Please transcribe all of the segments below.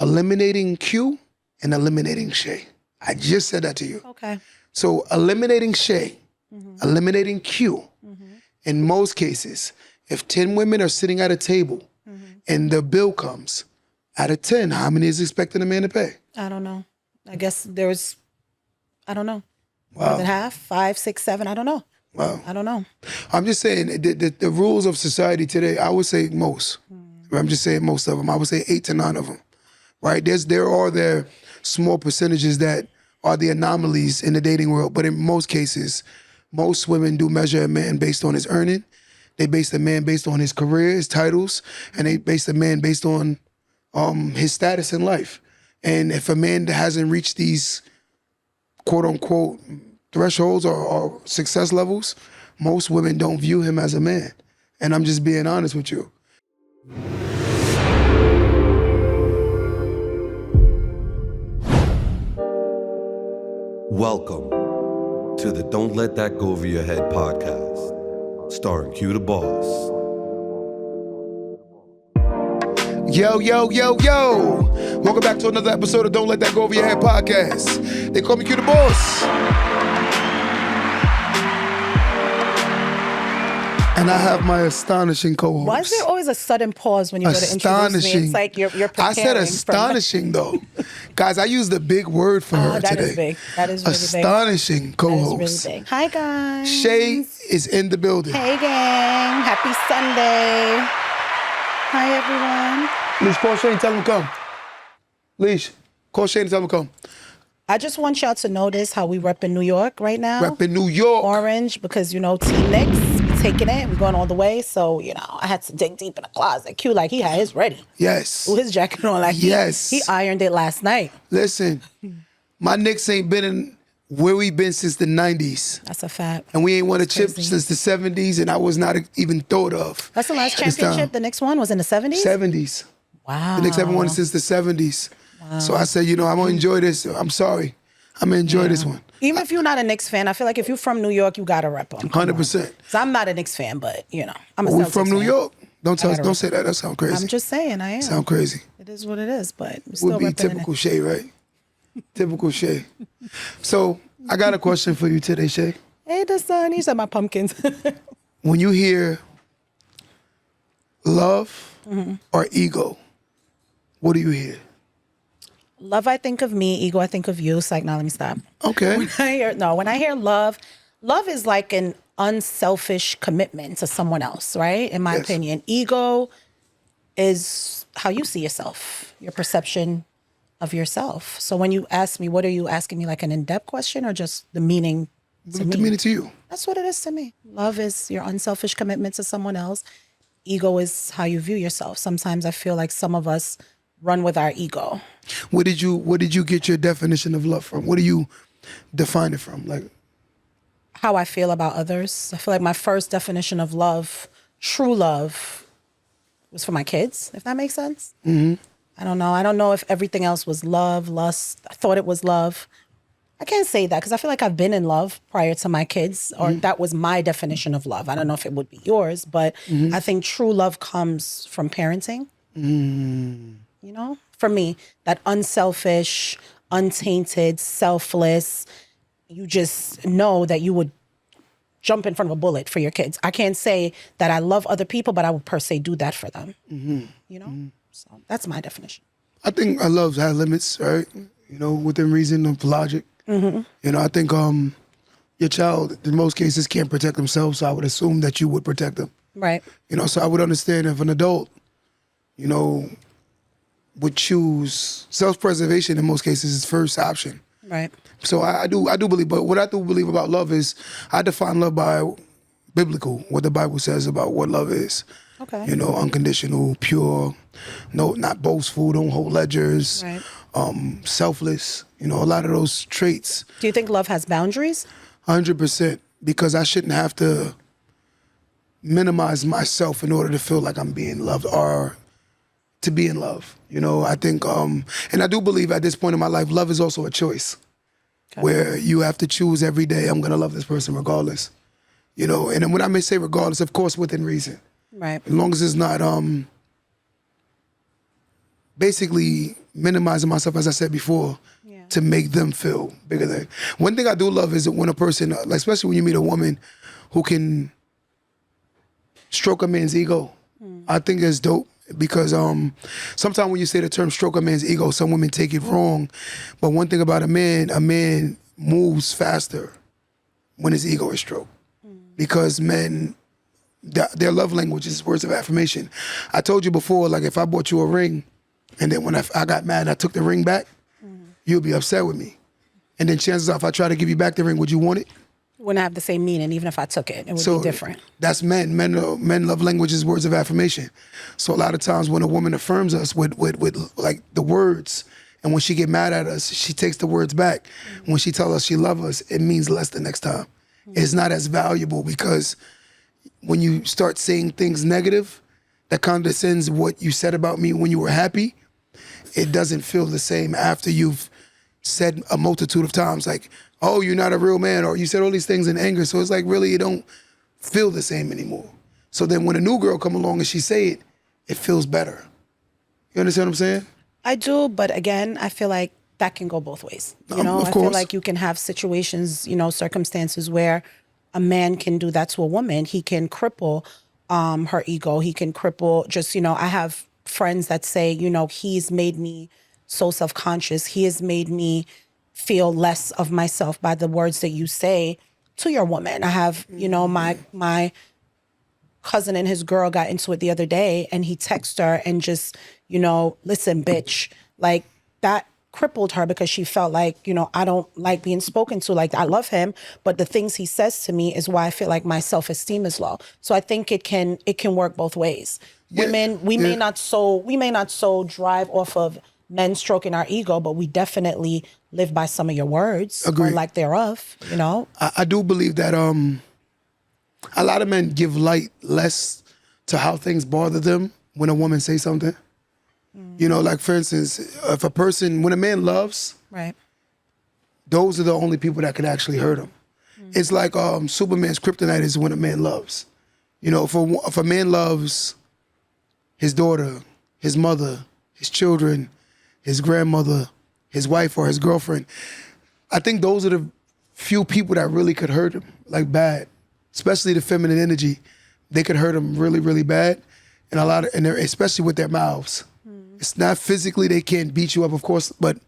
eliminating Q and eliminating Shay. I just said that to you. Okay. So eliminating Shay, eliminating Q, in most cases, if 10 women are sitting at a table and the bill comes, out of 10, how many is expecting a man to pay? I don't know. I guess I don't know. Wow. More than half, 5, 6, 7, I don't know. Wow. I don't know. I'm just saying the rules of society today, I would say most. I'm just saying most of them. I would say 8 to 9 of them, right? There are small percentages that are the anomalies in the dating world, but in most cases, most women do measure a man based on his earning. They base the man based on his career, his titles, and they base the man based on his status in life. And if a man hasn't reached these quote unquote thresholds or success levels, most women don't view him as a man. And I'm just being honest with you. Welcome to the Don't Let That Go Over Your Head podcast, starring Q the Boss. Yo, yo, yo, yo. Welcome back to another episode of Don't Let That Go Over Your Head podcast. They call me Q the Boss. And I have my astonishing co-host. Why is there always a sudden pause when you go to introduce me? It's like you're preparing. I said astonishing though. Guys, I used a big word for her that today. Is big. That is really astonishing co-host. That is really big. Hi, guys. Shay is in the building. Hey, gang. Happy Sunday. Hi, everyone. Leash, call Shay and tell him to come. Leash, call Shay and tell him to come. I just want y'all to notice how we rep in New York right now. Rep in New York. Orange, because, Team Knicks, we taking it. We're going all the way. So, I had to dig deep in the closet. Q, like, he had his ready. Yes. With his jacket on. Like, yes. He ironed it last night. Listen, my Knicks ain't been in where we been since the 90s. That's a fact. And we ain't won a chip since the 70s, and I was not even thought of. That's the last championship the Knicks won was in the 70s? 70s. Wow. The Knicks haven't won since the 70s. Wow. So I said, I'm going to enjoy this. I'm sorry. I'm going to enjoy this one. Even if you're not a Knicks fan, I feel like if you're from New York, you got to rep them. 100%. So I'm not a Knicks fan, but, I'm a We're Celtics from New fan. York. Don't say that. That sounds crazy. I'm just saying, I am. Sound crazy. It is what it is, but we're still Would be typical Shay, right? Typical Shay. So I got a question for you today, Shay. Hey, the sun. These are my pumpkins. When you hear love or ego, what do you hear? Love, I think of me. Ego, I think of you. It's like, now let me stop. Okay. When I hear love is like an unselfish commitment to someone else, right? In my opinion. Ego is how you see yourself, your perception of yourself. So when you ask me, what are you asking me, like an in-depth question or just the meaning to me? The meaning to you. That's what it is to me. Love is your unselfish commitment to someone else. Ego is how you view yourself. Sometimes I feel like some of us run with our ego. Where did you get your definition of love from? What do you define it from? Like how I feel about others. I feel like my first definition of love, true love, was for my kids, if that makes sense. Mm-hmm. I don't know. I don't know if everything else was love, lust. I thought it was love. I can't say that because I feel like I've been in love prior to my kids, or that was my definition of love. I don't know if it would be yours, but I think true love comes from parenting. For me, that unselfish, untainted, selfless, you just know that you would jump in front of a bullet for your kids. I can't say that I love other people, but I would per se do that for them. So that's my definition. I think love has limits, right? Within reason of logic. I think your child, in most cases, can't protect themselves, so I would assume that you would protect them. Right. So I would understand if an adult, would choose self-preservation in most cases is first option. Right. So I do believe, but what I do believe about love is I define love by biblical, what the Bible says about what love is. Okay. Unconditional, pure, no, not boastful, don't hold ledgers, right. Selfless, a lot of those traits. Do you think love has boundaries? 100%, because I shouldn't have to minimize myself in order to feel like I'm being loved or to be in love. I think, and I do believe at this point in my life, love is also a choice where you have to choose every day, I'm going to love this person regardless. And then when I may say regardless, of course, within reason. Right. As long as it's not basically minimizing myself, as I said before, to make them feel bigger than. One thing I do love is when a person, like especially when you meet a woman who can stroke a man's ego. I think that's dope because sometimes when you say the term stroke a man's ego, some women take it wrong. But one thing about a man moves faster when his ego is stroked because men, their love language is words of affirmation. I told you before, like if I bought you a ring and then when I got mad and I took the ring back, you'll be upset with me. And then chances are if I try to give you back the ring, would you want it? Wouldn't have the same meaning even if I took it. It would be different. That's men. Men love language is words of affirmation. So a lot of times when a woman affirms us with like the words, and when she get mad at us, she takes the words back. When she tells us she loves us, it means less the next time. It's not as valuable because when you start saying things negative, that condescends what you said about me when you were happy, it doesn't feel the same after you've said a multitude of times like, oh, you're not a real man, or you said all these things in anger. So it's like really it don't feel the same anymore. So then when a new girl come along and she say it, it feels better. You understand what I'm saying? I do, but again, I feel like that can go both ways. You know, of I feel course. like you can have situations, you know, circumstances where a man can do that to a woman. He can cripple her ego. He can cripple just, you know, I have friends that say, you know, he's made me so self-conscious. He has made me feel less of myself by the words that you say to your woman. I have, you know, my cousin and his girl got into it the other day and he texted her and just, you know, listen, bitch, like that crippled her because she felt like, you know, I don't like being spoken to. Like I love him, but the things he says to me is why I feel like my self-esteem is low. So I think it can work both ways. Yeah, Women, we may not so drive off of men stroking our ego, but we definitely live by some of your words Agreed. or lack thereof, you know? I do believe that a lot of men give light less to how things bother them when a woman says something. You know, like for instance, if a person, when a man loves, Right. those are the only people that can actually hurt him. It's like Superman's kryptonite is when a man loves. You know, if a man loves his daughter, his mother, his children, his grandmother, his wife, or his girlfriend, I think those are the few people that really could hurt him, like bad. Especially the feminine energy, they could hurt him really, really bad, and especially with their mouths. It's not physically, they can't beat you up, of course, but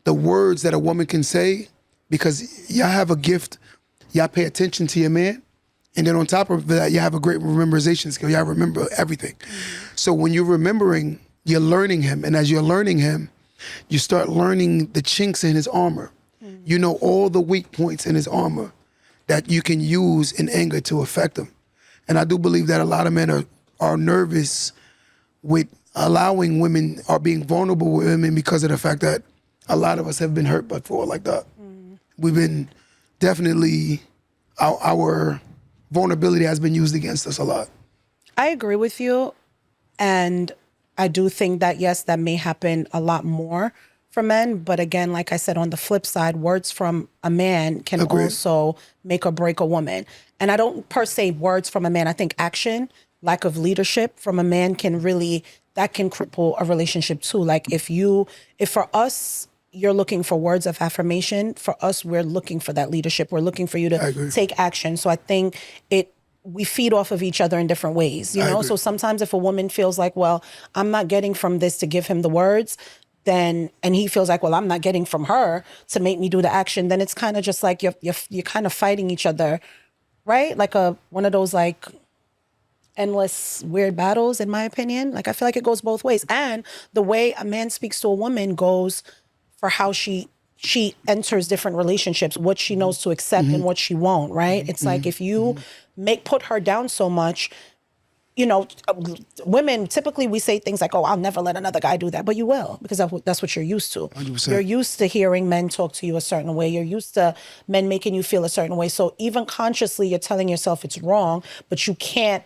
the words that a woman can say, because y'all have a gift, y'all pay attention to your man, and then on top of that, you have a great memorization skill. Y'all remember everything. So when you're remembering, you're learning him, and as you're learning him, you start learning the chinks in his armor. You know all the weak points in his armor that you can use in anger to affect him. And I do believe that a lot of men are nervous with allowing women or being vulnerable with women because of the fact that a lot of us have been hurt before like that. We've been definitely, our vulnerability has been used against us a lot. I agree with you. And I do think that, yes, that may happen a lot more for men. But again, like I said, on the flip side, words from a man can Agreed. also make or break a woman. And I don't per se words from a man. I think action, lack of leadership from a man that can cripple a relationship too. Like if for us, you're looking for words of affirmation, for us, we're looking for that leadership. We're looking for you to take action. So I think we feed off of each other in different ways, you know? So sometimes if a woman feels like, well, I'm not getting from this to give him the words, and he feels like, well, I'm not getting from her to make me do the action, then it's kind of just like you're kind of fighting each other, right? Like one of those like endless weird battles, in my opinion. Like I feel like it goes both ways. And the way a man speaks to a woman goes for how she enters different relationships, what she knows to accept and what she won't, right? It's like if you put her down so much, you know, women, typically we say things like, oh, I'll never let another guy do that. But you will, because that's what you're used to. 100%. You're used to hearing men talk to you a certain way. You're used to men making you feel a certain way. So even consciously, you're telling yourself it's wrong, but you can't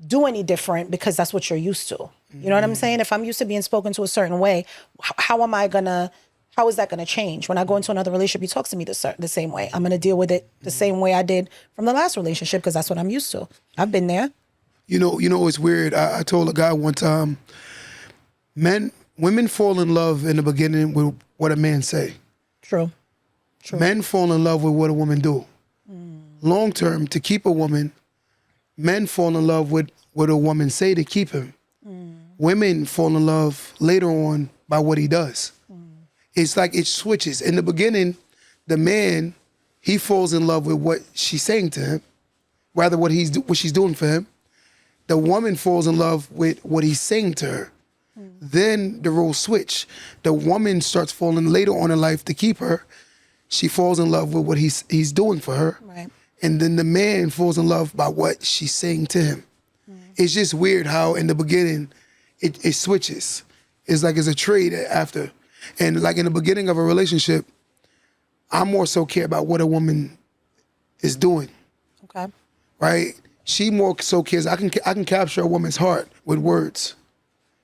do any different because that's what you're used to. You know what I'm saying? If I'm used to being spoken to a certain way, how is that gonna change? When I go into another relationship, he talks to me the same way. I'm gonna deal with it the same way I did from the last relationship because that's what I'm used to. I've been there. You know, it's weird. I told a guy one time, Women fall in love in the beginning with what a man say. True. Men fall in love with what a woman do. Long term, to keep a woman, men fall in love with what a woman say to keep him. Women fall in love later on by what he does. It's like it switches. In the beginning, the man, he falls in love with what she's saying to him, rather what she's doing for him. The woman falls in love with what he's saying to her. Then the roles switch. The woman starts falling later on in life to keep her. She falls in love with what he's doing for her. Right. And then the man falls in love by what she's saying to him. It's just weird how in the beginning it switches. It's like it's a trade after. And like in the beginning of a relationship, I more so care about what a woman is doing. Okay. Right? She more so cares. I can capture a woman's heart with words.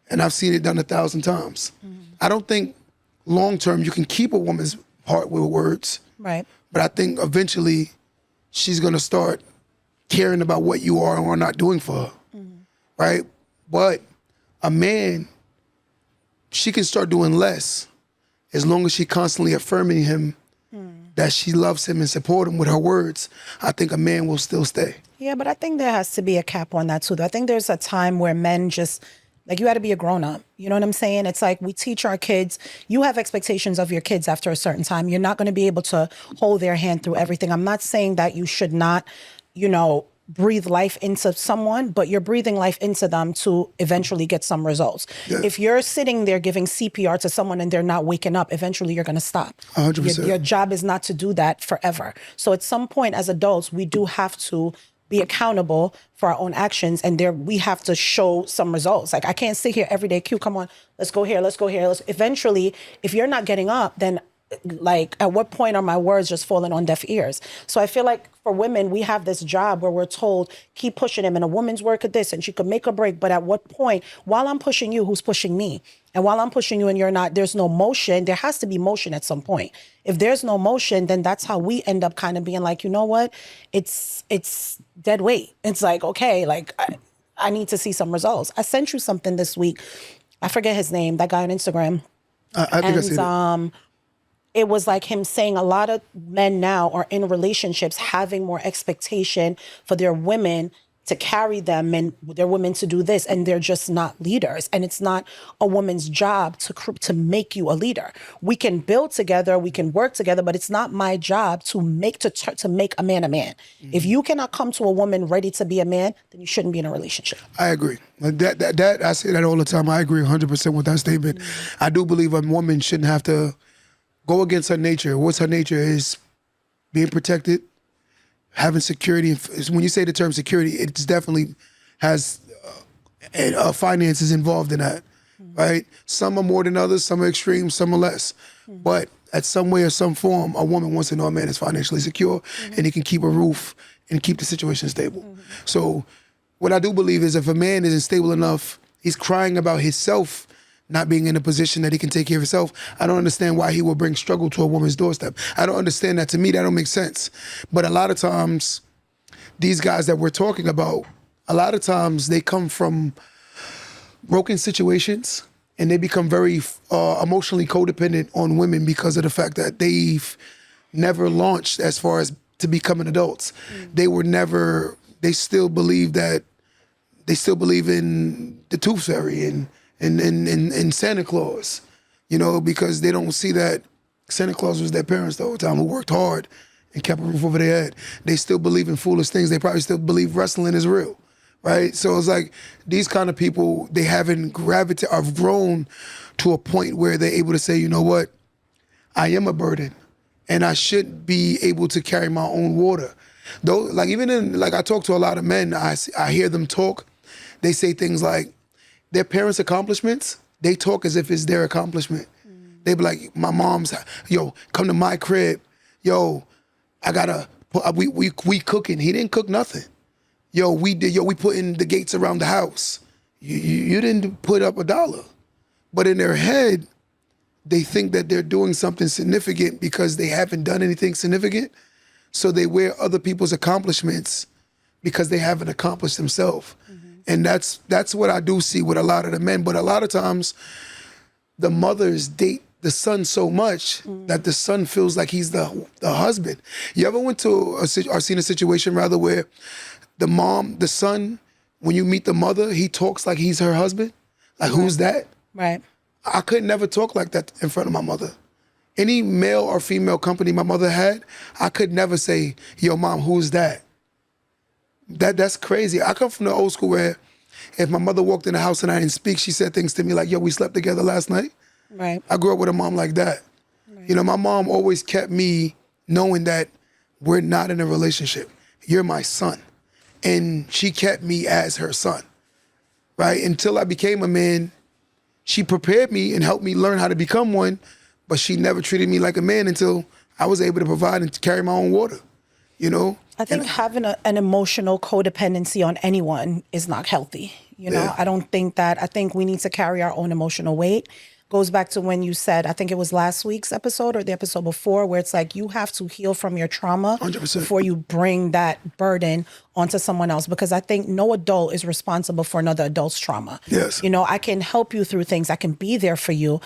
And I've seen it done 1,000 times. I don't think long term you can keep a woman's heart with words. Right. But I think eventually she's gonna start caring about what you are or not doing for her. Right? But a man, she can start doing less as long as she constantly affirming him that she loves him and support him with her words. I think a man will still stay. Yeah, but I think there has to be a cap on that too. I think there's a time where men just, like, you got to be a grown up. You know what I'm saying? It's like we teach our kids, you have expectations of your kids after a certain time. You're not going to be able to hold their hand through everything. I'm not saying that you should not, breathe life into someone, but you're breathing life into them to eventually get some results. Yeah. If you're sitting there giving CPR to someone and they're not waking up, eventually you're going to stop. 100%. Your job is not to do that forever. So at some point as adults, we do have to be accountable for our own actions, and we have to show some results. Like, I can't sit here every day, Q, come on, let's go here. Eventually, if you're not getting up, then like, at what point are my words just falling on deaf ears? So I feel like for women, we have this job where we're told, keep pushing him, and a woman's work at this, and she could make a break. But at what point, while I'm pushing you, who's pushing me? And while I'm pushing you and you're not, there's no motion. There has to be motion at some point. If there's no motion, then that's how we end up kind of being like, you know what? It's dead weight. It's like, okay, like I need to see some results. I sent you something this week. I forget his name, that guy on Instagram. I think I see it. It was like him saying a lot of men now are in relationships having more expectation for their women to carry them and their women to do this, and they're just not leaders. And it's not a woman's job to make you a leader. We can build together, we can work together, but it's not my job to make a man a man. If you cannot come to a woman ready to be a man, then you shouldn't be in a relationship. I agree. That I say that all the time. I agree 100% with that statement. I do believe a woman shouldn't have to go against her nature. What's her nature is being protected, having security. When you say the term security, it definitely has finances involved in that, right? Some are more than others, some are extreme, some are less. But at some way or some form, a woman wants to know a man is financially secure and he can keep a roof and keep the situation stable. So what I do believe is if a man isn't stable enough, he's crying about himself not being in a position that he can take care of himself, I don't understand why he will bring struggle to a woman's doorstep. I don't understand that. To me, that don't make sense. But a lot of times, these guys that we're talking about, a lot of times they come from broken situations and they become very emotionally codependent on women because of the fact that they've never launched as far as to becoming adults. They still believe in the tooth fairy and Santa Claus, because they don't see that Santa Claus was their parents the whole time who worked hard and kept a roof over their head. They still believe in foolish things. They probably still believe wrestling is real, right? So it's like these kind of people, they haven't grown to a point where they're able to say, you know what, I am a burden and I should be able to carry my own water. Though, like I talk to a lot of men, I hear them talk, they say things like, their parents' accomplishments, they talk as if it's their accomplishment. They be like, my mom's, come to my crib. We cooking. He didn't cook nothing. We putting the gates around the house. You didn't put up $1. But in their head, they think that they're doing something significant because they haven't done anything significant. So they wear other people's accomplishments because they haven't accomplished themselves. And that's what I do see with a lot of the men. But a lot of times, the mothers date the son so much that the son feels like he's the husband. You ever went to or seen a situation rather where the son, when you meet the mother, he talks like he's her husband? Like, who's that? Right. I could never talk like that in front of my mother. Any male or female company my mother had, I could never say, yo, mom, who's that? That's crazy. I come from the old school where if my mother walked in the house and I didn't speak, she said things to me like, yo, we slept together last night. Right. I grew up with a mom like that. Right. You know, my mom always kept me knowing that we're not in a relationship. You're my son. And she kept me as her son, right? Until I became a man, she prepared me and helped me learn how to become one, but she never treated me like a man until I was able to provide and carry my own water, you know? I think having an emotional codependency on anyone is not healthy. You know, I don't think that. I think we need to carry our own emotional weight. Goes back to when you said, I think it was last week's episode or the episode before, where it's like you have to heal from your trauma 100%. Before you bring that burden onto someone else. Because I think no adult is responsible for another adult's trauma. Yes. You know, I can help you through things. I can be there for you.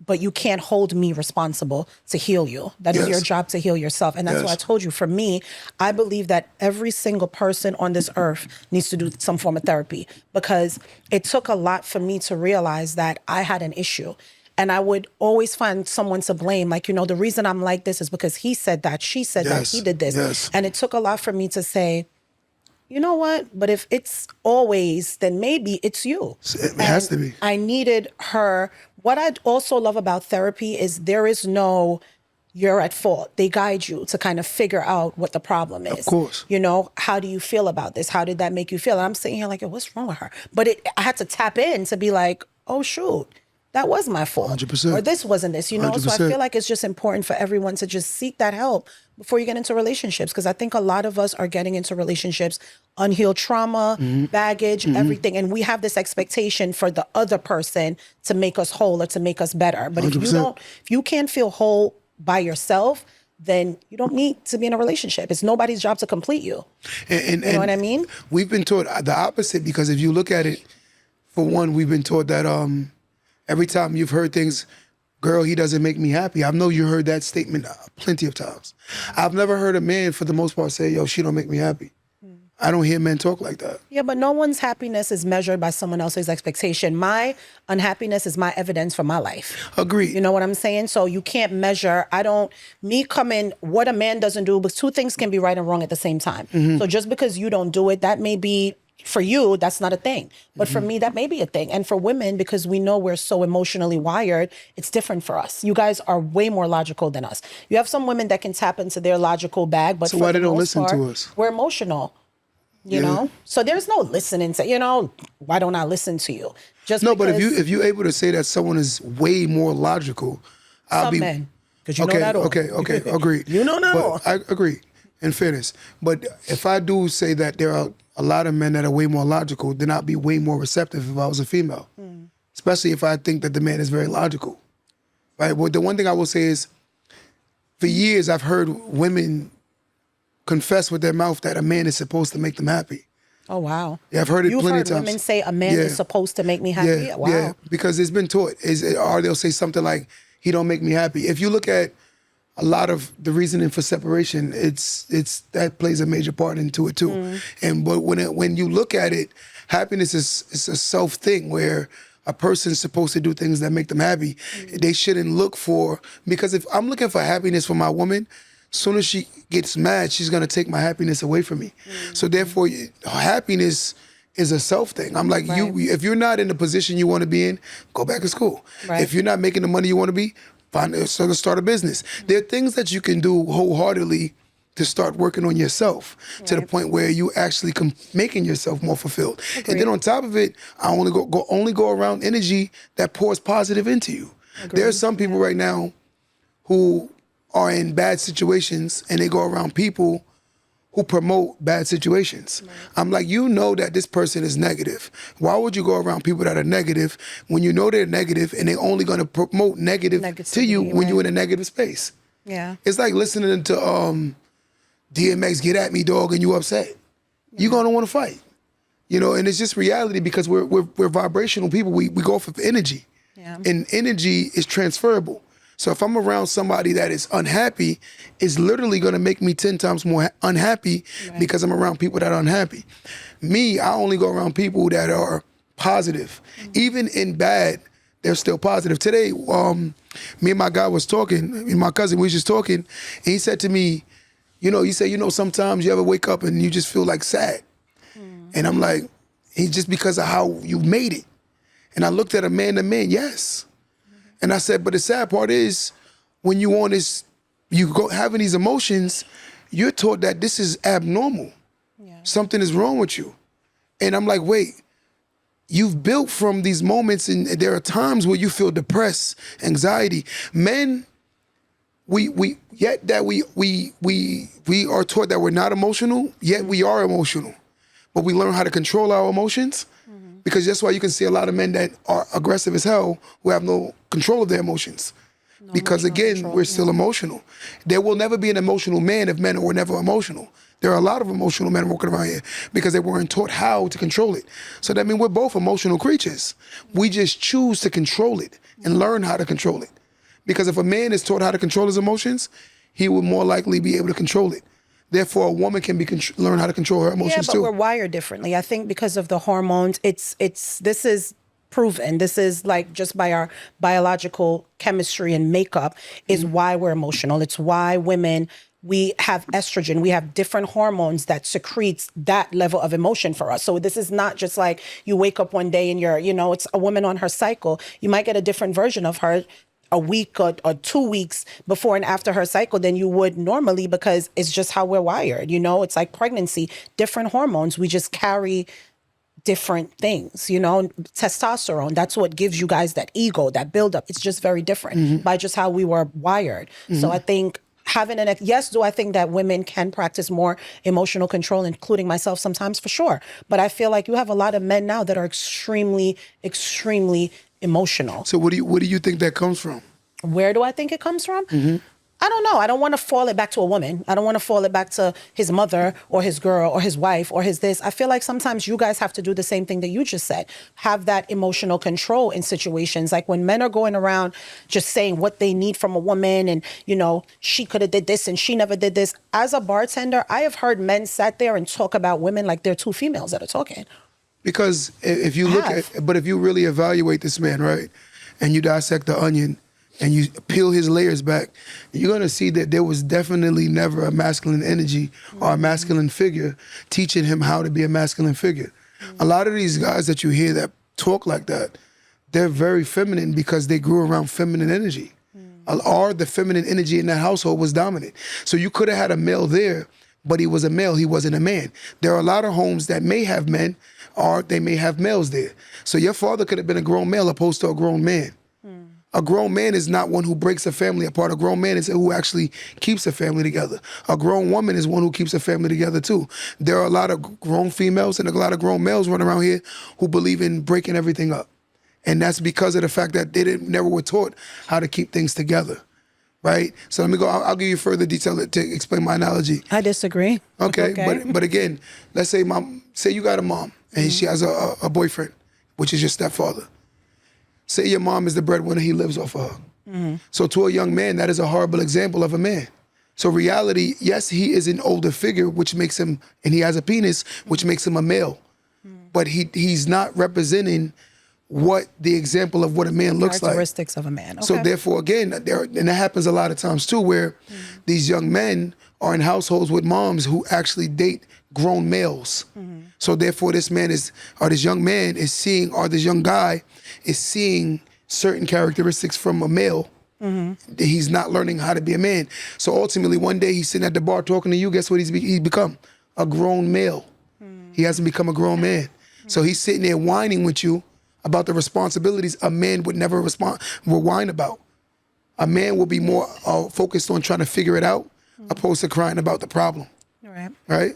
But you can't hold me responsible to heal you. That is your job to heal yourself. And that's why I told you, for me, I believe that every single person on this earth needs to do some form of therapy, because it took a lot for me to realize that I had an issue. And I would always find someone to blame. Like, you know, the reason I'm like this is because he said that, she said that, he did this. Yes. And it took a lot for me to say, you know what? But if it's always, then maybe it's you. It has to be. I needed her. What I also love about therapy is there is no, you're at fault. They guide you to kind of figure out what the problem is. Of course. You know, how do you feel about this? How did that make you feel? And I'm sitting here like, what's wrong with her? But I had to tap in to be like, oh, shoot. That was my fault. 100%. Or this wasn't this, you know? 100%. So I feel like it's just important for everyone to just seek that help before you get into relationships. Because I think a lot of us are getting into relationships, unhealed trauma, baggage, everything. And we have this expectation for the other person to make us whole or to make us better. But if 100%. if you can't feel whole by yourself, then you don't need to be in a relationship. It's nobody's job to complete you. And you know what I mean? We've been taught the opposite, because if you look at it, for one, we've been taught that every time you've heard things, girl, he doesn't make me happy. I know you heard that statement plenty of times. I've never heard a man, for the most part, say, yo, she don't make me happy. I don't hear men talk like that. Yeah, but no one's happiness is measured by someone else's expectation. My unhappiness is my evidence for my life. Agreed. You know what I'm saying? So you can't measure. What a man doesn't do, but two things can be right and wrong at the same time. So just because you don't do it, that may be, for you, that's not a thing. But for me, that may be a thing. And for women, because we know we're so emotionally wired, it's different for us. You guys are way more logical than us. You have some women that can tap into their logical bag, but So for why the they don't most listen part, to us? we're emotional. You know? So there's no listening to, why don't I listen to you? Just No, but because if you're able to say that someone is way more logical, some men, because you know that all. Okay, agreed. You know that all. But I agree, in fairness. But if I do say that there are a lot of men that are way more logical, then I'd be way more receptive if I was a female. Especially if I think that the man is very logical. Right? Well, the one thing I will say is, for years I've heard women confess with their mouth that a man is supposed to make them happy. Oh, wow. Yeah, I've heard it plenty of times. You've heard women say a man is supposed to make me happy? Yeah, Wow. yeah, because it's been taught. Or they'll say something like, he don't make me happy. If you look at a lot of the reasoning for separation, it's that plays a major part into it too. But when you look at it, happiness is a self thing where a person's supposed to do things that make them happy. They shouldn't look for, because if I'm looking for happiness for my woman, soon as she gets mad, she's gonna take my happiness away from me. So therefore, happiness is a self thing. I'm like, if you're not in the position you want to be in, go back to school. Right. If you're not making the money you want to be, start a business. There are things that you can do wholeheartedly to start working on yourself to the point where you actually making yourself more fulfilled. And then on top of it, I only go around energy that pours positive into you. There are some people right now who are in bad situations and they go around people who promote bad situations. I'm like, you know that this person is negative. Why would you go around people that are negative when you know they're negative and they're only gonna promote negative to you when you're in a negative space? Yeah. It's like listening to DMX, get at me, dog, and you upset. You're gonna wanna fight. You know, and it's just reality because we're vibrational people. We go off of energy. Yeah. And energy is transferable. So if I'm around somebody that is unhappy, it's literally going to make me 10 times more unhappy because I'm around people that are unhappy. Me, I only go around people that are positive. Even in bad, they're still positive. Today, me and my guy was talking, and my cousin, we was just talking, and he said to me, he said, sometimes you ever wake up and you just feel like sad. And I'm like, it's just because of how you made it. And I looked at a man to man, yes. And I said, but the sad part is when you on this, you go having these emotions, you're taught that this is abnormal. Yeah. Something is wrong with you. And I'm like, wait, you've built from these moments, and there are times where you feel depressed, anxiety. Men, we are taught that we're not emotional, yet we are emotional. But we learn how to control our emotions. Because that's why you can see a lot of men that are aggressive as hell who have no control of their emotions. Because again, we're still emotional. There will never be an emotional man if men were never emotional. There are a lot of emotional men walking around here because they weren't taught how to control it. So that means we're both emotional creatures. We just choose to control it and learn how to control it. Because if a man is taught how to control his emotions, he will more likely be able to control it. Therefore, a woman can learn how to control her emotions but too. we're wired differently. I think because of the hormones, this is proven. This is like just by our biological chemistry and makeup is why we're emotional. It's why women, we have estrogen. We have different hormones that secretes that level of emotion for us. So this is not just like you wake up one day and it's a woman on her cycle. You might get a different version of her a week or 2 weeks before and after her cycle than you would normally because it's just how we're wired. It's like pregnancy, different hormones. We just carry different things, testosterone. That's what gives you guys that ego, that buildup. It's just very different by just how we were wired. So I think do I think that women can practice more emotional control, including myself sometimes, for sure. But I feel like you have a lot of men now that are extremely, extremely emotional. So what do you think that comes from? Where do I think it comes from? I don't know. I don't want to fall it back to a woman. I don't want to fall it back to his mother or his girl or his wife or his this. I feel like sometimes you guys have to do the same thing that you just said. Have that emotional control in situations. Like when men are going around just saying what they need from a woman and, she could have did this and she never did this. As a bartender, I have heard men sat there and talk about women like they're two females that are talking. Because if you if you really evaluate this man, right, and you dissect the onion and you peel his layers back, you're going to see that there was definitely never a masculine energy or a masculine figure teaching him how to be a masculine figure. A lot of these guys that you hear that talk like that, they're very feminine because they grew around feminine energy. Or the feminine energy in that household was dominant. So you could have had a male there, but he was a male, he wasn't a man. There are a lot of homes that may have men, or they may have males there. So your father could have been a grown male opposed to a grown man. A grown man is not one who breaks a family apart. A grown man is who actually keeps a family together. A grown woman is one who keeps a family together too. There are a lot of grown females and a lot of grown males running around here who believe in breaking everything up. And that's because of the fact that they never were taught how to keep things together. Right? So let me go, I'll give you further detail to explain my analogy. I disagree. Okay. But again, let's say you got a mom and she has a boyfriend, which is your stepfather. Say your mom is the breadwinner, he lives off of her. So to a young man, that is a horrible example of a man. So reality, yes, he is an older figure, which makes him, and he has a penis, which makes him a male. But he's not representing what the example of what a man looks like. Characteristics of a man. Okay. So therefore, again, and that happens a lot of times too, where these young men are in households with moms who actually date grown males. So therefore, this young man is seeing, or this young guy is seeing certain characteristics from a male. He's not learning how to be a man. So ultimately, one day he's sitting at the bar talking to you. Guess what he's become? A grown male. He hasn't become a grown man. So he's sitting there whining with you about the responsibilities a man would never whine about. A man will be more focused on trying to figure it out opposed to crying about the problem. Right?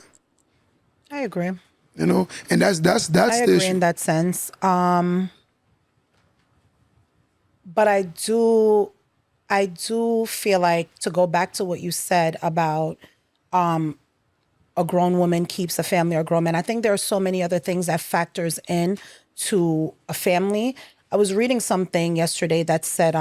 I agree. And that's I agree the issue. in that sense. But I do feel like, to go back to what you said about a grown woman keeps a family or a grown man. I think there are so many other things that factors in to a family. I was reading something yesterday that said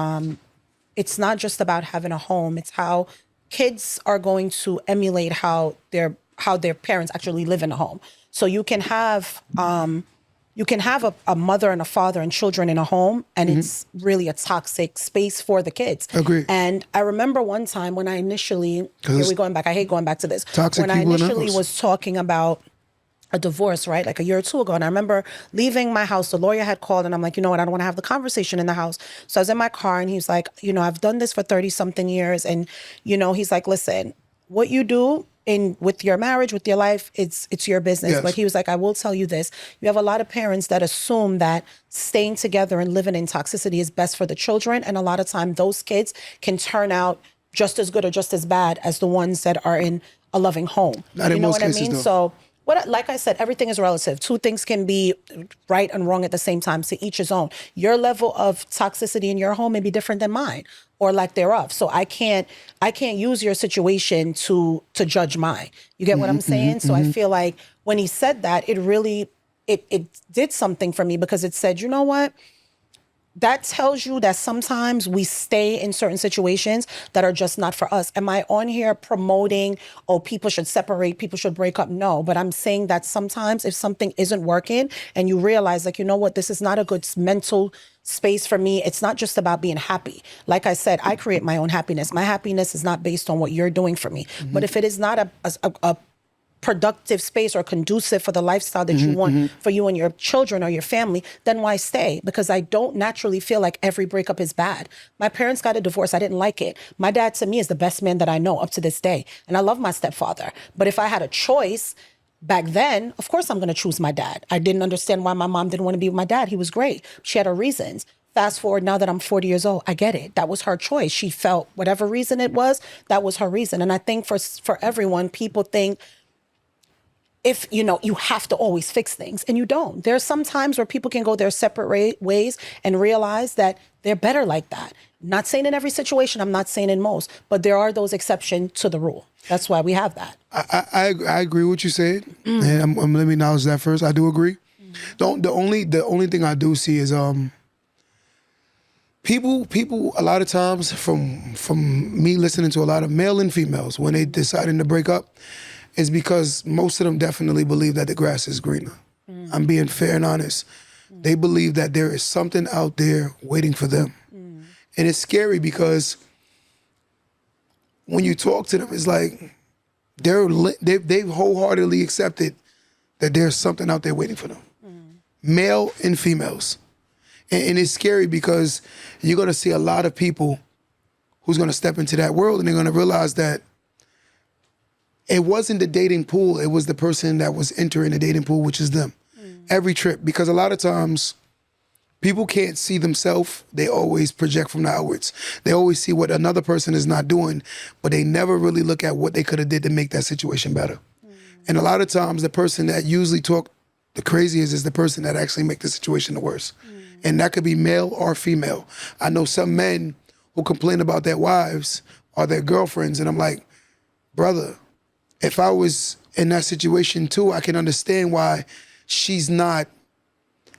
it's not just about having a home, it's how kids are going to emulate how their parents actually live in a home. So you can have a mother and a father and children in a home, and it's really a toxic space for the kids. Agree. And I remember one time when I initially, here we going back, I hate going back to this. Toxic when I people in the initially house. was talking about a divorce, right? Like a year or two ago. And I remember leaving my house, the lawyer had called and I'm like, you know what? I don't want to have the conversation in the house. So I was in my car and he's like, I've done this for 30 something years. And, he's like, listen, what you do with your marriage, with your life, it's your business. Yes. But he was like, I will tell you this. You have a lot of parents that assume that staying together and living in toxicity is best for the children. And a lot of time those kids can turn out just as good or just as bad as the ones that are in a loving home. Not in most cases, though. So like I said, everything is relative. Two things can be right and wrong at the same time. To each his own. Your level of toxicity in your home may be different than mine, or lack thereof. So I can't use your situation to judge mine. You get what I'm saying? So I feel like when he said that, it really it did something for me, because it said, you know what? That tells you that sometimes we stay in certain situations that are just not for us. Am I on here promoting, people should separate, people should break up? No, but I'm saying that sometimes if something isn't working and you realize, like, you know what, this is not a good mental space for me. It's not just about being happy. Like I said, I create my own happiness. My happiness is not based on what you're doing for me. But if it is not a productive space or conducive for the lifestyle that you want for you and your children or your family, then why stay? Because I don't naturally feel like every breakup is bad. My parents got a divorce. I didn't like it. My dad, to me, is the best man that I know up to this day. And I love my stepfather. But if I had a choice back then, of course I'm going to choose my dad. I didn't understand why my mom didn't want to be with my dad. He was great. She had her reasons. Fast forward, now that I'm 40 years old, I get it. That was her choice. She felt whatever reason it was, that was her reason. And I think for everyone, people think, if, you have to always fix things, and you don't. There's some times where people can go their separate ways and realize that they're better like that. Not saying in every situation, I'm not saying in most, but there are those exceptions to the rule. That's why we have that. I agree with what you said, and let me acknowledge that first. I do agree. The only thing I do see is people a lot of times, from me listening to a lot of male and females, when they deciding to break up, is because most of them definitely believe that the grass is greener. I'm being fair and honest. They believe that there is something out there waiting for them. And it's scary because when you talk to them, it's like they've wholeheartedly accepted that there's something out there waiting for them. Male and females. And it's scary because you're going to see a lot of people who's going to step into that world, and they're going to realize that it wasn't the dating pool, it was the person that was entering the dating pool, which is them. Every trip. Because a lot of times, people can't see themselves. They always project from the outwards. They always see what another person is not doing, but they never really look at what they could have did to make that situation better. And a lot of times, the person that usually talk the craziest is the person that actually make the situation the worse. And that could be male or female. I know some men who complain about their wives or their girlfriends, and I'm like, brother, if I was in that situation too, I can understand why she's not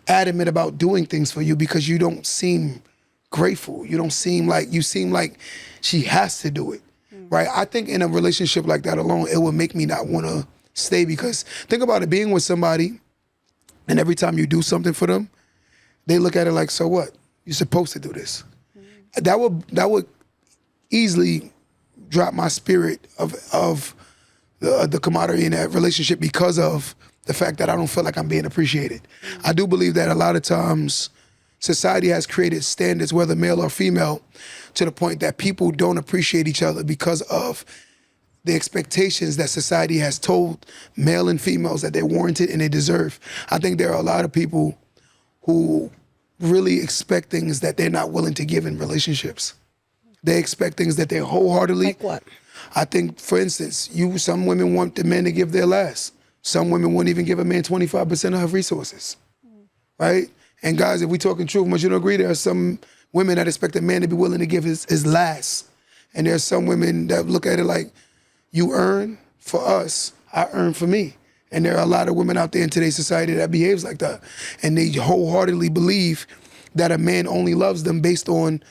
adamant about doing things for you, because you don't seem grateful. You seem like she has to do it, right? I think in a relationship like that alone, it would make me not want to stay, because think about it, being with somebody and every time you do something for them, they look at it like, so what? You're supposed to do this. That would easily drop my spirit of the camaraderie in that relationship, because of the fact that I don't feel like I'm being appreciated. I do believe that a lot of times society has created standards, whether male or female, to the point that people don't appreciate each other because of the expectations that society has told male and females that they're warranted and they deserve. I think there are a lot of people who really expect things that they're not willing to give in relationships. They expect things that they're wholeheartedly. Like what? I think, for instance, some women want the man to give their last. Some women won't even give a man 25% of her resources, right? And guys, if we talking truth, much you don't agree, there are some women that expect a man to be willing to give his last. And there's some women that look at it like, you earn for us, I earn for me. And there are a lot of women out there in today's society that behaves like that. And they wholeheartedly believe that a man only loves them based on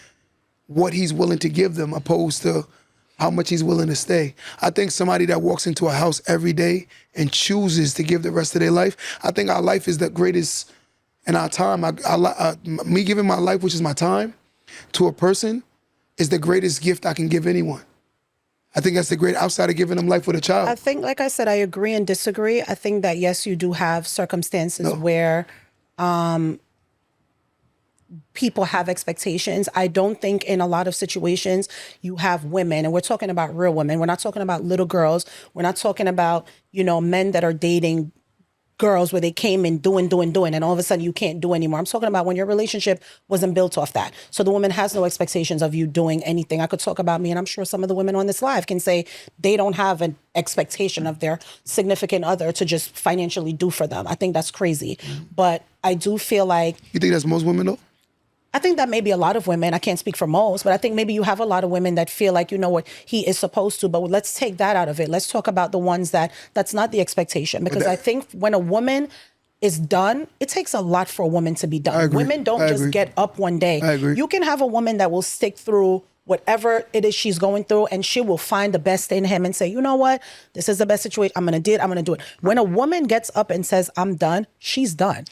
what he's willing to give them opposed to how much he's willing to stay. I think somebody that walks into a house every day and chooses to give the rest of their life, I think our life is the greatest in our time. Me giving my life, which is my time, to a person is the greatest gift I can give anyone. I think that's the great, outside of giving them life with a child. I think, like I said, I agree and disagree. I think that, yes, you do have circumstances where people have expectations. I don't think in a lot of situations you have women, and we're talking about real women. We're not talking about little girls. We're not talking about, men that are dating girls where they came in doing, and all of a sudden you can't do anymore. I'm talking about when your relationship wasn't built off that. So the woman has no expectations of you doing anything. I could talk about me, and I'm sure some of the women on this live can say they don't have an expectation of their significant other to just financially do for them. I think that's crazy. But I do feel like... You think that's most women though? I think that maybe a lot of women, I can't speak for most, but I think maybe you have a lot of women that feel like, what, he is supposed to, but let's take that out of it. Let's talk about the ones that's not the expectation. Because I think when a woman is done, it takes a lot for a woman to be done. Women don't just get up one day. I agree. You can have a woman that will stick through whatever it is she's going through, and she will find the best in him and say, you know what, this is the best situation. I'm going to do it. When a woman gets up and says, I'm done, she's done.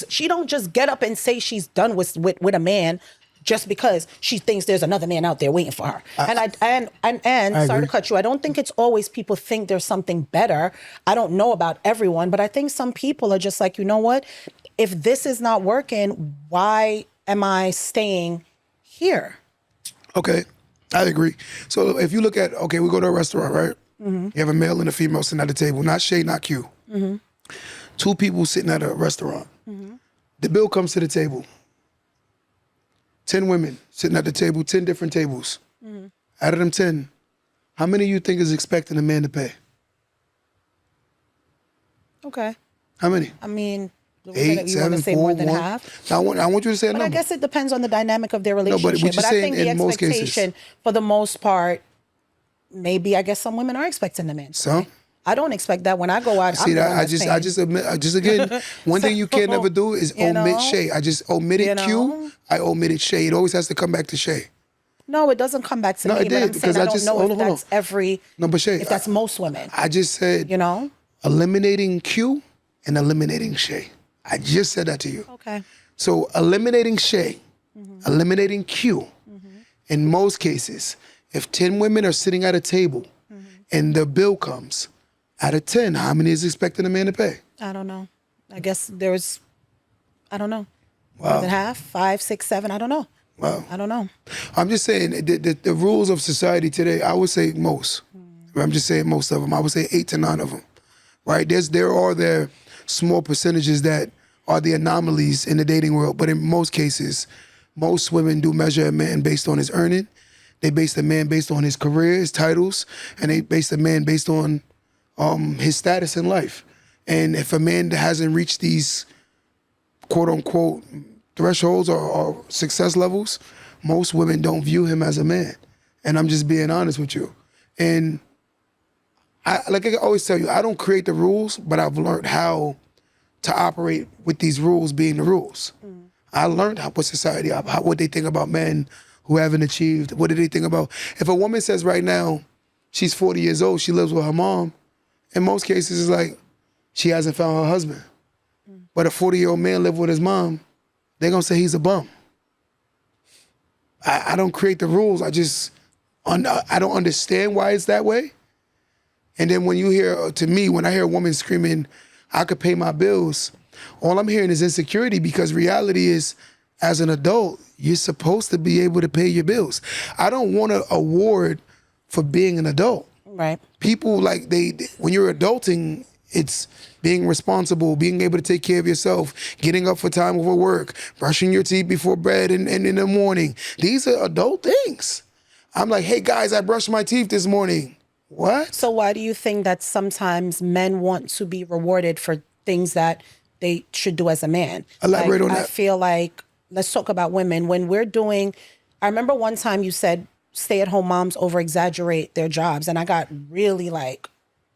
She don't just get up and say she's done with a man just because she thinks there's another man out there waiting for her. And sorry to cut you, I don't think it's always people think there's something better. I don't know about everyone, but I think some people are just like, you know what, if this is not working, why am I staying here? Okay, I agree. So if you look at, we go to a restaurant, right? Mm-hmm. You have a male and a female sitting at the table, not Shay, not Q. Mm-hmm. Two people sitting at a restaurant. Mm-hmm. The bill comes to the table. 10 women sitting at the table, 10 different tables. Mm-hmm. Out of them 10, how many of you think is expecting a man to pay? Okay. How many? I mean... 8, 7, 4, more than 1. half? I want you to say a but number. I guess it depends on the dynamic of their relationship. But I think the in most cases, expectation, for the most part, maybe I guess some women are expecting the man. Some? I don't expect that when I go out. See that? I just admit, again, one thing you can't never do is omit Shay. I just omitted Q. I omitted Shay. It always has to come back to Shay. No, it doesn't come back to me. No, it did, because I don't know if that's every. No, but Shay, if that's most women. I just said, eliminating Q and eliminating Shay. I just said that to you. Okay. So eliminating Shay, eliminating Q, in most cases, if 10 women are sitting at a table and the bill comes, out of 10, how many is expecting a man to pay? I don't know. I guess I don't know. Wow. More than half, 5, 6, 7, I don't know. Wow. I don't know. I'm just saying the rules of society today, I would say most. I'm just saying most of them. I would say 8 to 9 of them, right? There are small percentages that are the anomalies in the dating world, but in most cases, most women do measure a man based on his earning. They base the man based on his career, his titles, and they base the man based on his status in life. And if a man hasn't reached these quote unquote thresholds or success levels, most women don't view him as a man. And I'm just being honest with you. And like I always tell you, I don't create the rules, but I've learned how to operate with these rules being the rules. I learned what society, what they think about men who haven't achieved. What do they think about? If a woman says right now, she's 40 years old, she lives with her mom, in most cases it's like she hasn't found her husband. But a 40-year-old man live with his mom, they're gonna say he's a bum. I don't create the rules. I don't understand why it's that way. And then when I hear a woman screaming, I could pay my bills, all I'm hearing is insecurity, because reality is, as an adult, you're supposed to be able to pay your bills. I don't want an award for being an adult. Right. People when you're adulting, it's being responsible, being able to take care of yourself, getting up for time over work, brushing your teeth before bed and in the morning. These are adult things. I'm like, hey guys, I brushed my teeth this morning. What? So why do you think that sometimes men want to be rewarded for things that they should do as a man? Elaborate on that. I feel like, let's talk about women. When I remember one time you said stay-at-home moms over-exaggerate their jobs. And I got really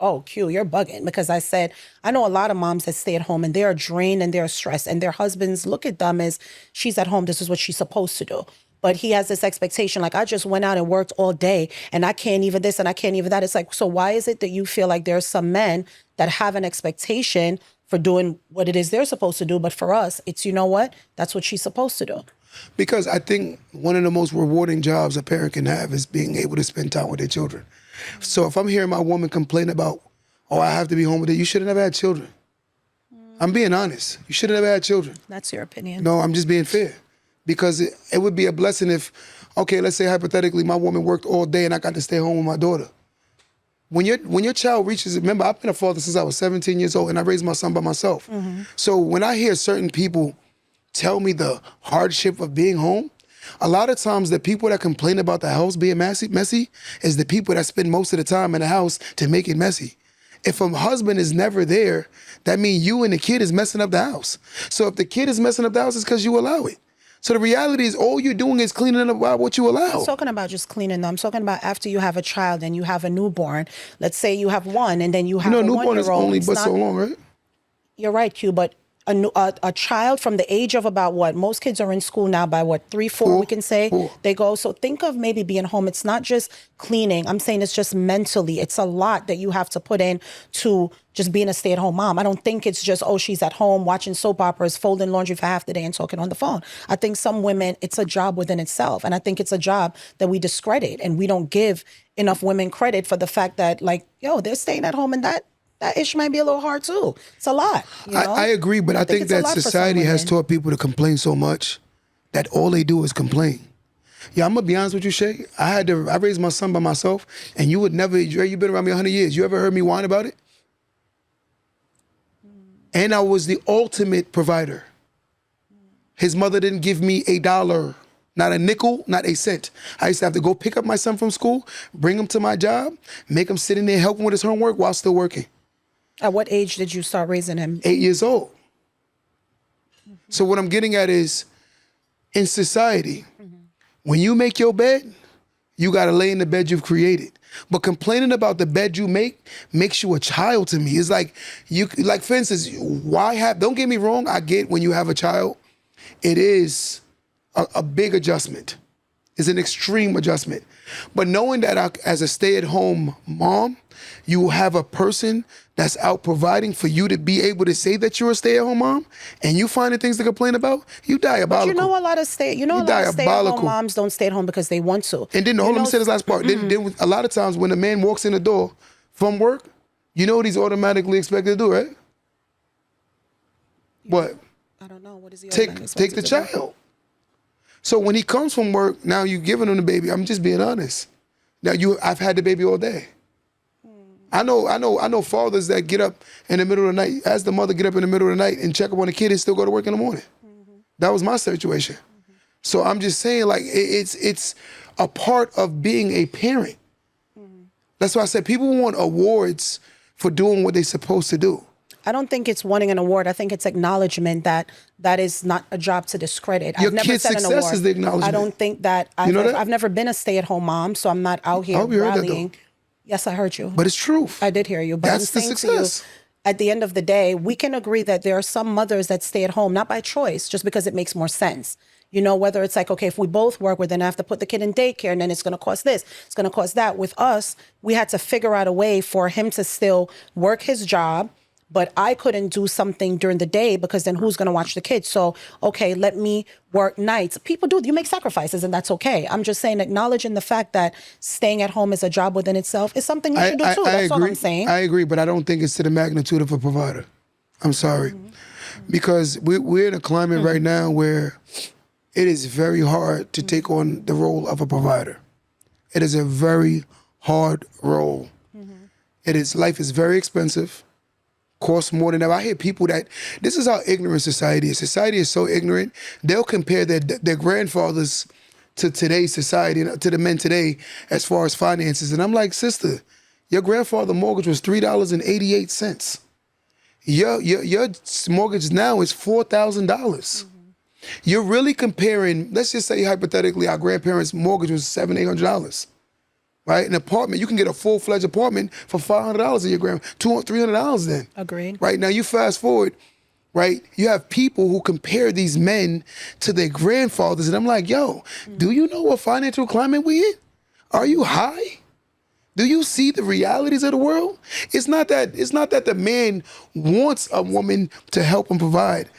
oh, Q, you're bugging. Because I said, I know a lot of moms that stay at home and they're drained and they're stressed and their husbands look at them as she's at home. This is what she's supposed to do. But he has this expectation, like, I just went out and worked all day and I can't even this and I can't even that. It's like, so why is it that you feel like there's some men that have an expectation for doing what it is they're supposed to do? But for us, it's, you know what? That's what she's supposed to do. Because I think one of the most rewarding jobs a parent can have is being able to spend time with their children. So if I'm hearing my woman complain about, oh, I have to be home with it, you should have never had children. I'm being honest. You should have never had children. That's your opinion. No, I'm just being fair. Because it would be a blessing if, okay, let's say hypothetically my woman worked all day and I got to stay home with my daughter. When your child reaches, remember, I've been a father since I was 17 years old and I raised my son by myself. So when I hear certain people tell me the hardship of being home, a lot of times the people that complain about the house being messy is the people that spend most of the time in the house to make it messy. If a husband is never there, that means you and the kid is messing up the house. So if the kid is messing up the house, it's because you allow it. So the reality is all you're doing is cleaning up what you allow. I'm talking about just cleaning them. I'm talking about after you have a child and you have a newborn. Let's say you have one and then you have a 1-year-old. Newborn is only but so long, right? You're right, Q, but a child from the age of about what? Most kids are in school now by what, 3, 4, we can say? 4. They go. So think of maybe being home. It's not just cleaning. I'm saying it's just mentally. It's a lot that you have to put in to just being a stay-at-home mom. I don't think it's just, oh, she's at home watching soap operas, folding laundry for half the day and talking on the phone. I think some women, it's a job within itself. And I think it's a job that we discredit and we don't give enough women credit for the fact that, like, yo, they're staying at home and that issue might be a little hard too. It's a lot. You know? I agree, but I think that society has taught people to complain so much that all they do is complain. Yeah, I'm gonna be honest with you, Shay. I raised my son by myself, and you would never. You've been around me 100 years. You ever heard me whine about it? And I was the ultimate provider. His mother didn't give me $1, not a nickel, not a cent. I used to have to go pick up my son from school, bring him to my job, make him sit in there helping with his homework while still working. At what age did you start raising him? 8 years old. So what I'm getting at is, in society, when you make your bed, you got to lay in the bed you've created. But complaining about the bed you make makes you a child to me. It's like, for instance, don't get me wrong, I get when you have a child, it is a big adjustment. It's an extreme adjustment. But knowing that as a stay-at-home mom, you have a person that's out providing for you to be able to say that you're a stay-at-home mom, and you finding things to complain about, you diabolical. But you know a lot of stay-at-home moms don't stay at home because they want to. And then, hold on, let me say this last part. Then a lot of times when a man walks in the door from work, you know what he's automatically expected to do, right? What? I don't know. What is he take the child. So when he comes from work, now you giving him the baby. I'm just being honest. Now I've had the baby all day. I know fathers that get up in the middle of the night, as the mother get up in the middle of the night and check up on the kid and still go to work in the morning. That was my situation. So I'm just saying, like, it's a part of being a parent. That's why I said people want awards for doing what they're supposed to do. I don't think it's wanting an award. I think it's acknowledgement that is not a job to discredit. Your I've never kid's said an success award. is the acknowledgement. I don't think that I've never been a stay-at-home mom, so I'm not out here rallying. Yes, I heard you. But it's truth. I did hear you. But That's I'm the saying success. to you, at the end of the day, we can agree that there are some mothers that stay at home, not by choice, just because it makes more sense. You know, whether it's like, okay, if we both work, we're then have to put the kid in daycare and then it's going to cost this, it's going to cost that. With us, we had to figure out a way for him to still work his job, but I couldn't do something during the day because then who's going to watch the kids? So, okay, let me work nights. People do, you make sacrifices and that's okay. I'm just saying, acknowledging the fact that staying at home is a job within itself is something you should do too. That's all I'm saying. I agree, but I don't think it's to the magnitude of a provider. I'm sorry. Because we're in a climate right now where it is very hard to take on the role of a provider. It is a very hard role. Life is very expensive. Costs more than ever. I hear people this is how ignorant society is. Society is so ignorant, they'll compare their grandfathers to today's society, to the men today as far as finances. And I'm like, sister, your grandfather's mortgage was $3.88. Your mortgage now is $4,000. You're really comparing, let's just say hypothetically, our grandparents' mortgage was $700-800. right? An apartment, you can get a full-fledged apartment for $500 a year, $200, $300 then. Agreed. Right, now you fast forward, right? You have people who compare these men to their grandfathers, and I'm like, yo, do you know what financial climate we in? Are you high? Do you see the realities of the world? It's not that the man wants a woman to help him provide.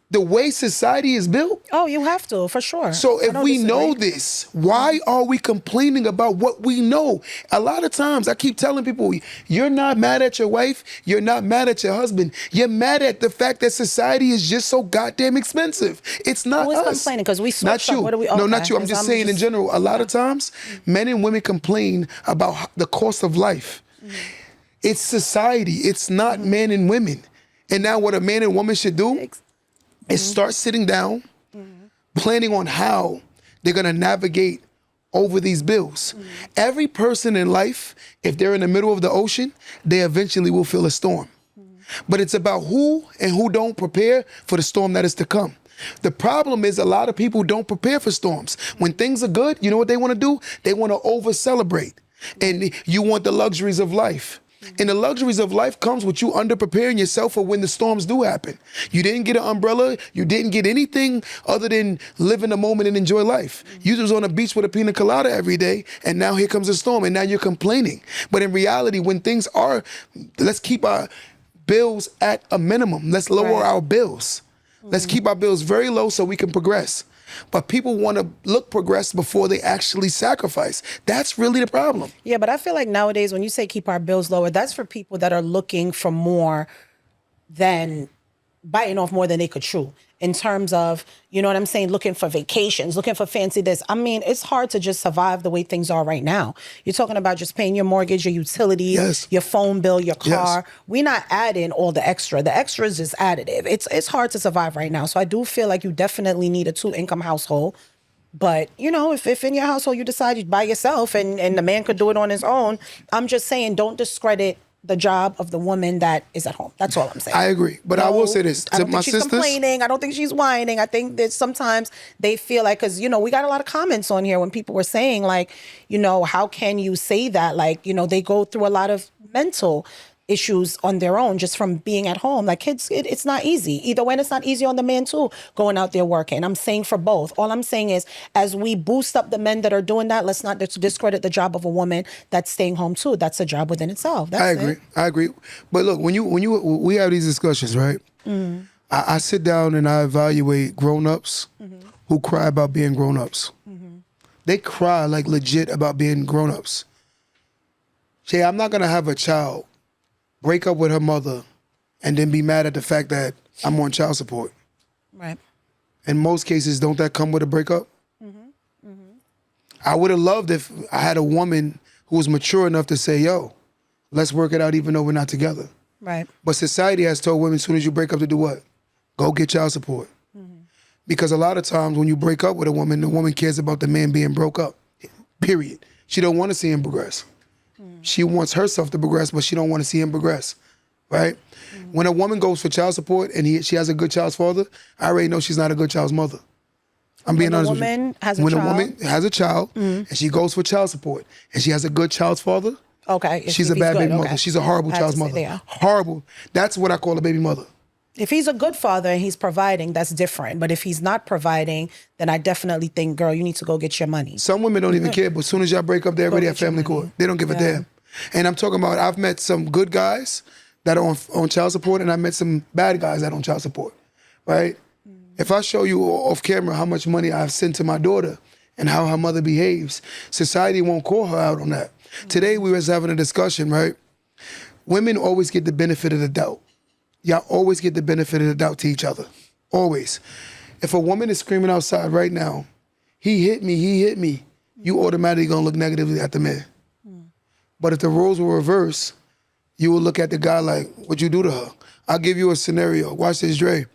The way society is built. Oh, you have to, for sure. So if I don't we know disagree. this, why are we complaining about what we know? A lot of times I keep telling people, you're not mad at your wife, you're not mad at your husband. You're mad at the fact that society is just so goddamn expensive. It's not Who is us. complaining? Because we Not switched up. you. What are we? No, okay. not you. I'm 'Cause just saying in general, a lot of times men and women complain about the cost of life. It's society. It's not men and women. And now what a man and woman should do is start sitting down, planning on how they're gonna navigate over these bills. Every person in life, if they're in the middle of the ocean, they eventually will feel a storm. But it's about who and who don't prepare for the storm that is to come. The problem is a lot of people don't prepare for storms. When things are good, you know what they wanna do? They wanna over-celebrate. And you want the luxuries of life. And the luxuries of life comes with you under-preparing yourself for when the storms do happen. You didn't get an umbrella. You didn't get anything other than live in the moment and enjoy life. You was on a beach with a pina colada every day, and now here comes a storm, and now you're complaining. But in reality, when things are, let's keep our bills at a minimum. Let's lower our bills. Let's keep our bills very low so we can progress. But people want to look progress before they actually sacrifice. That's really the problem. Yeah, but I feel like nowadays when you say keep our bills lower, that's for people that are looking for more than biting off more than they could chew. In terms of, you know what I'm saying, looking for vacations, looking for fancy this. I mean, it's hard to just survive the way things are right now. You're talking about just paying your mortgage, your utilities, Yes. your phone bill, your car. Yes. We're not adding all the extra. The extra is just additive. It's hard to survive right now. So I do feel like you definitely need a 2-income household. But, you know, if in your household you decide you by yourself and the man could do it on his own, I'm just saying don't discredit the job of the woman that is at home. That's all I'm saying. I agree. But I will say this. I To don't my think she's sisters, complaining. I don't think she's whining. I think that sometimes they feel like, because, you know, we got a lot of comments on here when people were saying, like, you know, how can you say that? Like, you know, they go through a lot of mental issues on their own just from being at home. Like kids, it's not easy. Either way, and it's not easy on the man too, going out there working. I'm saying for both. All I'm saying is as we boost up the men that are doing that, let's not discredit the job of a woman that's staying home too. That's a job within itself. That's I agree. it. I agree. But look, when we have these discussions, right? I sit down and I evaluate grown-ups who cry about being grown-ups. They cry like legit about being grown-ups. Say, I'm not gonna have a child break up with her mother and then be mad at the fact that I'm on child support. Right. In most cases, don't that come with a breakup? I would have loved if I had a woman who was mature enough to say, yo, let's work it out even though we're not together. Right. But society has told women as soon as you break up to do what? Go get child support. Because a lot of times when you break up with a woman, the woman cares about the man being broke up, period. She don't want to see him progress. She wants herself to progress, but she don't want to see him progress, right? When a woman goes for child support and she has a good child's father, I already know she's not a good child's mother. I'm being honest with you. When a woman has a When child? a woman has a child and she goes for child support and she has a good child's father, Okay. she's a he's bad good, baby okay. mother. She's a horrible I had child's to say mother. there. Horrible. That's what I call a baby mother. If he's a good father and he's providing, that's different. But if he's not providing, then I definitely think, girl, you need to go get your money. Some women don't even care, but as soon as y'all break up, they're already at get your family money. court. They don't give a damn. And I'm talking about, I've met some good guys that are on child support, and I met some bad guys that are on child support, right? If I show you off camera how much money I've sent to my daughter and how her mother behaves, society won't call her out on that. Today we was having a discussion, right? Women always get the benefit of the doubt. Y'all always get the benefit of the doubt to each other. Always. If a woman is screaming outside right now, he hit me, you automatically gonna look negatively at the man. But if the roles were reversed, you will look at the guy like, what'd you do to her? I'll give you a scenario. Watch this, Dre.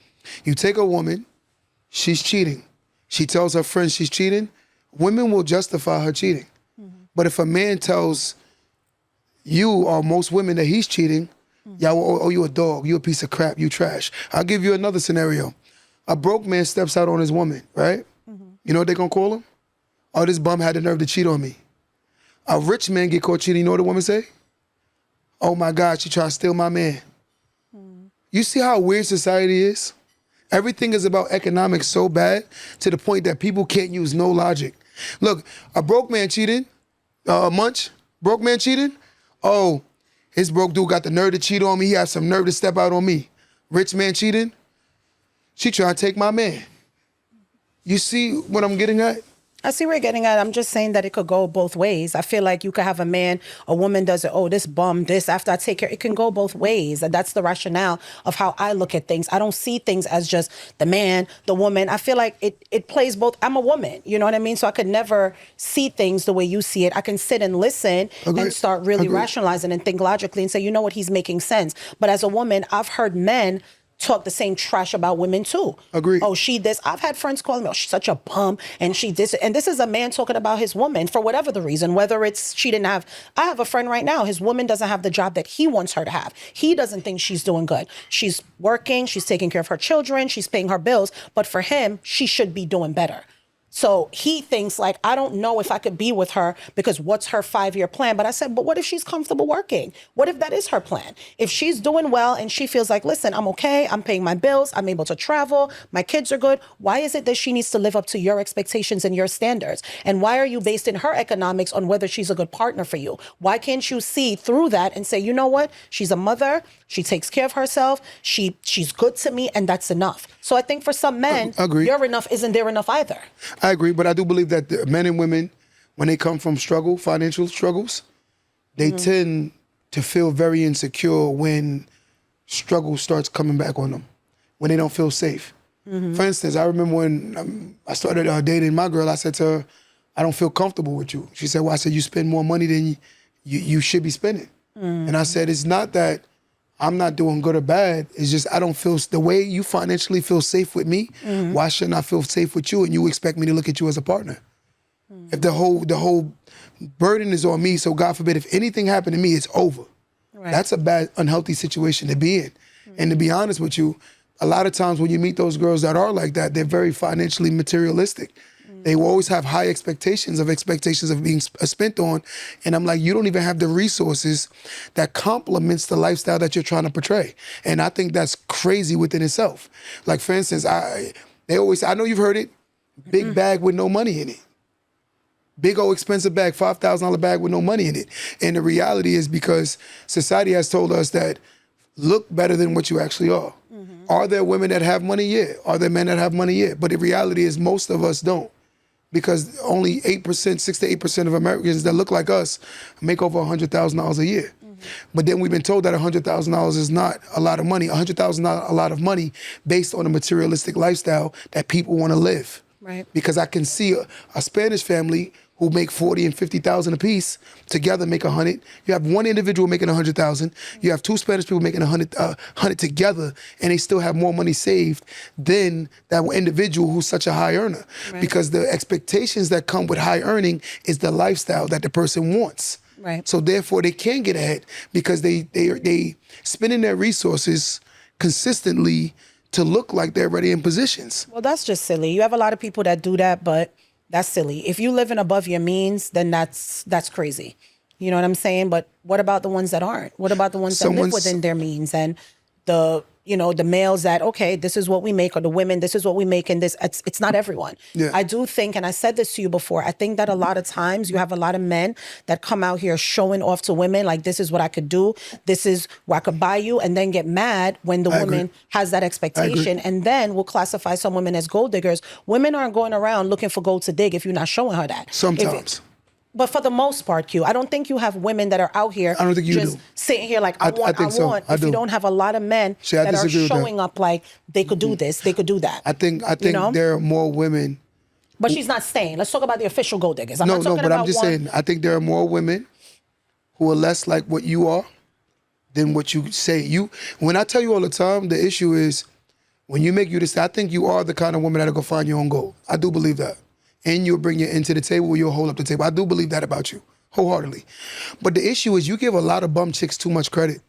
You take a woman, she's cheating. She tells her friends she's cheating. Women will justify her cheating. But if a man tells you or most women that he's cheating, y'all will owe you a dog, you a piece of crap, you trash. I'll give you another scenario. A broke man steps out on his woman, right? You know what they gonna call him? Oh, this bum had the nerve to cheat on me. A rich man get caught cheating, you know what the woman say? Oh my God, she trying to steal my man. You see how weird society is? Everything is about economics so bad to the point that people can't use no logic. Look, a broke man cheating, broke man cheating, oh, his broke dude got the nerve to cheat on me, he has some nerve to step out on me. Rich man cheating, she trying to take my man. You see what I'm getting at? I see where you're getting at. I'm just saying that it could go both ways. I feel like you could have a woman does it, oh, this bum, this, after I take care. It can go both ways. And that's the rationale of how I look at things. I don't see things as just the man, the woman. I feel like it plays both. I'm a woman, you know what I mean? So I could never see things the way you see it. I can sit and listen and start really rationalizing and think logically and say, you know what, he's making sense. But as a woman, I've heard men talk the same trash about women too. Agreed. Oh, she this. I've had friends calling me, oh, she's such a bum, and she this. And this is a man talking about his woman for whatever the reason, whether it's she didn't have. I have a friend right now, his woman doesn't have the job that he wants her to have. He doesn't think she's doing good. She's working, she's taking care of her children, she's paying her bills, but for him, she should be doing better. So he thinks like, I don't know if I could be with her because what's her 5-year plan? But I said, but what if she's comfortable working? What if that is her plan? If she's doing well and she feels like, listen, I'm okay, I'm paying my bills, I'm able to travel, my kids are good. Why is it that she needs to live up to your expectations and your standards? And why are you basing her economics on whether she's a good partner for you? Why can't you see through that and say, you know what? She's a mother, she takes care of herself, she's good to me, and that's enough. So I think for some men, your enough isn't there enough either. I agree, but I do believe that the men and women, when they come from financial struggles, they tend to feel very insecure when struggle starts coming back on them, when they don't feel safe. For instance, I remember when I started dating my girl, I said to her, I don't feel comfortable with you. She said, well, I said, you spend more money than you should be spending. And I said, it's not that I'm not doing good or bad. It's just I don't feel the way you financially feel safe with me. Why shouldn't I feel safe with you? And you expect me to look at you as a partner? If the whole burden is on me, so God forbid, if anything happened to me, it's over. Right. That's a bad, unhealthy situation to be in. And to be honest with you, a lot of times when you meet those girls that are like that, they're very financially materialistic. They will always have high expectations of being spent on. And I'm like, you don't even have the resources that complements the lifestyle that you're trying to portray. And I think that's crazy within itself. Like, for instance, they always say, I know you've heard it, big bag with no money in it. Big old expensive bag, $5,000 bag with no money in it. And the reality is because society has told us that look better than what you actually are. Are there women that have money? Yeah. Are there men that have money? Yeah. But the reality is most of us don't. Because only 6 to 8% of Americans that look like us make over $100,000 a year. But then we've been told that $100,000 is not a lot of money. $100,000 is not a lot of money based on a materialistic lifestyle that people want to live. Right. Because I can see a Spanish family who make $40,000 and $50,000 a piece together make 100. You have one individual making 100,000. You have two Spanish people making 100 together, and they still have more money saved than that individual who's such a high earner. Right. Because the expectations that come with high earning is the lifestyle that the person wants. Right. So therefore, they can get ahead because they spending their resources consistently to look like they're already in positions. Well, that's just silly. You have a lot of people that do that, but that's silly. If you living above your means, then that's crazy. You know what I'm saying? But what about the ones that aren't? What about the ones that live within their means and the males that, okay, this is what we make, or the women, this is what we make, and this, it's not everyone. Yeah. I do think, and I said this to you before, I think that a lot of times you have a lot of men that come out here showing off to women, like, this is what I could do, this is what I could buy you, and then get mad when the woman has that expectation, and then we'll classify some women as gold diggers. Women aren't going around looking for gold to dig if you're not showing her that. Sometimes. But for the most part, Q, I don't think you have women that are out here I don't think you just do. sitting here like, I want. If you don't have a lot of men that are showing up like they could do this, they could do that. I think there are more women. But she's not staying. Let's talk about the official gold diggers. I'm just saying, I think there are more women who are less like what you are than what you say. When I tell you all the time, the issue is when you make you this, I think you are the kind of woman that'll go find your own gold. I do believe that. And you'll bring it into the table, you'll hold up the table. I do believe that about you, wholeheartedly. But the issue is you give a lot of bum chicks too much credit.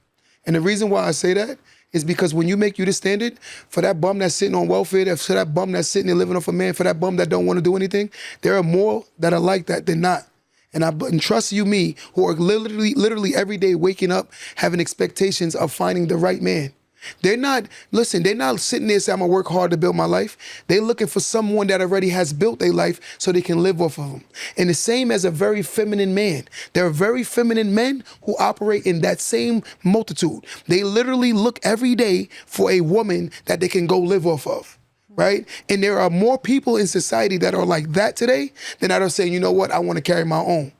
And the reason why I say that is because when you make you the standard, for that bum that's sitting on welfare, for that bum that's sitting there living off a man, for that bum that don't want to do anything, there are more that are like that than not. and trust you me, who are literally every day waking up having expectations of finding the right man. They're not sitting there saying, I'm gonna work hard to build my life. They're looking for someone that already has built their life so they can live off of them. And the same as a very feminine man. There are very feminine men who operate in that same multitude. They literally look every day for a woman that they can go live off of. Right? And there are more people in society that are like that today than that are saying, you know what, I want to carry my own.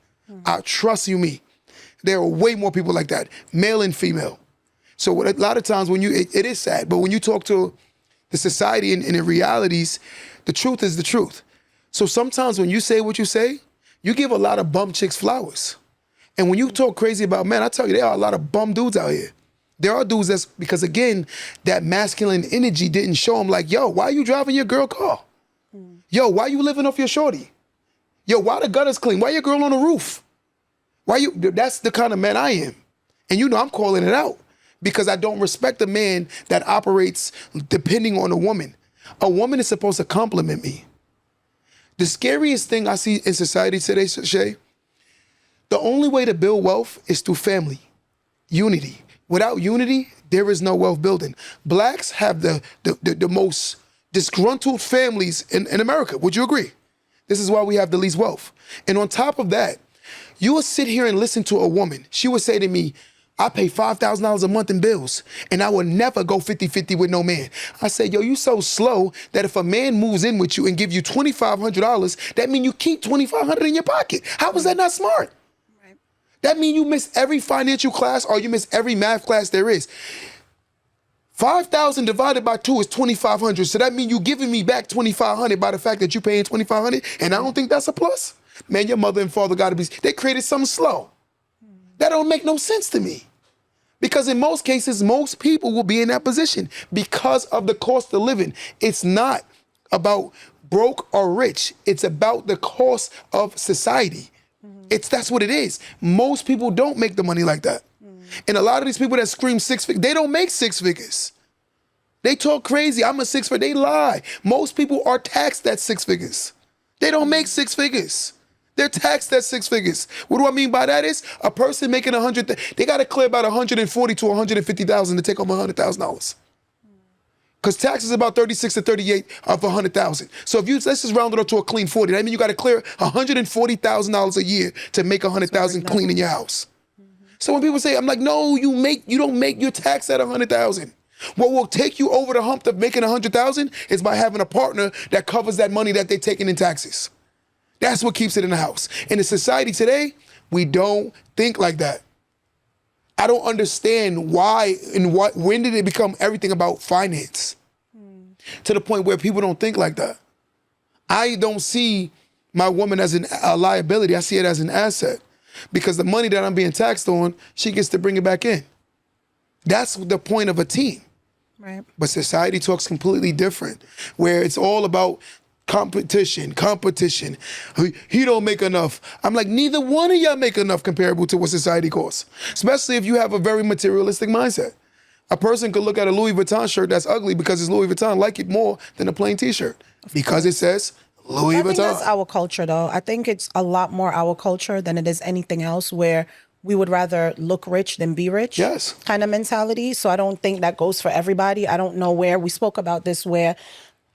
I trust you me. There are way more people like that, male and female. So a lot of times when it is sad, but when you talk to the society and the realities, the truth is the truth. So sometimes when you say what you say, you give a lot of bum chicks flowers. And when you talk crazy about men, I tell you, there are a lot of bum dudes out here. There are dudes that's, because again, that masculine energy didn't show them like, yo, why are you driving your girl car? Yo, why you living off your shorty? Yo, why the gutters clean? Why your girl on the roof? That's the kind of man I am. And you know I'm calling it out. Because I don't respect a man that operates depending on a woman. A woman is supposed to compliment me. The scariest thing I see in society today, Shay, the only way to build wealth is through family, unity. Without unity, there is no wealth building. Blacks have the most disgruntled families in America. Would you agree? This is why we have the least wealth. And on top of that, you will sit here and listen to a woman. She would say to me, I pay $5,000 a month in bills, and I will never go 50-50 with no man. I said, yo, you so slow that if a man moves in with you and give you $2,500, that means you keep $2,500 in your pocket. How is that not smart? Right. That means you miss every financial class or you miss every math class there is. 5,000 divided by 2 is 2,500. So that means you giving me back 2,500 by the fact that you paying 2,500, and I don't think that's a plus. Man, your mother and father got to be, they created something slow. That don't make no sense to me. Because in most cases, most people will be in that position because of the cost of living. It's not about broke or rich. It's about the cost of society. That's what it is. Most people don't make the money like that. And a lot of these people that scream 6 figures, they don't make 6 figures. They talk crazy. I'm a 6 figure. They lie. Most people are taxed at 6 figures. They don't make 6 figures. They're taxed at 6 figures. What do I mean by that is a person making 100, they got to clear about 140 to 150,000 to take home $100,000. Because tax is about 36 to 38 of 100,000. So if let's just round it up to a clean 40. That means you got to clear $140,000 a year to make 100,000 clean in your house. So when people say, I'm like, no, you don't make your tax at 100,000. What will take you over the hump of making 100,000 is by having a partner that covers that money that they're taking in taxes. That's what keeps it in the house. In the society today, we don't think like that. I don't understand why and when did it become everything about finance? To the point where people don't think like that. I don't see my woman as a liability. I see it as an asset. Because the money that I'm being taxed on, she gets to bring it back in. That's the point of a team. Right. But society talks completely different, where it's all about competition. He don't make enough. I'm like, neither one of y'all make enough comparable to what society costs. Especially if you have a very materialistic mindset. A person could look at a Louis Vuitton shirt that's ugly because it's Louis Vuitton, like it more than a plain t-shirt. Because it says Louis Vuitton. I think that's our culture though. I think it's a lot more our culture than it is anything else, where we would rather look rich than be rich. Yes. Kind of mentality. So I don't think that goes for everybody. I don't know where we spoke about this, where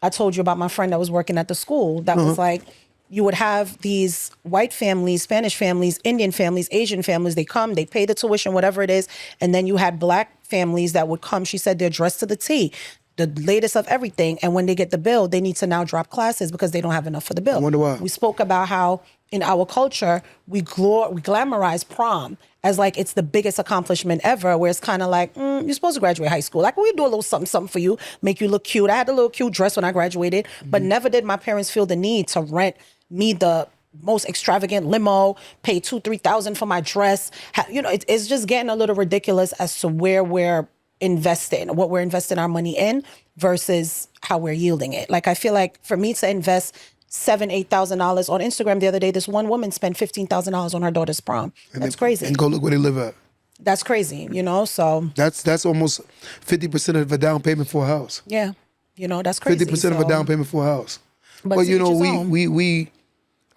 I told you about my friend that was working at the school that was like, you would have these white families, Spanish families, Indian families, Asian families. They come, they pay the tuition, whatever it is. And then you had black families that would come. She said they're dressed to the T, the latest of everything. And when they get the bill, they need to now drop classes because they don't have enough for the bill. I wonder why. We spoke about how in our culture, we glamorize prom as like it's the biggest accomplishment ever, where it's kind of like, you're supposed to graduate high school. Like, we do a little something for you, make you look cute. I had a little cute dress when I graduated, but never did my parents feel the need to rent me the most extravagant limo, pay $2,000-$3,000 for my dress. It's just getting a little ridiculous as to where we're investing, what we're investing our money in versus how we're yielding it. Like, I feel like for me to invest $7,000-$8,000 on Instagram the other day, this one woman spent $15,000 on her daughter's prom. That's crazy. And go look where they live at. That's crazy, so. That's almost 50% of a down payment for a house. Yeah, that's crazy. 50% of a down payment for a house. But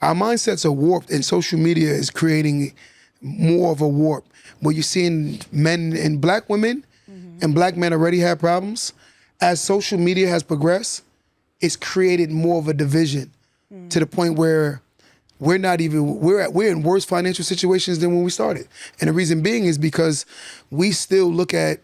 Our mindsets are warped, and social media is creating more of a warp where you're seeing men and black women and black men already have problems. As social media has progressed, it's created more of a division to the point where we're in worse financial situations than when we started. And the reason being is because we still look at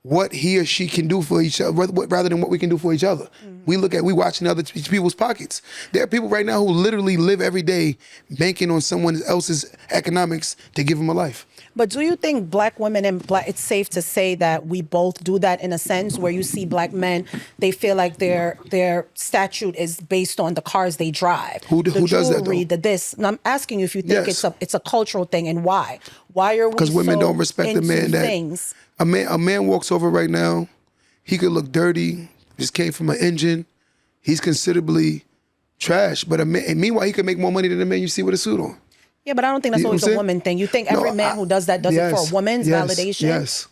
what he or she can do for each other rather than what we can do for each other. We watching other people's pockets. There are people right now who literally live every day banking on someone else's economics to give them a life. But do you think black women and it's safe to say that we both do that in a sense where you see black men, they feel like their statute is based on the cars they drive. Who does that though? The this. And I'm asking you if you think Yes. it's a cultural thing and why? Why are we Because women so don't respect the into man that things? a man walks over right now, he could look dirty, just came from an engine. He's considerably trash, but and meanwhile he could make more money than the man you see with a suit on. Yeah, but I don't think that's You know always what I'm a saying? woman thing. You think every man who does that does it for a woman's validation?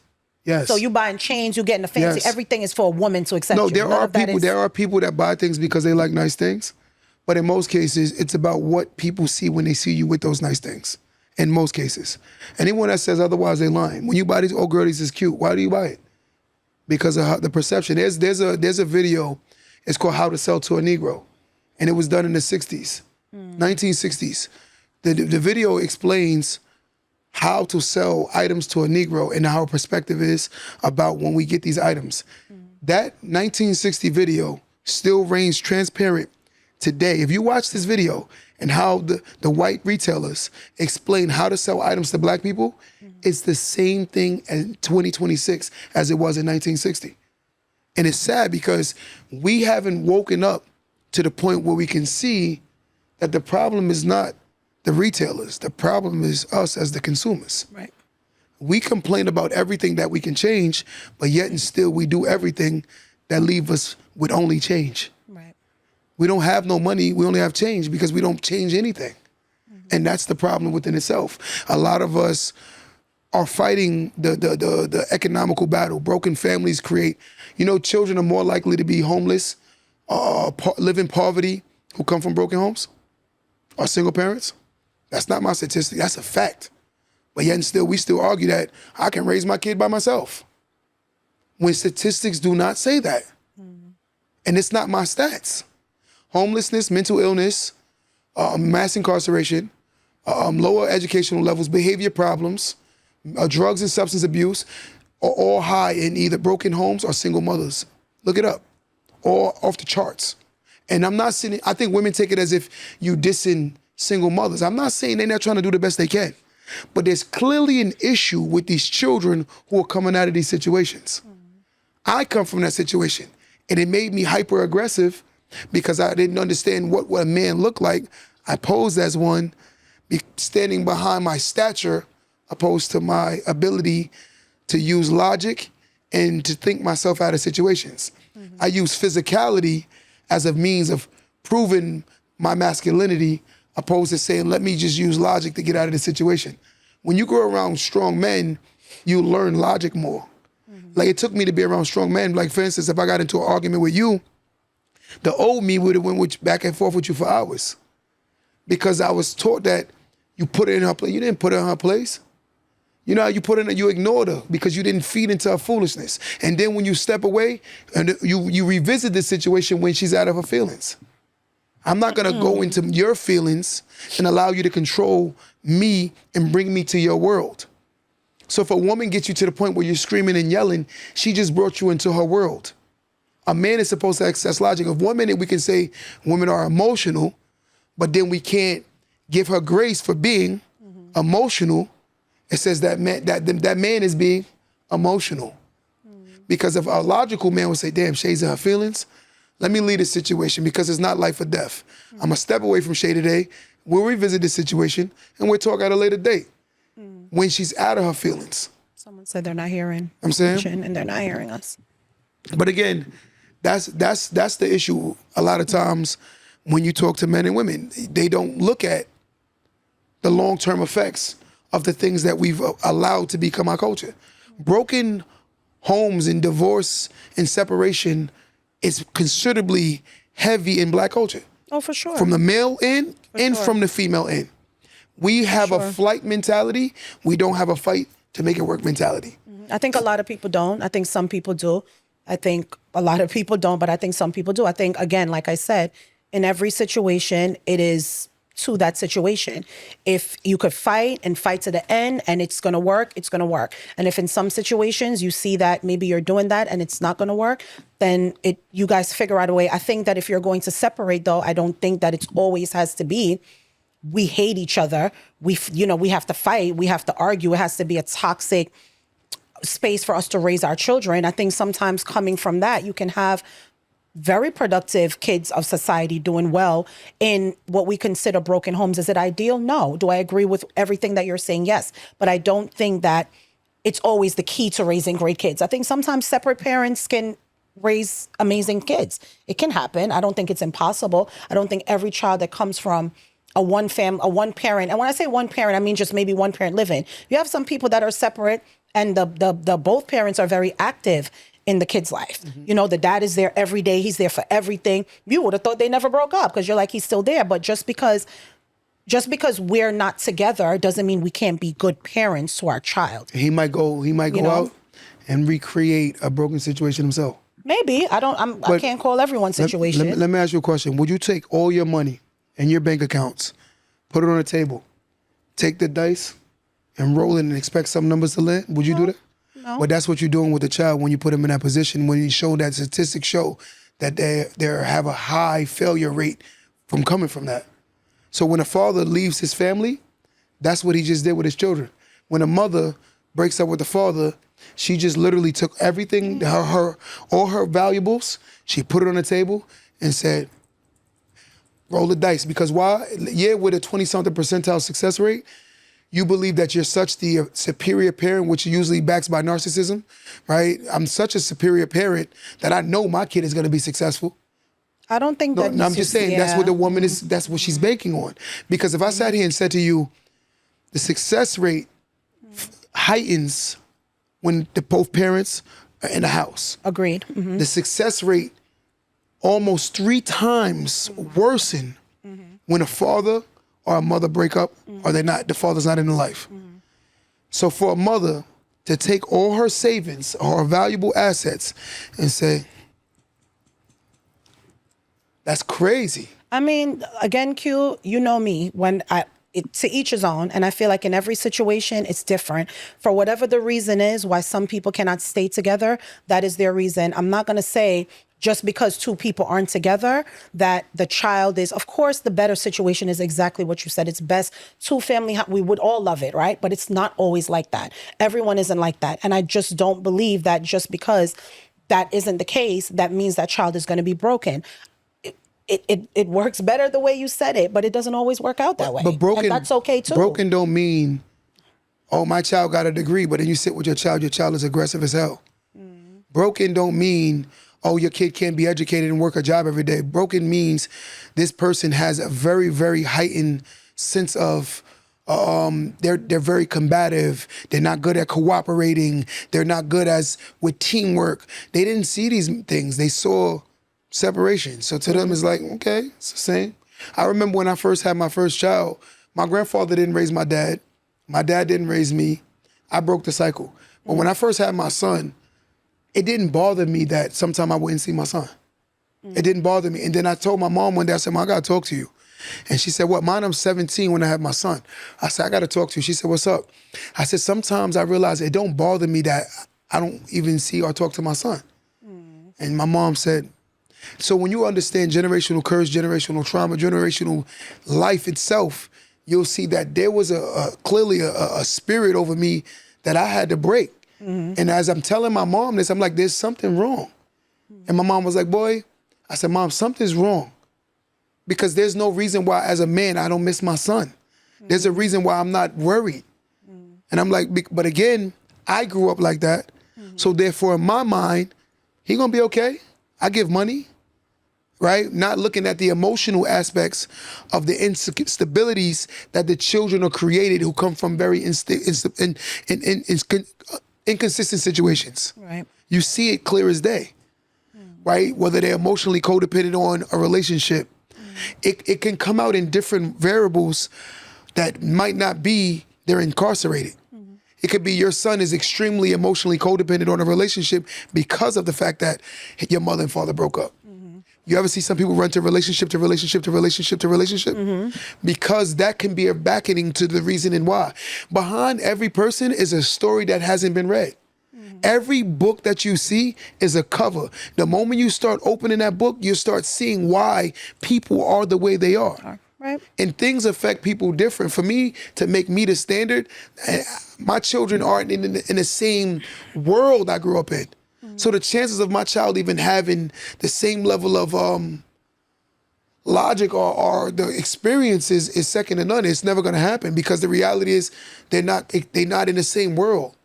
Yes. So you buying chains, you getting a fancy, Yes. everything is for a woman to accept No, you. there are people that buy things because they like nice things, but in most cases, it's about what people see when they see you with those nice things. In most cases, anyone that says otherwise, they lying. When you buy these, oh girl, this is cute. Why do you buy it? Because of the perception. There's a video. It's called How to Sell to a Negro, and it was done in the 60s, 1960s. The video explains how to sell items to a Negro and how our perspective is about when we get these items. That 1960 video still reigns transparent today. If you watch this video and how the white retailers explain how to sell items to black people, it's the same thing in 2026 as it was in 1960. And it's sad because we haven't woken up to the point where we can see that the problem is not the retailers. The problem is us as the consumers. Right. We complain about everything that we can change, but yet and still we do everything that leave us with only change. Right. We don't have no money, we only have change because we don't change anything. And that's the problem within itself. A lot of us are fighting the economical battle. Broken families create, children are more likely to be homeless, live in poverty, who come from broken homes, are single parents. That's not my statistic, that's a fact. But yet and still, we still argue that I can raise my kid by myself. When statistics do not say that. And it's not my stats. Homelessness, mental illness, mass incarceration, lower educational levels, behavior problems, drugs and substance abuse are all high in either broken homes or single mothers. Look it up. All off the charts. And I'm not saying, I think women take it as if you dissing single mothers. I'm not saying they're not trying to do the best they can. But there's clearly an issue with these children who are coming out of these situations. I come from that situation, and it made me hyper aggressive because I didn't understand what a man looked like. I posed as one, standing behind my stature, opposed to my ability to use logic and to think myself out of situations. I use physicality as a means of proving my masculinity, opposed to saying, let me just use logic to get out of the situation. When you grow around strong men, you learn logic more. Like, it took me to be around strong men. Like, for instance, if I got into an argument with you, the old me would have went back and forth with you for hours. Because I was taught that you put her in her place. You didn't put her in her place. You know how you ignored her because you didn't feed into her foolishness. And then when you step away, and you revisit this situation when she's out of her feelings. I'm not gonna go into your feelings and allow you to control me and bring me to your world. So if a woman gets you to the point where you're screaming and yelling, she just brought you into her world. A man is supposed to access logic. Of 1 minute we can say women are emotional, but then we can't give her grace for being emotional. It says that man is being emotional. Because if a logical man would say, damn, Shay's in her feelings, let me leave this situation because it's not life or death. I'm gonna step away from Shay today. We'll revisit this situation and we'll talk at a later date when she's out of her feelings. Someone said they're not hearing. I'm saying? And they're not hearing us. But again, that's the issue a lot of times when you talk to men and women. They don't look at the long-term effects of the things that we've allowed to become our culture. Broken homes and divorce and separation is considerably heavy in Black culture. Oh, for sure. From the male end and sure. from the female end. We have a sure. flight mentality. We don't have a fight to make it work mentality. I think a lot of people don't. I think some people do. I think a lot of people don't, but I think some people do. I think, again, like I said, in every situation, it is to that situation. If you could fight and fight to the end and it's going to work, it's going to work. And if in some situations you see that maybe you're doing that and it's not going to work, then you guys figure out a way. I think that if you're going to separate, though, I don't think that it always has to be we hate each other. We have to fight. We have to argue. It has to be a toxic space for us to raise our children. I think sometimes coming from that, you can have very productive kids of society doing well in what we consider broken homes. Is it ideal? No. Do I agree with everything that you're saying? Yes. But I don't think that it's always the key to raising great kids. I think sometimes separate parents can raise amazing kids. It can happen. I don't think it's impossible. I don't think every child that comes from a one parent, and when I say one parent, I mean just maybe one parent living. You have some people that are separate and the both parents are very active in the kid's life. Mm-hmm. The dad is there every day. He's there for everything. You would have thought they never broke up because you're like, he's still there. But just because we're not together doesn't mean we can't be good parents to our child. He might go out and recreate a broken situation himself. Maybe. I can't call everyone's situation. Let me ask you a question. Would you take all your money and your bank accounts, put it on a table, take the dice and roll it and expect some numbers to land? Would you do that? No. But that's what you're doing with the child when you put them in that position, when you show that statistics show that they have a high failure rate from coming from that. So when a father leaves his family, that's what he just did with his children. When a mother breaks up with the father, she just literally took everything, all her valuables, she put it on the table and said, roll the dice. Because why? Yeah, with a 20-something percentile success rate, you believe that you're such the superior parent, which usually backs by narcissism, right? I'm such a superior parent that I know my kid is going to be successful. I don't think that. No, I'm just saying that's what the woman is, that's what she's banking on. Because if I sat here and said to you, the success rate heightens when both parents are in the house. Agreed. Mm-hmm. The success rate almost 3 times worsen when a father or a mother break up or the father's not in the life. So for a mother to take all her savings or her valuable assets and say, that's crazy. I mean, again, Q, you know me, to each his own. And I feel like in every situation, it's different. For whatever the reason is why some people cannot stay together, that is their reason. I'm not going to say just because 2 people aren't together that the child is, of course, the better situation is exactly what you said. It's best 2 family, we would all love it, right? But it's not always like that. Everyone isn't like that. And I just don't believe that just because that isn't the case, that means that child is going to be broken. It works better the way you said it, but it doesn't always work out that way. But broken, and that's okay too. Broken don't mean, oh, my child got a degree, but then you sit with your child is aggressive as hell. Broken don't mean, oh, your kid can't be educated and work a job every day. Broken means this person has a very, very heightened sense of, they're very combative. They're not good at cooperating. They're not good with teamwork. They didn't see these things. They saw separation. So to them, it's like, okay, it's the same. I remember when I first had my first child, my grandfather didn't raise my dad. My dad didn't raise me. I broke the cycle. But when I first had my son, it didn't bother me that sometime I wouldn't see my son. It didn't bother me. And then I told my mom one day, I said, Mom, I got to talk to you. And she said, what? Mine, I'm 17 when I had my son. I said, I got to talk to you. She said, what's up? I said, sometimes I realize it don't bother me that I don't even see or talk to my son. And my mom said, so when you understand generational curse, generational trauma, generational life itself, you'll see that there was clearly a spirit over me that I had to break. And as I'm telling my mom this, I'm like, there's something wrong. And my mom was like, boy, I said, Mom, something's wrong. Because there's no reason why as a man I don't miss my son. There's a reason why I'm not worried. And I'm like, but again, I grew up like that. So therefore in my mind, he gonna be okay. I give money, right? Not looking at the emotional aspects of the instabilities that the children are created who come from very inconsistent situations. Right. You see it clear as day, right? Whether they're emotionally codependent on a relationship, It can come out in different variables that might not be they're incarcerated. It could be your son is extremely emotionally codependent on a relationship because of the fact that your mother and father broke up. You ever see some people run to relationship to relationship to relationship to relationship? Because that can be a beckoning to the reasoning why. Behind every person is a story that hasn't been read. Every book that you see is a cover. The moment you start opening that book, you start seeing why people are the way they are. Right. And things affect people different. For me to make me the standard, my children aren't in the same world I grew up in. So the chances of my child even having the same level of logic or the experiences is second to none. It's never going to happen because the reality is they're not in the same world.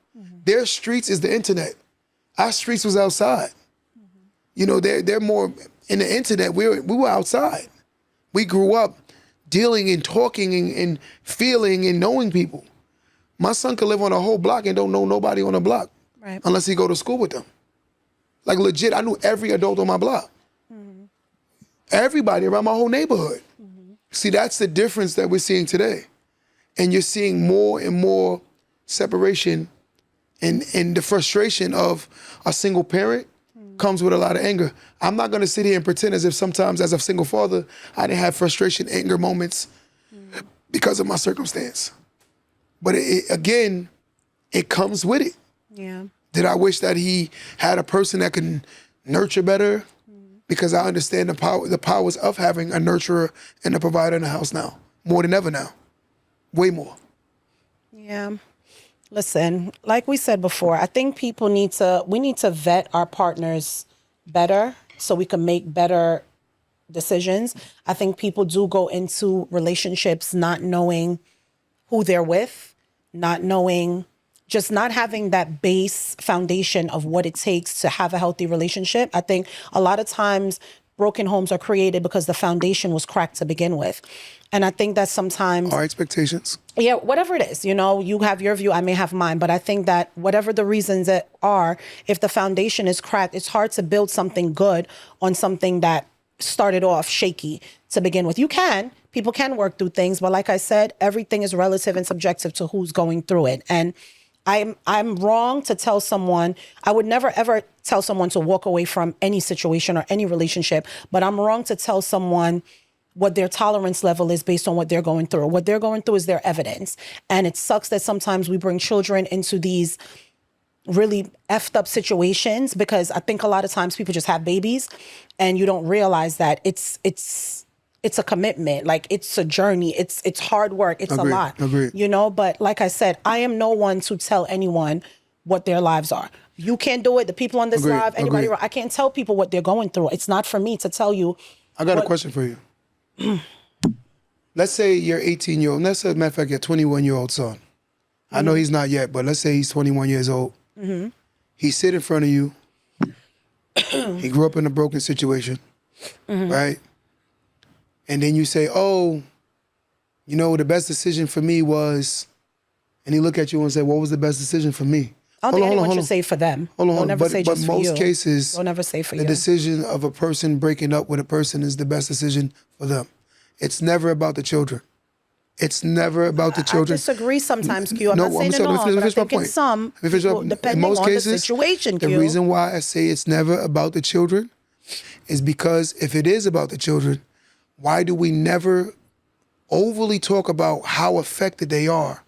Their streets is the internet. Our streets was outside. You know, they're more in the internet. We were outside. We grew up dealing and talking and feeling and knowing people. My son could live on a whole block and don't know nobody on the block, Right. unless he go to school with them. Like legit, I knew every adult on my block. Everybody around my whole neighborhood. See, that's the difference that we're seeing today. And you're seeing more and more separation and the frustration of a single parent comes with a lot of anger. I'm not gonna sit here and pretend as if sometimes as a single father, I didn't have frustration, anger moments because of my circumstance. But again, it comes with it. Yeah. Did I wish that he had a person that can nurture better? Because I understand the powers of having a nurturer and a provider in the house now, more than ever now, way more. Yeah. Listen, like we said before, I think we need to vet our partners better so we can make better decisions. I think people do go into relationships not knowing who they're with, not knowing, just not having that base foundation of what it takes to have a healthy relationship. I think a lot of times broken homes are created because the foundation was cracked to begin with. And I think that sometimes... Our expectations. Yeah, whatever it is, you know, you have your view, I may have mine, but I think that whatever the reasons that are, if the foundation is cracked, it's hard to build something good on something that started off shaky to begin with. People can work through things, but like I said, everything is relative and subjective to who's going through it. And I'm wrong to tell someone, I would never ever tell someone to walk away from any situation or any relationship, but I'm wrong to tell someone what their tolerance level is based on what they're going through. What they're going through is their evidence. And it sucks that sometimes we bring children into these really effed up situations because I think a lot of times people just have babies and you don't realize that it's a commitment. Like it's a journey. It's hard work. It's Agreed. a lot, Agreed. you know, but like I said, I am no one to tell anyone what their lives are. You can't do it. The people on this Agreed. live, anybody, Agreed. I can't tell people what they're going through. It's not for me to tell you. I got a question for you. Let's say you're 18-year-old. Let's say, matter of fact, your 21-year-old son. I know he's not yet, but let's say he's 21 years old. He sit in front of you. He grew up in a broken situation, right? And then you say, oh, you know, the best decision for me was, and he look at you and say, what was the best decision for me? I don't think anyone should say for them. Hold on. Don't never say just for you. But most cases, don't ever say for the you. decision of a person breaking up with a person is the best decision for them. It's never about the children. It's never about the children. I disagree sometimes, Q. I'm No, not saying I'm no, sorry, but I finish my think in point. some, Let me finish people, up. depending In most on cases, the situation, the Q. reason why I say it's never about the children is because if it is about the children, why do we never overly talk about how affected they are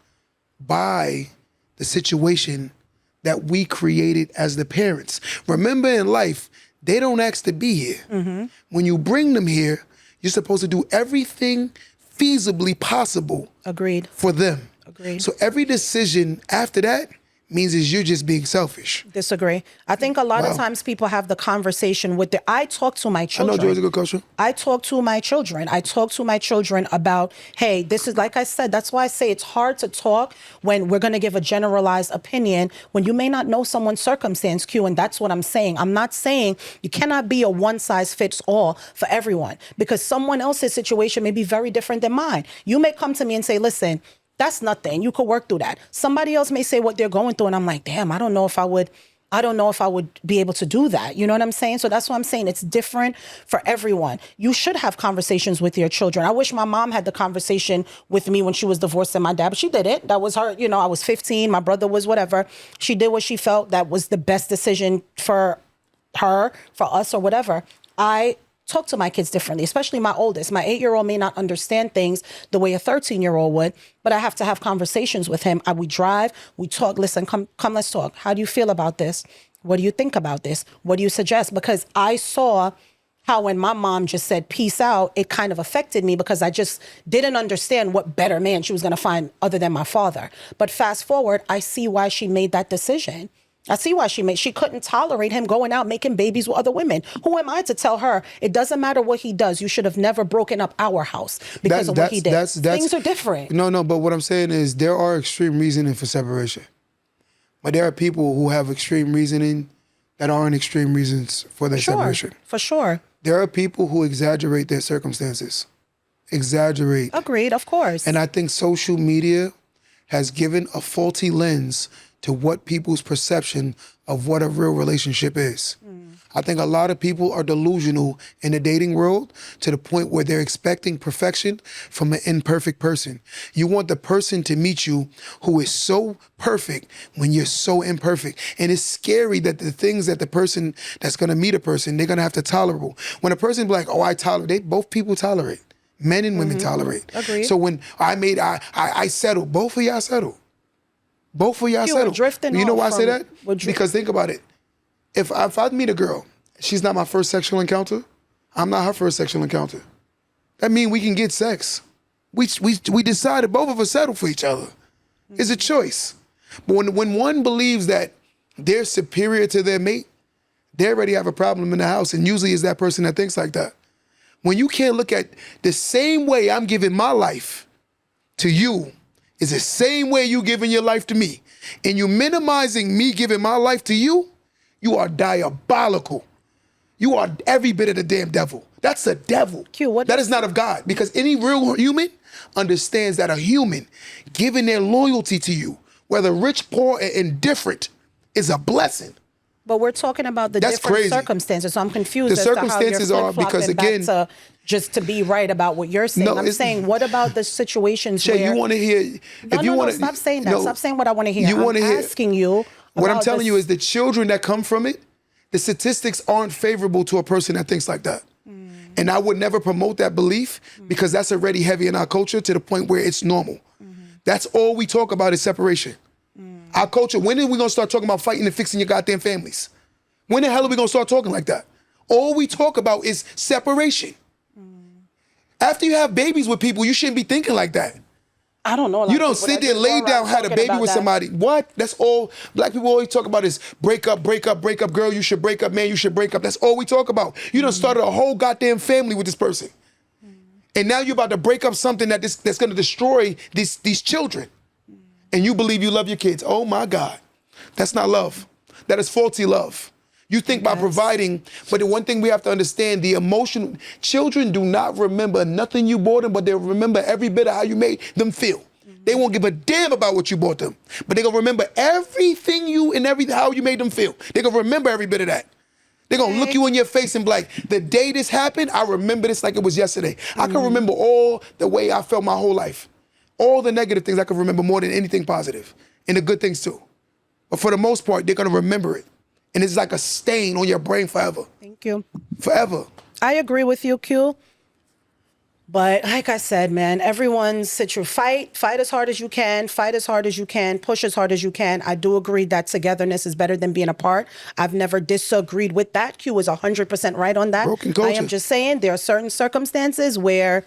by the situation that we created as the parents? Remember, in life, they don't ask to be here. When you bring them here, you're supposed to do everything feasibly possible Agreed. for them. Agreed. So every decision after that means is you're just being selfish. Disagree. I think a lot Wow. of times people have the conversation with I talk to my I children. know Joe's a good question. I talk to my children about, hey, this is, like I said, that's why I say it's hard to talk when we're going to give a generalized opinion when you may not know someone's circumstance, Q, and that's what I'm saying. I'm not saying you cannot be a one size fits all for everyone because someone else's situation may be very different than mine. You may come to me and say, listen, that's nothing. You could work through that. Somebody else may say what they're going through and I'm like, damn, I don't know if I would I don't know if I would be able to do that. You know what I'm saying? So that's what I'm saying. It's different for everyone. You should have conversations with your children. I wish my mom had the conversation with me when she was divorcing my dad, but she did it. That was her, I was 15, my brother was whatever. She did what she felt that was the best decision for her, for us, or whatever. I talk to my kids differently, especially my oldest. My 8-year-old may not understand things the way a 13-year-old would, but I have to have conversations with him. We drive, we talk, listen, come, let's talk. How do you feel about this? What do you think about this? What do you suggest? Because I saw how when my mom just said, peace out, it kind of affected me because I just didn't understand what better man she was going to find other than my father. But fast forward, I see why she made that decision. I see why she couldn't tolerate him going out making babies with other women. Who am I to tell her it doesn't matter what he does? You should have never broken up our house because of what he did. Things are different. No, but what I'm saying is there are extreme reasoning for separation. But there are people who have extreme reasoning that aren't extreme reasons for their separation. For sure. There are people who exaggerate their circumstances. Exaggerate. Agreed, of course. And I think social media has given a faulty lens to what people's perception of what a real relationship is. I think a lot of people are delusional in the dating world to the point where they're expecting perfection from an imperfect person. You want the person to meet you who is so perfect when you're so imperfect. And it's scary that the things that the person that's gonna meet a person, they're gonna have to tolerate. When a person be like, oh, I tolerate, both people tolerate. Men and women tolerate. Agreed. So when I settled, both of y'all settled. Both of y'all settled. You know why I say that? Because think about it. If I meet a girl, she's not my first sexual encounter, I'm not her first sexual encounter. That means we can get sex. We decided both of us settled for each other. It's a choice. But when one believes that they're superior to their mate, they already have a problem in the house, and usually it's that person that thinks like that. When you can't look at the same way I'm giving my life to you, is the same way you giving your life to me, and you minimizing me giving my life to you, you are diabolical. You are every bit of the damn devil. That's the devil. That is not of God, because any real human understands that a human giving their loyalty to you, whether rich, poor, or indifferent, is a blessing. But we're talking about the different circumstances, so I'm confused. The circumstances are because, again, just to be right about what you're saying. I'm saying, what about the situations where you want to hear? Stop saying that. Stop saying what I want to hear. I'm asking you. What I'm telling you is the children that come from it, the statistics aren't favorable to a person that thinks like that. And I would never promote that belief because that's already heavy in our culture to the point where it's normal. That's all we talk about is separation. Our culture, when are we going to start talking about fighting and fixing your goddamn families? When the hell are we going to start talking like that? All we talk about is separation. After you have babies with people, you shouldn't be thinking like that. I don't know. You don't sit there, lay down, had a baby with somebody. What? That's all black people always talk about is break up, girl, you should break up, man, you should break up. That's all we talk about. You done started a whole goddamn family with this person. And now you're about to break up something that's going to destroy these children. And you believe you love your kids. Oh my God. That's not love. That is faulty love. You think by providing, but the one thing we have to understand, the emotion, children do not remember nothing you bought them, but they'll remember every bit of how you made them feel. They won't give a damn about what you bought them, but they're gonna remember everything how you made them feel. They're gonna remember every bit of that. They're gonna look you in your face and be like, the day this happened, I remember this like it was yesterday. I can remember all the way I felt my whole life. All the negative things I can remember more than anything positive, and the good things too. But for the most part, they're gonna remember it. And it's like a stain on your brain forever. Thank you. Forever. I agree with you, Q. But like I said, man, everyone's fight as hard as you can, fight as hard as you can, push as hard as you can. I do agree that togetherness is better than being apart. I've never disagreed with that. Q is 100% right on that. Broken culture. I am just saying there are certain circumstances where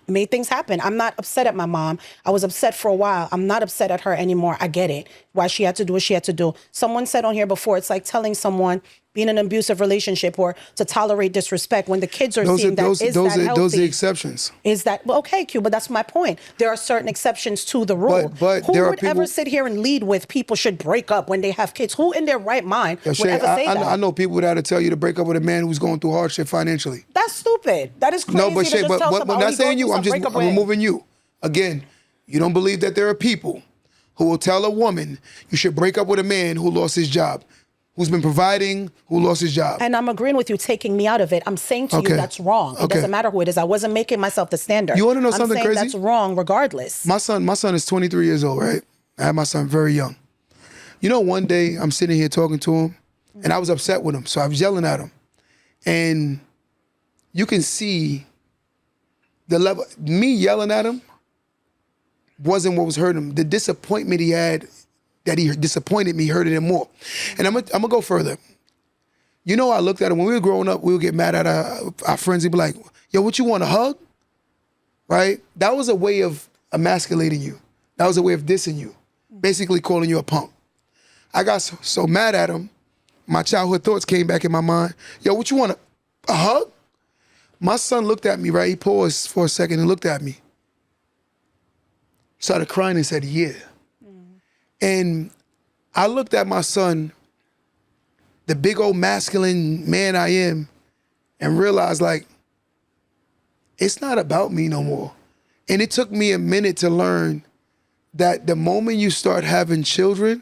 made things happen. I'm not upset at my mom. I was upset for a while. I'm not upset at her anymore. I get it. Why she had to do what she had to do. Someone said on here before, it's like telling someone being in an abusive relationship or to tolerate disrespect when the kids are seeing that. Is that healthy? Those are exceptions. Is that, well, okay, Q, but that's my point. There are certain exceptions to the rule. But who there are would people, ever sit here and lead with people should break up when they have kids? Who in their right mind would ever say that? I know people that tell you to break up with a man who's going through hardship financially. That's stupid. That is crazy. No, but Shay, but I'm not saying you. I'm removing you. Again, you don't believe that there are people who will tell a woman you should break up with a man who lost his job, who's been providing, who lost his job. And I'm agreeing with you taking me out of it. I'm saying to you that's wrong. It doesn't matter who it is. I wasn't making myself the standard. You want to know something I'm saying crazy? That's wrong regardless. My son is 23 years old, right? I had my son very young. You know, one day I'm sitting here talking to him, and I was upset with him, so I was yelling at him. And you can see the level, me yelling at him wasn't what was hurting him. The disappointment he had, that he disappointed me, hurted him more. And I'm gonna go further. You know, I looked at him, when we were growing up, we would get mad at our friends. He'd be like, yo, what you want, a hug? Right? That was a way of emasculating you. That was a way of dissing you, basically calling you a punk. I got so mad at him, my childhood thoughts came back in my mind. Yo, what you want, a hug? My son looked at me, right? He paused for a second and looked at me. Started crying and said, yeah. And I looked at my son, the big old masculine man I am, and realized, like, it's not about me no more. And it took me a minute to learn that the moment you start having children,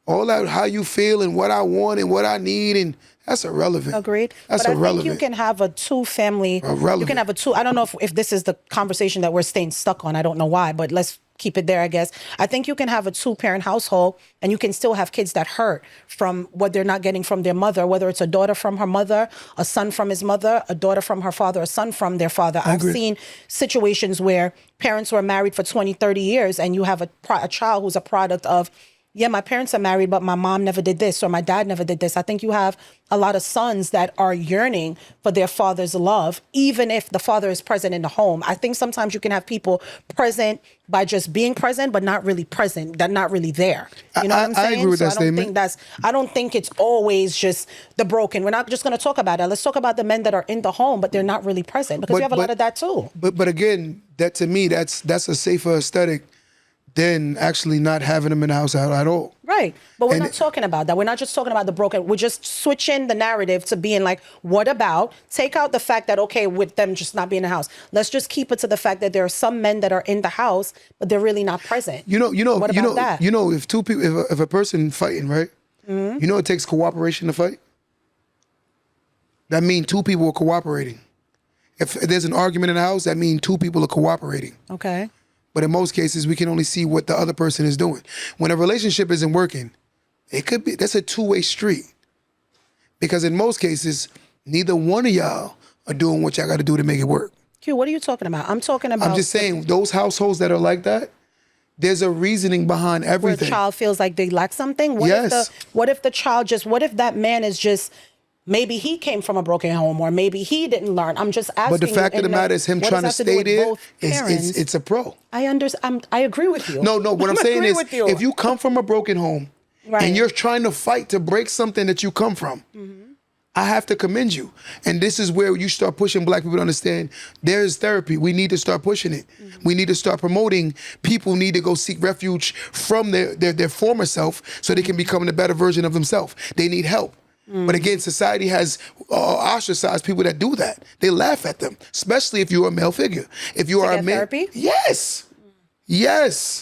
all that how you feel and what I want and what I need, and that's irrelevant. Agreed. That's but irrelevant. I think you can have a two-family. Irrelevant. You can have a two. I don't know if this is the conversation that we're staying stuck on. I don't know why, but let's keep it there, I guess. I think you can have a two-parent household and you can still have kids that hurt from what they're not getting from their mother, whether it's a daughter from her mother, a son from his mother, a daughter from her father, a son from their father. I've seen situations where parents were married for 20, 30 years and you have a child who's a product of, yeah, my parents are married, but my mom never did this or my dad never did this. I think you have a lot of sons that are yearning for their father's love, even if the father is present in the home. I think sometimes you can have people present by just being present, but not really present. They're not really there. You know what I'm saying? I agree with that statement. I don't think it's always just the broken. We're not just going to talk about that. Let's talk about the men that are in the home, but they're not really present, because we have a lot of that too. But again, that to me, that's a safer aesthetic than actually not having them in the house at all. Right. But we're not talking about that. We're not just talking about the broken. We're just switching the narrative to being like, what about, take out the fact that, okay, with them just not being in the house. Let's just keep it to the fact that there are some men that are in the house, but they're really not present. What about that? If two people, if a person fighting, right? You know it takes cooperation to fight? That means two people are cooperating. If there's an argument in the house, that means two people are cooperating. Okay. But in most cases, we can only see what the other person is doing. When a relationship isn't working, that's a two-way street. Because in most cases, neither one of y'all are doing what y'all got to do to make it work. Q, what are you talking about? I'm talking about... I'm just saying, those households that are like that, there's a reasoning behind everything. Where a child feels like they lack something? Yes. What if that man is just... Maybe he came from a broken home, or maybe he didn't learn. I'm just asking. But the fact of the matter is, him trying to stay there, it's a pro. I understand. I agree with you. No. What I'm saying is, if you come from a broken home, and you're trying to fight to break something that you come from, I have to commend you. And this is where you start pushing black people to understand there is therapy. We need to start pushing it. We need to start promoting. People need to go seek refuge from their former self so they can become the better version of themselves. They need help. But again, society has ostracized people that do that. They laugh at them, especially if you're a male figure. If you are a man, therapy? Yes.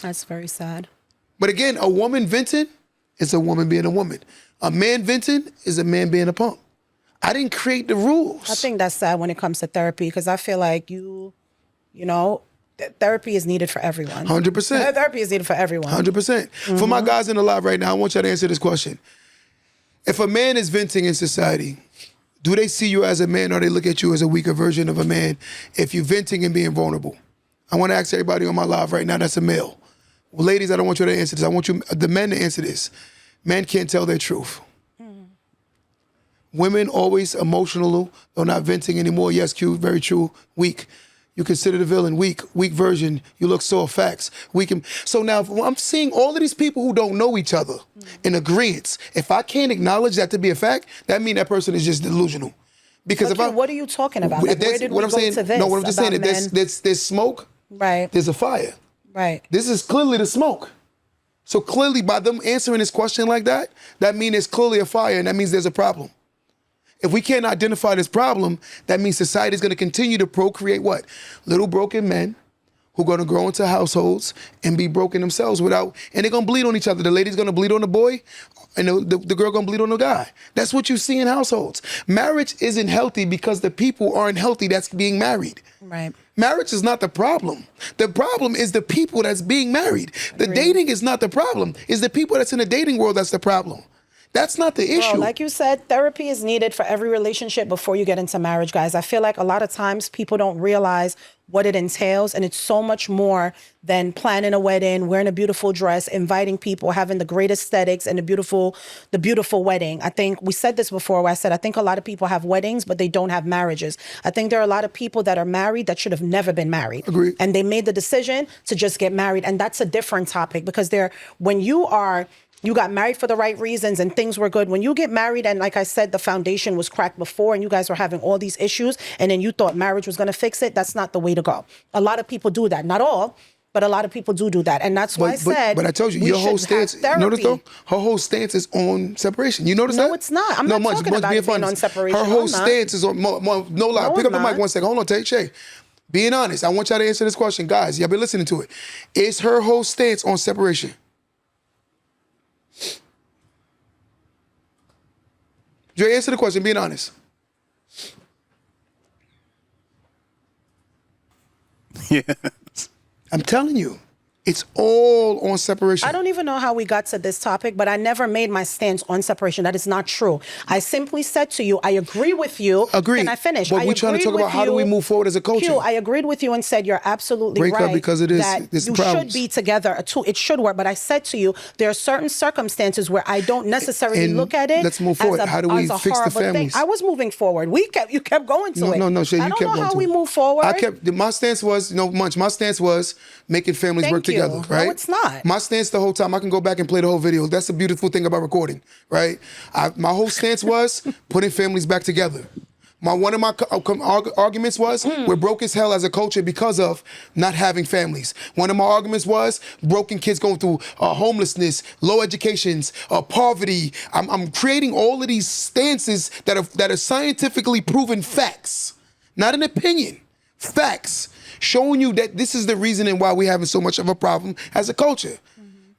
That's very sad. But again, a woman venting is a woman being a woman. A man venting is a man being a punk. I didn't create the rules. I think that's sad when it comes to therapy, because I feel like therapy is needed for everyone. 100%. Therapy is needed for everyone. 100%. For my guys in the live right now, I want y'all to answer this question. If a man is venting in society, do they see you as a man, or they look at you as a weaker version of a man if you're venting and being vulnerable? I want to ask everybody on my live right now that's a male. Well, ladies, I don't want you to answer this. I want the men to answer this. Men can't tell their truth. Women always emotional. They're not venting anymore. Yes, Q, very true. Weak. You consider the villain weak version. You look so facts. So now I'm seeing all of these people who don't know each other in agreement. If I can't acknowledge that to be a fact, that means that person is just delusional. Because what are you talking about? Like, where did we go to this? No, what I'm just saying is there's smoke. Right. There's a fire. Right. This is clearly the smoke. So clearly, by them answering this question like that means there's clearly a fire, and that means there's a problem. If we can't identify this problem, that means society is going to continue to procreate what? Little broken men who are going to grow into households and be broken themselves and they're going to bleed on each other. The lady's going to bleed on the boy and the girl going to bleed on the guy. That's what you see in households. Marriage isn't healthy because the people aren't healthy that's being married. Right. Marriage is not the problem. The problem is the people that's being married. The dating is not the problem. It's the people that's in the dating world that's the problem. That's not the issue. Bro, like you said, therapy is needed for every relationship before you get into marriage, guys. I feel like a lot of times people don't realize what it entails, and it's so much more than planning a wedding, wearing a beautiful dress, inviting people, having the great aesthetics and the beautiful wedding. I think we said this before where I said I think a lot of people have weddings, but they don't have marriages. I think there are a lot of people that are married that should have never been married. Agreed. And they made the decision to just get married. And that's a different topic because when you got married for the right reasons and things were good. When you get married and like I said, the foundation was cracked before and you guys were having all these issues and then you thought marriage was going to fix it, that's not the way to go. A lot of people do that. Not all, but a lot of people do that. And that's why But I told you, your whole stance, notice though, her whole stance is on separation. You notice that? No, it's not. I'm not talking about it being on separation. Her whole stance is on, no lie. Pick up the mic 1 second. Hold on, take Shay. Being honest, I want y'all to answer this question. Guys, y'all been listening to it. Is her whole stance on separation? Jay, answer the question, being honest. Yes. I'm telling you, it's all on separation. I don't even know how we got to this topic, but I never made my stance on separation. That is not true. I simply said to you, I agree with you. Agreed. Can I finish? But we're trying to talk about how do we move forward as a culture. Q, I agreed with you and said you're absolutely Break right. up because it is that it's you problems. should be together. It should work. But I said to you, there are certain circumstances where I don't necessarily look at it. Let's move forward. How do we fix the families? I was moving forward. You kept going to it. No, Shay, you kept going to it. I don't know how we move forward. My stance was, Munch, my stance was making families work together, right? No, it's not. My stance the whole time, I can go back and play the whole video. That's the beautiful thing about recording, right? My whole stance was putting families back together. One of my arguments was we're broke as hell as a culture because of not having families. One of my arguments was broken kids going through homelessness, low educations, poverty. I'm creating all of these stances that are scientifically proven facts, not an opinion, facts, showing you that this is the reasoning why we're having so much of a problem as a culture.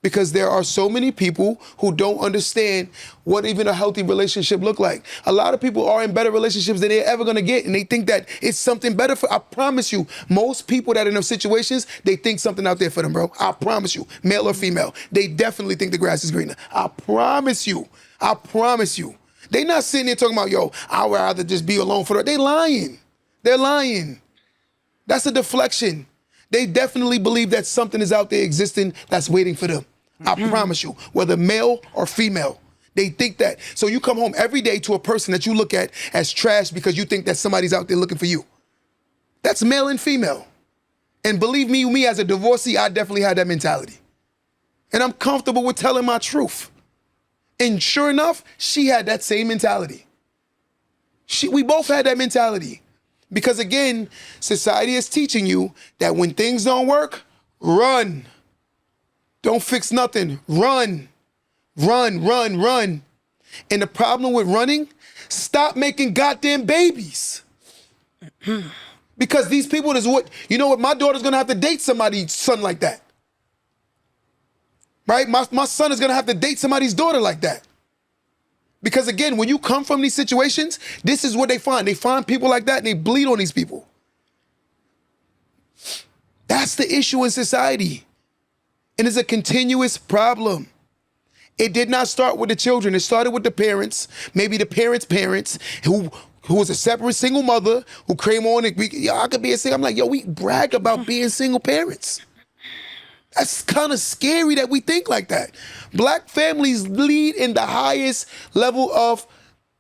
Because there are so many people who don't understand what even a healthy relationship look like. A lot of people are in better relationships than they're ever gonna get, and they think that it's something better for. I promise you, most people that are in those situations, they think something out there for them, bro. I promise you, male or female, they definitely think the grass is greener. I promise you. I promise you. They not sitting there talking about, yo, I would rather just be alone for the. They lying. They're lying. That's a deflection. They definitely believe that something is out there existing that's waiting for them. I promise you, whether male or female, they think that. So you come home every day to a person that you look at as trash because you think that somebody's out there looking for you. That's male and female. And believe me as a divorcee, I definitely had that mentality. And I'm comfortable with telling my truth. And sure enough, she had that same mentality. We both had that mentality. Because again, society is teaching you that when things don't work, run. Don't fix nothing. Run. Run, run, run. And the problem with running, stop making goddamn babies. Because these people is what, my daughter's gonna have to date somebody's son like that. Right? My son is gonna have to date somebody's daughter like that. Because again, when you come from these situations, this is what they find. They find people like that and they bleed on these people. That's the issue in society. And it's a continuous problem. It did not start with the children. It started with the parents, maybe the parents' who was a separate single mother who came on and I could be a single. I'm like, we brag about being single parents. That's kind of scary that we think like that. Black families lead in the highest level of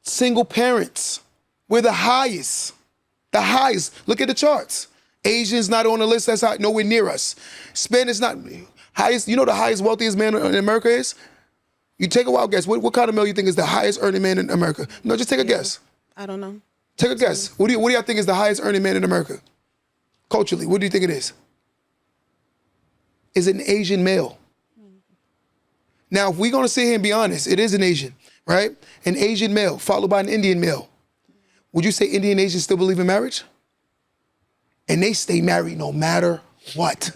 single parents. We're the highest. The highest. Look at the charts. Asians not on the list. That's nowhere near us. Spanish not highest. You know the highest wealthiest man in America is? You take a wild guess. What kind of male you think is the highest earning man in America? No, just take a guess. I don't know. Take a guess. What do y'all think is the highest earning man in America? Culturally, what do you think it is? Is an Asian male. Now, if we're gonna sit here and be honest, it is an Asian, right? An Asian male followed by an Indian male. Would you say Indian Asians still believe in marriage? And they stay married no matter What?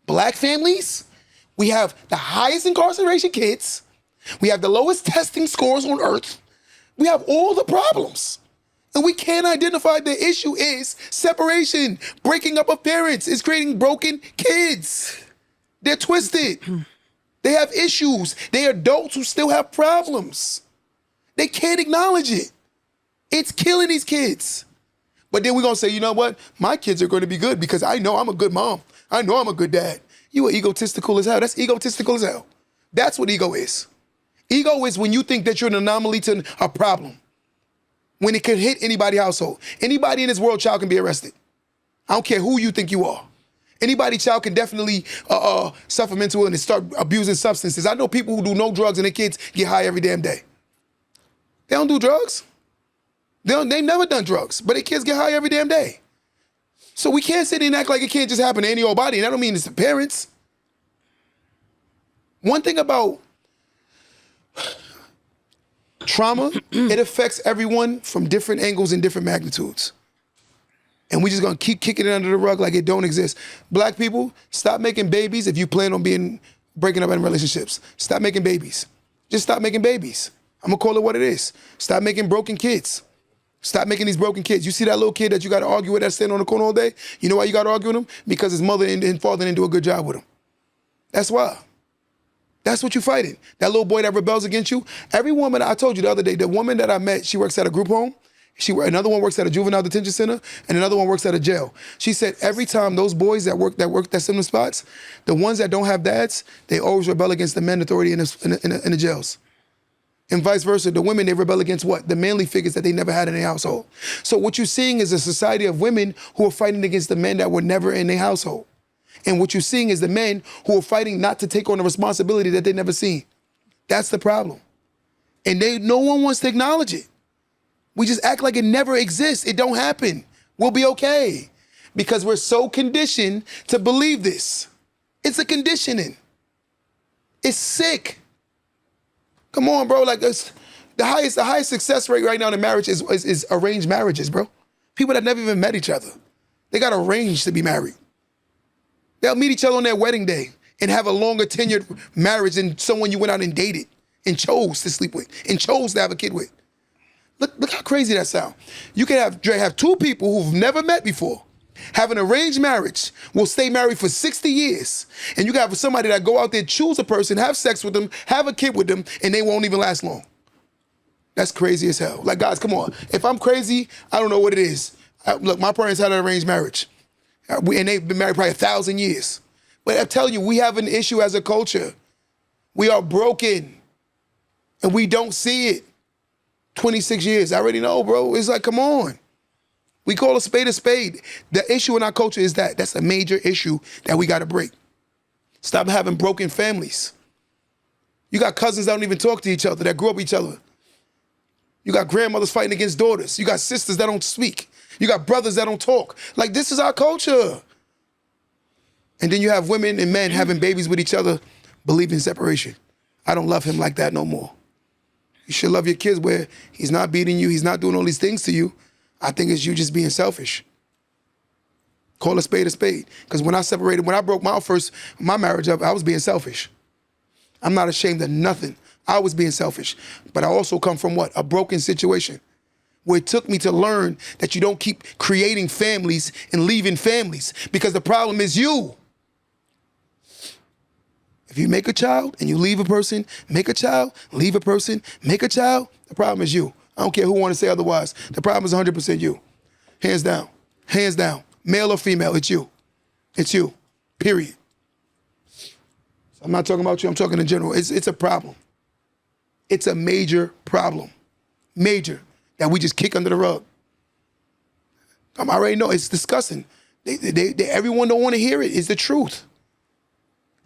Black families, we have the highest incarceration kids. We have the lowest testing scores on earth. We have all the problems. And we can't identify the issue is separation. Breaking up of parents is creating broken kids. They're twisted. They have issues. They're adults who still have problems. They can't acknowledge it. It's killing these kids. But then we're going to say, you know what? My kids are going to be good because I know I'm a good mom. I know I'm a good dad. You are egotistical as hell. That's egotistical as hell. That's what ego is. Ego is when you think that you're an anomaly to a problem. When it could hit anybody's household. Anybody in this world child can be arrested. I don't care who you think you are. Anybody child can definitely suffer mental illness, start abusing substances. I know people who do no drugs and their kids get high every damn day. They don't do drugs. They've never done drugs, but their kids get high every damn day. So we can't sit there and act like it can't just happen to any old body. And that don't mean it's the parents. One thing about trauma, it affects everyone from different angles and different magnitudes. And we're just gonna keep kicking it under the rug like it don't exist. Black people, stop making babies if you plan on breaking up in relationships. Stop making babies. Just stop making babies. I'm gonna call it what it is. Stop making broken kids. Stop making these broken kids. You see that little kid that you gotta argue with that standing on the corner all day? You know why you gotta argue with him? Because his mother and father didn't do a good job with him. That's why. That's what you're fighting. That little boy that rebels against you. Every woman, I told you the other day, the woman that I met, she works at a group home. Another one works at a juvenile detention center, and another one works at a jail. She said every time those boys that similar spots, the ones that don't have dads, they always rebel against the men authority in the jails. And vice versa, the women, they rebel against what? The manly figures that they never had in their household. So what you're seeing is a society of women who are fighting against the men that were never in their household. And what you're seeing is the men who are fighting not to take on the responsibility that they never seen. That's the problem. And no one wants to acknowledge it. We just act like it never exists. It don't happen. We'll be okay. Because we're so conditioned to believe this. It's a conditioning. It's sick. Come on, bro. Like the highest success rate right now in marriage is arranged marriages, bro. People that never even met each other. They got arranged to be married. They'll meet each other on their wedding day and have a longer tenured marriage than someone you went out and dated and chose to sleep with and chose to have a kid with. Look how crazy that sounds. You can have two people who've never met before, have an arranged marriage, will stay married for 60 years, and you can have somebody that go out there, choose a person, have sex with them, have a kid with them, and they won't even last long. That's crazy as hell. Like, guys, come on. If I'm crazy, I don't know what it is. Look, my parents had an arranged marriage. And they've been married probably 1,000 years. But I tell you, we have an issue as a culture. We are broken. And we don't see it. 26 years. I already know, bro. It's like, come on. We call a spade a spade. The issue in our culture is that's a major issue that we got to break. Stop having broken families. You got cousins that don't even talk to each other, that grew up with each other. You got grandmothers fighting against daughters. You got sisters that don't speak. You got brothers that don't talk. Like, this is our culture. And then you have women and men having babies with each other, believing in separation. I don't love him like that no more. You should love your kids where he's not beating you, he's not doing all these things to you. I think it's you just being selfish. Call a spade a spade. Because when I broke my marriage up, I was being selfish. I'm not ashamed of nothing. I was being selfish. But I also come from what? A broken situation. Where it took me to learn that you don't keep creating families and leaving families, because the problem is you. If you make a child and you leave a person, make a child, leave a person, make a child, the problem is you. I don't care who want to say otherwise. The problem is 100% you. Hands down. Hands down. Male or female, it's you. It's you. Period. I'm not talking about you, I'm talking in general. It's a problem. It's a major problem. Major. That we just kick under the rug. I already know, it's disgusting. Everyone don't want to hear it. It's the truth.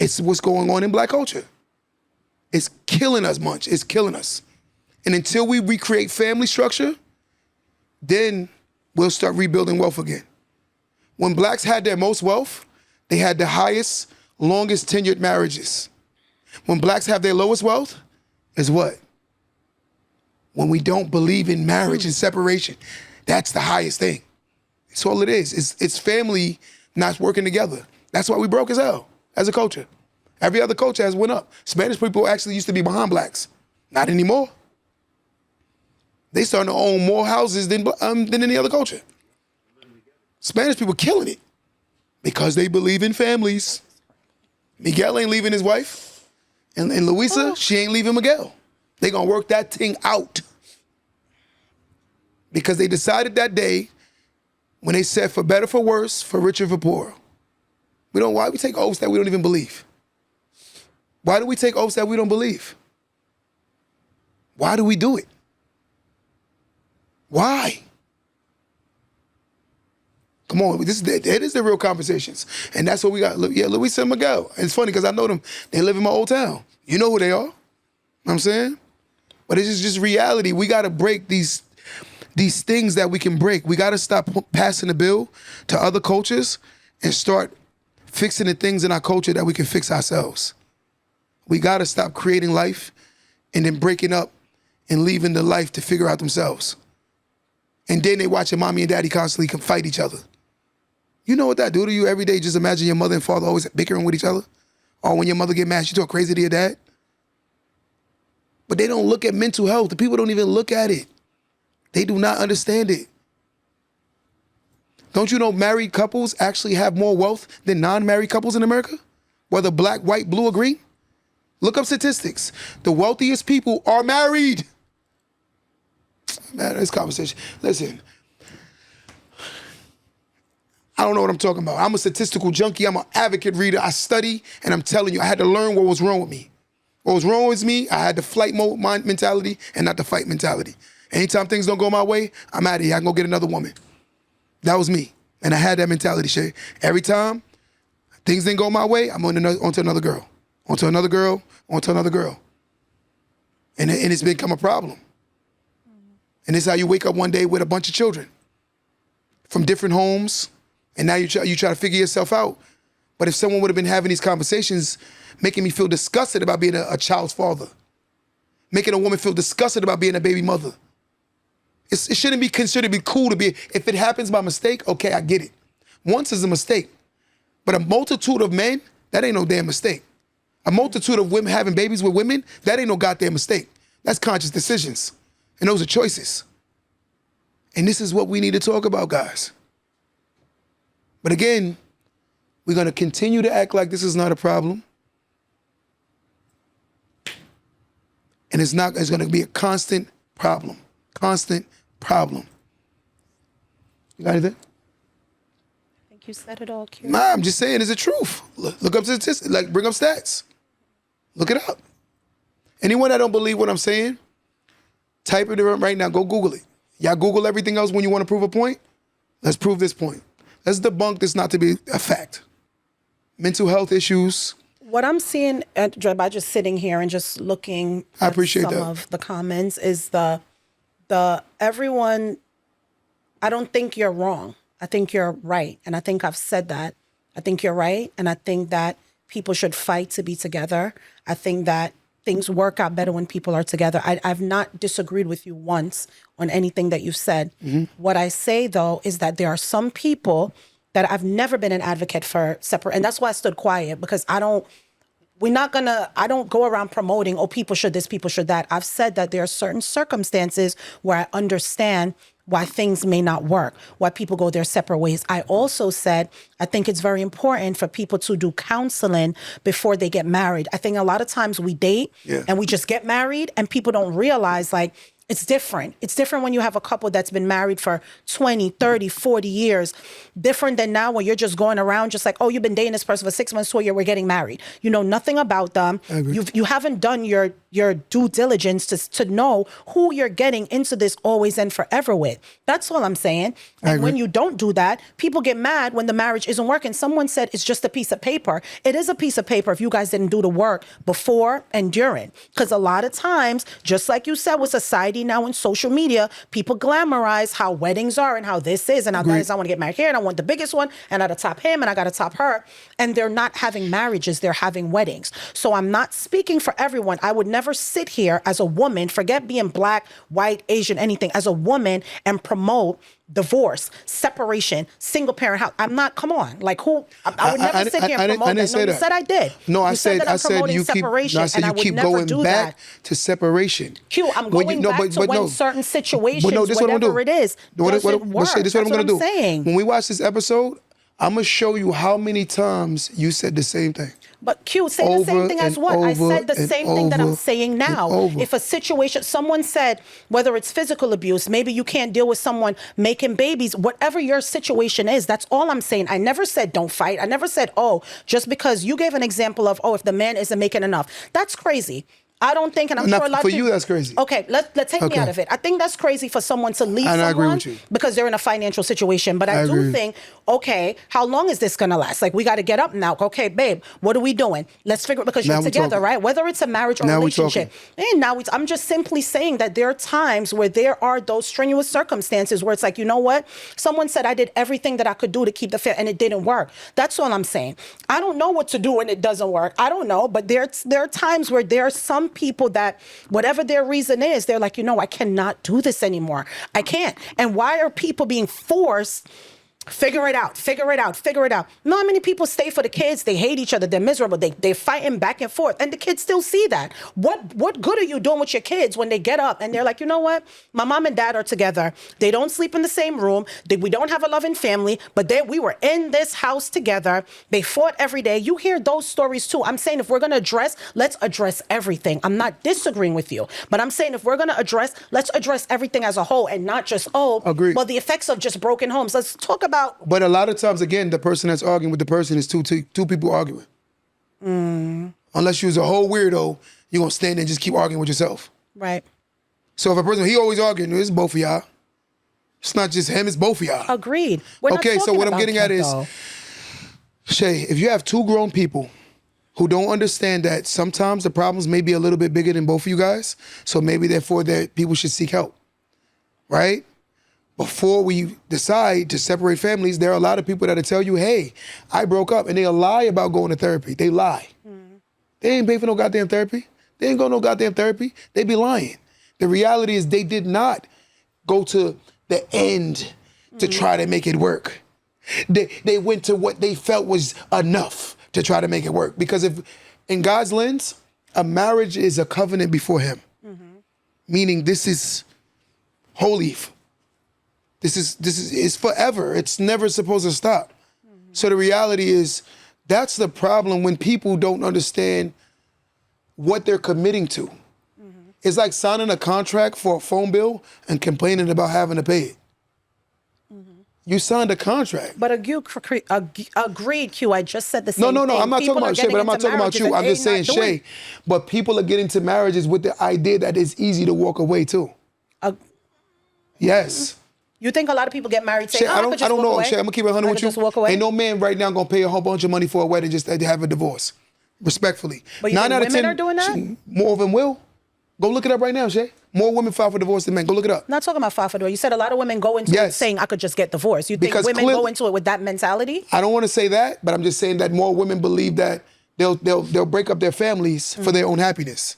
It's what's going on in black culture. It's killing us, Munch. It's killing us. And until we recreate family structure, then we'll start rebuilding wealth again. When blacks had their most wealth, they had the highest, longest tenured marriages. When blacks have their lowest wealth, is what? When we don't believe in marriage and separation. That's the highest thing. It's all it is. It's family not working together. That's why we broke as hell as a culture. Every other culture has went up. Spanish people actually used to be behind blacks. Not anymore. They starting to own more houses than any other culture. Spanish people killing it because they believe in families. Miguel ain't leaving his wife. And Luisa, she ain't leaving Miguel. They gonna work that thing out. Because they decided that day when they said for better, for worse, for richer, for poorer. Why we take oaths that we don't even believe? Why do we take oaths that we don't believe? Why do we do it? Why? Come on, it is the real conversations. And that's what we got. Yeah, Luisa and Miguel. And it's funny because I know them. They live in my old town. You know who they are. You know what I'm saying? But it's just reality. We got to break these things that we can break. We got to stop passing the bill to other cultures and start fixing the things in our culture that we can fix ourselves. We got to stop creating life and then breaking up and leaving the life to figure out themselves. And then they watching mommy and daddy constantly fight each other. You know what that do to you every day? Just imagine your mother and father always bickering with each other. Or when your mother get mad, she talk crazy to your dad. But they don't look at mental health. The people don't even look at it. They do not understand it. Don't you know married couples actually have more wealth than non-married couples in America? Whether black, white, blue, or green? Look up statistics. The wealthiest people are married. Man, this conversation. Listen, I don't know what I'm talking about. I'm a statistical junkie. I'm an advocate reader. I study, and I'm telling you, I had to learn what was wrong with me. What was wrong with me, I had the flight mode mentality and not the fight mentality. Anytime things don't go my way, I'm out of here. I can go get another woman. That was me. And I had that mentality, Shay. Every time things didn't go my way, I'm on to another girl. Onto another girl, onto another girl. And it's become a problem. And it's how you wake up one day with a bunch of children from different homes, and now you try to figure yourself out. But if someone would have been having these conversations, making me feel disgusted about being a child's father, making a woman feel disgusted about being a baby mother, it shouldn't be considered to be cool to be, if it happens by mistake, okay, I get it. Once is a mistake. But a multitude of men, that ain't no damn mistake. A multitude of women having babies with women, that ain't no goddamn mistake. That's conscious decisions. And those are choices. And this is what we need to talk about, guys. But again, we're going to continue to act like this is not a problem. And it's going to be a constant problem. Constant problem. You got anything? I think you said it all, Q. Nah, I'm just saying, it's the truth. Look up statistics, bring up stats. Look it up. Anyone that don't believe what I'm saying, type it in right now, go Google it. Y'all Google everything else when you want to prove a point? Let's prove this point. Let's debunk this not to be a fact. Mental health issues. What I'm seeing by just sitting here and just looking I at appreciate some that. of the comments is the everyone, I don't think you're wrong. I think you're right. And I think I've said that. I think you're right. And I think that people should fight to be together. I think that things work out better when people are together. I've not disagreed with you once on anything that you've said. Mm-hmm. What I say, though, is that there are some people that I've never been an advocate for separate. And that's why I stood quiet, because I don't go around promoting, oh, people should this, people should that. I've said that there are certain circumstances where I understand why things may not work, why people go their separate ways. I also said, I think it's very important for people to do counseling before they get married. I think a lot of times we date and we just get married and people don't realize, like, it's different. It's different when you have a couple that's been married for 20, 30, 40 years. Different than now when you're just going around just like, oh, you've been dating this person for 6 months, 2 years, we're getting married. You know nothing about them. You haven't done your due diligence to know who you're getting into this always and forever with. That's all I'm saying. And when you don't do that, people get mad when the marriage isn't working. Someone said it's just a piece of paper. It is a piece of paper if you guys didn't do the work before and during. Because a lot of times, just like you said with society now in social media, people glamorize how weddings are and how this is and how that is. I want to get married here and I want the biggest one and I got to top him and I got to top her. And they're not having marriages, they're having weddings. So I'm not speaking for everyone. I would never sit here as a woman, forget being black, white, Asian, anything, as a woman and promote divorce, separation, single parent house. I'm not, come on. Like who, I would never sit here and promote that. No, you said I did. No, I you said that I'm promoting you keep, separation, no, I said and you I would keep never going do back that. to separation. Q, I'm going back to when certain situations, whatever it is, doesn't work. This is what I'm going to do. Saying. When we watch this episode, I'm going to show you how many times you said the same thing. But Q, say the same thing as what? I said the same thing that I'm saying now. If a situation, someone said, whether it's physical abuse, maybe you can't deal with someone making babies, whatever your situation is, that's all I'm saying. I never said don't fight. I never said, oh, just because you gave an example of, oh, if the man isn't making enough. That's crazy. I don't think, and I'm sure a lot of people. For you, that's crazy. Okay, let's take me out of it. I think that's crazy for someone to leave someone I agree with you. because they're in a financial situation. But I do think, okay, how long is this gonna last? Like, we got to get up now. Okay, babe, what are we doing? Let's figure it, because you're together, right? Whether it's a marriage or relationship. And now I'm just simply saying that there are times where there are those strenuous circumstances where it's like, you know what? Someone said I did everything that I could do to keep the fair, and it didn't work. That's all I'm saying. I don't know what to do when it doesn't work. I don't know, but there are times where there are some people that, whatever their reason is, they're like, you know, I cannot do this anymore. I can't. And why are people being forced? Figure it out, figure it out, figure it out. Not many people stay for the kids. They hate each other. They're miserable. They're fighting back and forth. And the kids still see that. What good are you doing with your kids when they get up and they're like, you know what? My mom and dad are together. They don't sleep in the same room. We don't have a loving family, but we were in this house together. They fought every day. You hear those stories too. I'm saying if we're going to address, let's address everything. I'm not disagreeing with you, but I'm saying if we're going to address, let's address everything as a whole and not just, Agreed. Well, the effects of just broken homes. Let's talk about. But a lot of times, again, the person that's arguing with the person is two people arguing. Unless you was a whole weirdo, you're going to stand there and just keep arguing with yourself. Right. So if a person, he always arguing, it's both of y'all. It's not just him, it's both of y'all. Agreed. Okay, so what I'm getting at is, Shay, if you have two grown people who don't understand that sometimes the problems may be a little bit bigger than both of you guys, so maybe therefore that people should seek help, right? Before we decide to separate families, there are a lot of people that'll tell you, hey, I broke up, and they'll lie about going to therapy. They lie. They ain't pay for no goddamn therapy. They ain't go no goddamn therapy. They be lying. The reality is they did not go to the end to try to make it work. They went to what they felt was enough to try to make it work. Because if, in God's lens, a marriage is a covenant before him. Meaning this is holy. This is forever. It's never supposed to stop. So the reality is, that's the problem when people don't understand what they're committing to. It's like signing a contract for a phone bill and complaining about having to pay it. You signed a contract. But agreed, Q. I just said the same thing. No. I'm not talking about Shay, but I'm not talking about you. I'm just saying Shay. But people are getting to marriages with the idea that it's easy to walk away too. Yes. You think a lot of people get married saying, Shay, I don't know. Shay, I'm gonna keep it 100 with you. Just walk away? Ain't no man right now gonna pay a whole bunch of money for a wedding just to have a divorce. Respectfully. But you think women are doing that? More of them will. Go look it up right now, Shay. More women file for divorce than men. Go look it up. Not talking about file for divorce. You said a lot of women go into it saying I could just get divorced. You think because women go into it with that mentality? I don't want to say that, but I'm just saying that more women believe that they'll break up their families for their own happiness.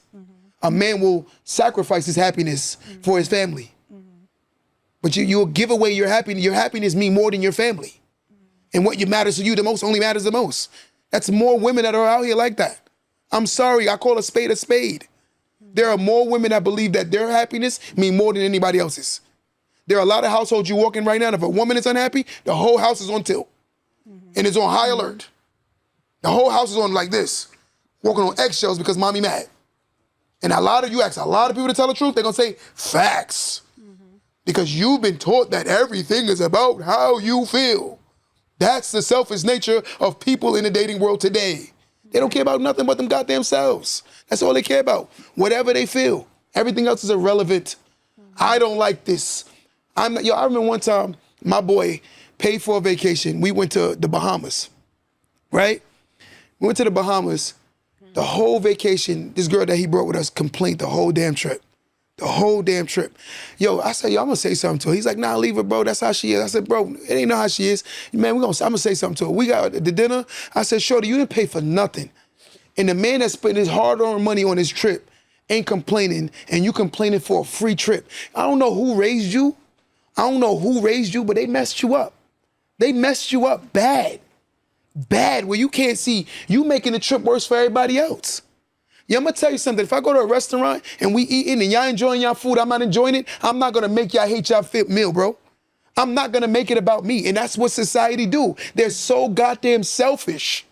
A man will sacrifice his happiness for his family. But you'll give away your happiness. Your happiness means more than your family. And what matters to you the most only matters the most. That's more women that are out here like that. I'm sorry, I call a spade a spade. There are more women that believe that their happiness means more than anybody else's. There are a lot of households you walk in right now, and if a woman is unhappy, the whole house is on tilt. And it's on high alert. The whole house is on like this, walking on eggshells because mommy mad. And you ask a lot of people to tell the truth, they're gonna say facts. Because you've been taught that everything is about how you feel. That's the selfish nature of people in the dating world today. They don't care about nothing but them goddamn selves. That's all they care about. Whatever they feel. Everything else is irrelevant. I don't like this. I remember one time my boy paid for a vacation. We went to the Bahamas, right? We went to the Bahamas. The whole vacation, this girl that he brought with us complained the whole damn trip. The whole damn trip. I said, I'm gonna say something to her. He's like, nah, leave her, bro. That's how she is. I said, bro, it ain't know how she is. Man, I'm gonna say something to her. We got the dinner. I said, shorty, you didn't pay for nothing. And the man that spent his hard-earned money on his trip ain't complaining, and you complaining for a free trip. I don't know who raised you. I don't know who raised you, but they messed you up. They messed you up bad. Bad, where you can't see you making the trip worse for everybody else. Yeah, I'm gonna tell you something. If I go to a restaurant and we eating and y'all enjoying y'all food, I'm not enjoying it, I'm not gonna make y'all hate y'all fit meal, bro. I'm not gonna make it about me. And that's what society do. They're so goddamn selfish.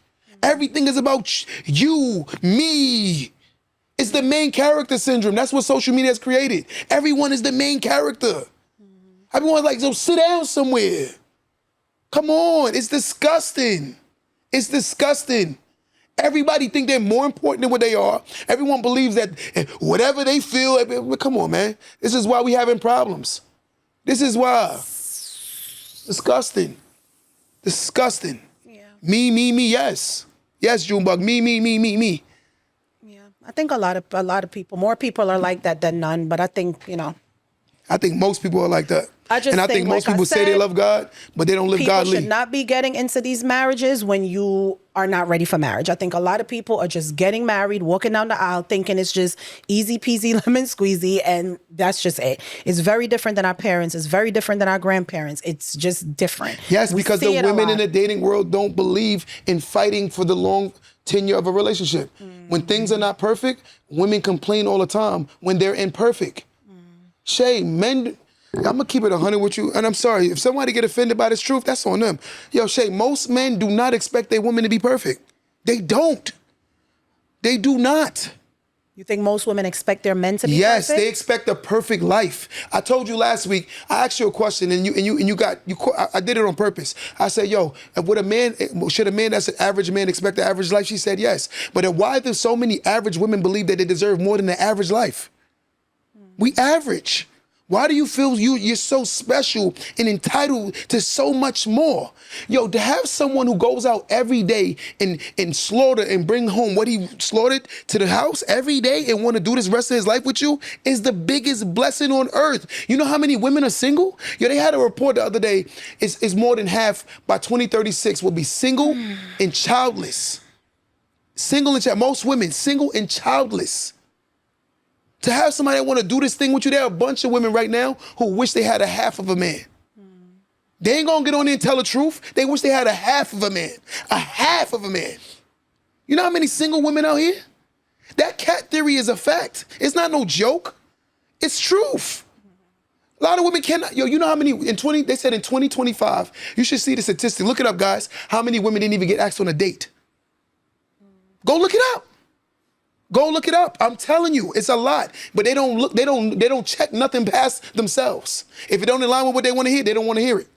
Everything is about you, me. It's the main character syndrome. That's what social media has created. Everyone is the main character. Everyone's like, so sit down somewhere. Come on, it's disgusting. It's disgusting. Everybody think they're more important than what they are. Everyone believes that whatever they feel, come on, man. This is why we having problems. This is why. Disgusting. Disgusting. Yeah. Me, yes. Yes, Junebug, me. Yeah. I think a lot of people, more people are like that than none, but I think, I think most people are like that. I just and I think, think most like I people say they said, love God, but they don't live people godly. should not be getting into these marriages when you are not ready for marriage. I think a lot of people are just getting married, walking down the aisle, thinking it's just easy peasy lemon squeezy, and that's just it. It's very different than our parents. It's very different than our grandparents. It's just different. Yes, We because see the it a women in lot. the dating world don't believe in fighting for the long tenure of a relationship. When things are not perfect, women complain all the time when they're imperfect. Shay, men, I'm gonna keep it 100 with you, and I'm sorry, if somebody get offended by this truth, that's on them. Yo, Shay, most men do not expect their women to be perfect. They don't. They do not. You think most women expect their men to be Yes, perfect? they expect a perfect life. I told you last week, I asked you a question and I did it on purpose. I said, yo, should a man that's an average man expect an average life? She said yes. But then why do so many average women believe that they deserve more than the average life? We average. Why do you feel you're so special and entitled to so much more? Yo, to have someone who goes out every day and slaughter and bring home what he slaughtered to the house every day and want to do this rest of his life with you is the biggest blessing on earth. You know how many women are single? Yo, they had a report the other day, it's more than half by 2036 will be single and childless. Most women, single and childless. To have somebody that want to do this thing with you, there are a bunch of women right now who wish they had a half of a man. They ain't gonna get on there and tell the truth. They wish they had a half of a man. A half of a man. You know how many single women out here? That cat theory is a fact. It's not no joke. It's truth. A lot of women cannot, you know how many, they said in 2025, you should see the statistic. Look it up, guys. How many women didn't even get asked on a date? Go look it up. Go look it up. I'm telling you, it's a lot. But they don't check nothing past themselves. If it don't align with what they want to hear, they don't want to hear it.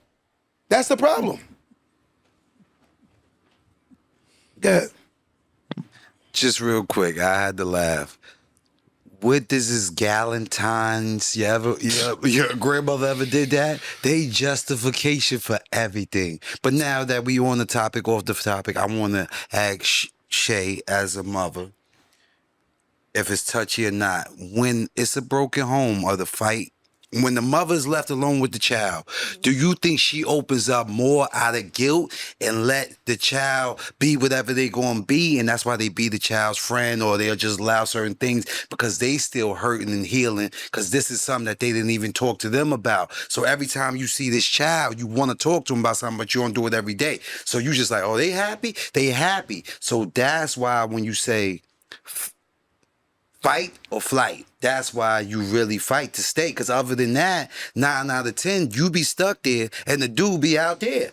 That's the problem. Yeah. Just real quick, I had to laugh. What this is Galentine's? Your grandmother ever did that? They justification for everything. But now that we on the topic, off the topic, I want to ask Shay as a mother, if it's touchy or not, when it's a broken home or the fight, when the mother's left alone with the child, do you think she opens up more out of guilt and let the child be whatever they're going to be, and that's why they be the child's friend, or they'll just allow certain things because they still hurting and healing because this is something that they didn't even talk to them about? So every time you see this child, you want to talk to them about something, but you don't do it every day. So you just like, oh, they happy? They happy. So that's why when you say fight or flight, that's why you really fight to stay. Because other than that, 9 out of 10, you be stuck there and the dude be out there.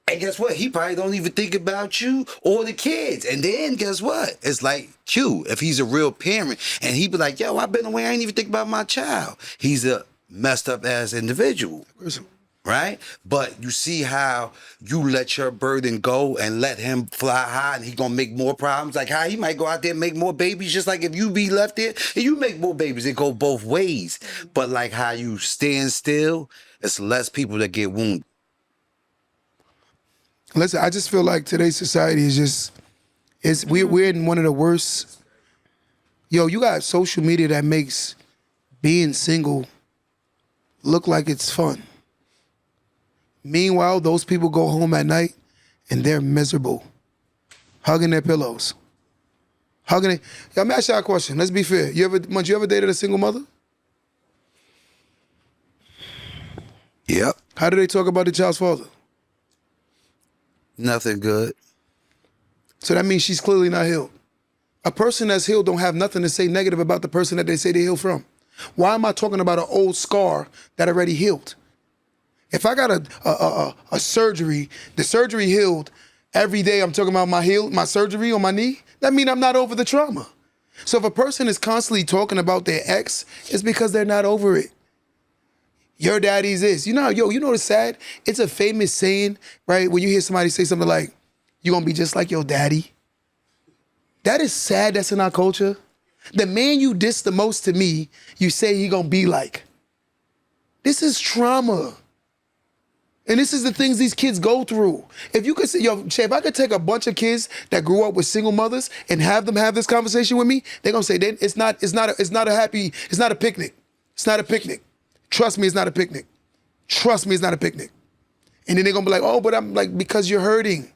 And guess what? He probably don't even think about you or the kids. And then guess what? It's like Q, if he's a real parent, and he be like, yo, I've been away, I ain't even think about my child. He's a messed up ass individual. Right? But you see how you let your burden go and let him fly high, and he gonna make more problems. Like how he might go out there and make more babies, just like if you be left there and you make more babies, it go both ways. But like how you stand still, it's less people that get wounded. Listen, I just feel like today's society is just, we're in one of the worst. Yo, you got social media that makes being single look like it's fun. Meanwhile, those people go home at night and they're miserable, hugging their pillows. Yo, let me ask y'all a question. Let's be fair. You ever dated a single mother? Yep. How do they talk about the child's father? Nothing good. So that means she's clearly not healed. A person that's healed don't have nothing to say negative about the person that they say they healed from. Why am I talking about an old scar that already healed? If I got a surgery, the surgery healed, every day I'm talking about my surgery on my knee, that means I'm not over the trauma. So if a person is constantly talking about their ex, it's because they're not over it. Your daddy's this. You know what's sad? It's a famous saying, right? When you hear somebody say something like, you're gonna be just like your daddy. That is sad that's in our culture. The man you diss the most to me, you say he gonna be like. This is trauma. And this is the things these kids go through. If you could say, if I could take a bunch of kids that grew up with single mothers and have them have this conversation with me, they're gonna say it's not a picnic. It's not a picnic. Trust me, it's not a picnic. Trust me, it's not a picnic. And then they're gonna be like, oh, but I'm like, because you're hurting.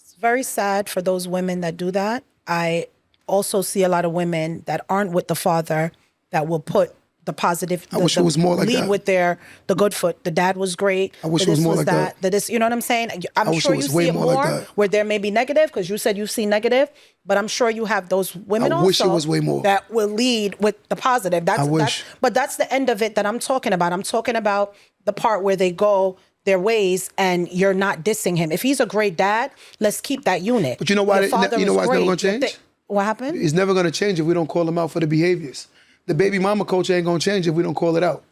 It's very sad for those women that do that. I also see a lot of women that aren't with the father that will put the positive. I wish it was more like lead that. with the good foot. The dad was great. I wish it was more like that. You know what I'm saying? I'm wish sure it was you way see it more like more that. where there may be negative, because you said you see negative, but I'm sure you have those women I wish it also was way more. that will lead with the positive. I wish. But that's the end of it that I'm talking about. I'm talking about the part where they go their ways and you're not dissing him. If he's a great dad, let's keep that unit. But you know why? Your father You know is why it's never great. gonna change? What happened? It's never gonna change if we don't call them out for the behaviors. The baby mama culture ain't gonna change if we don't call it out.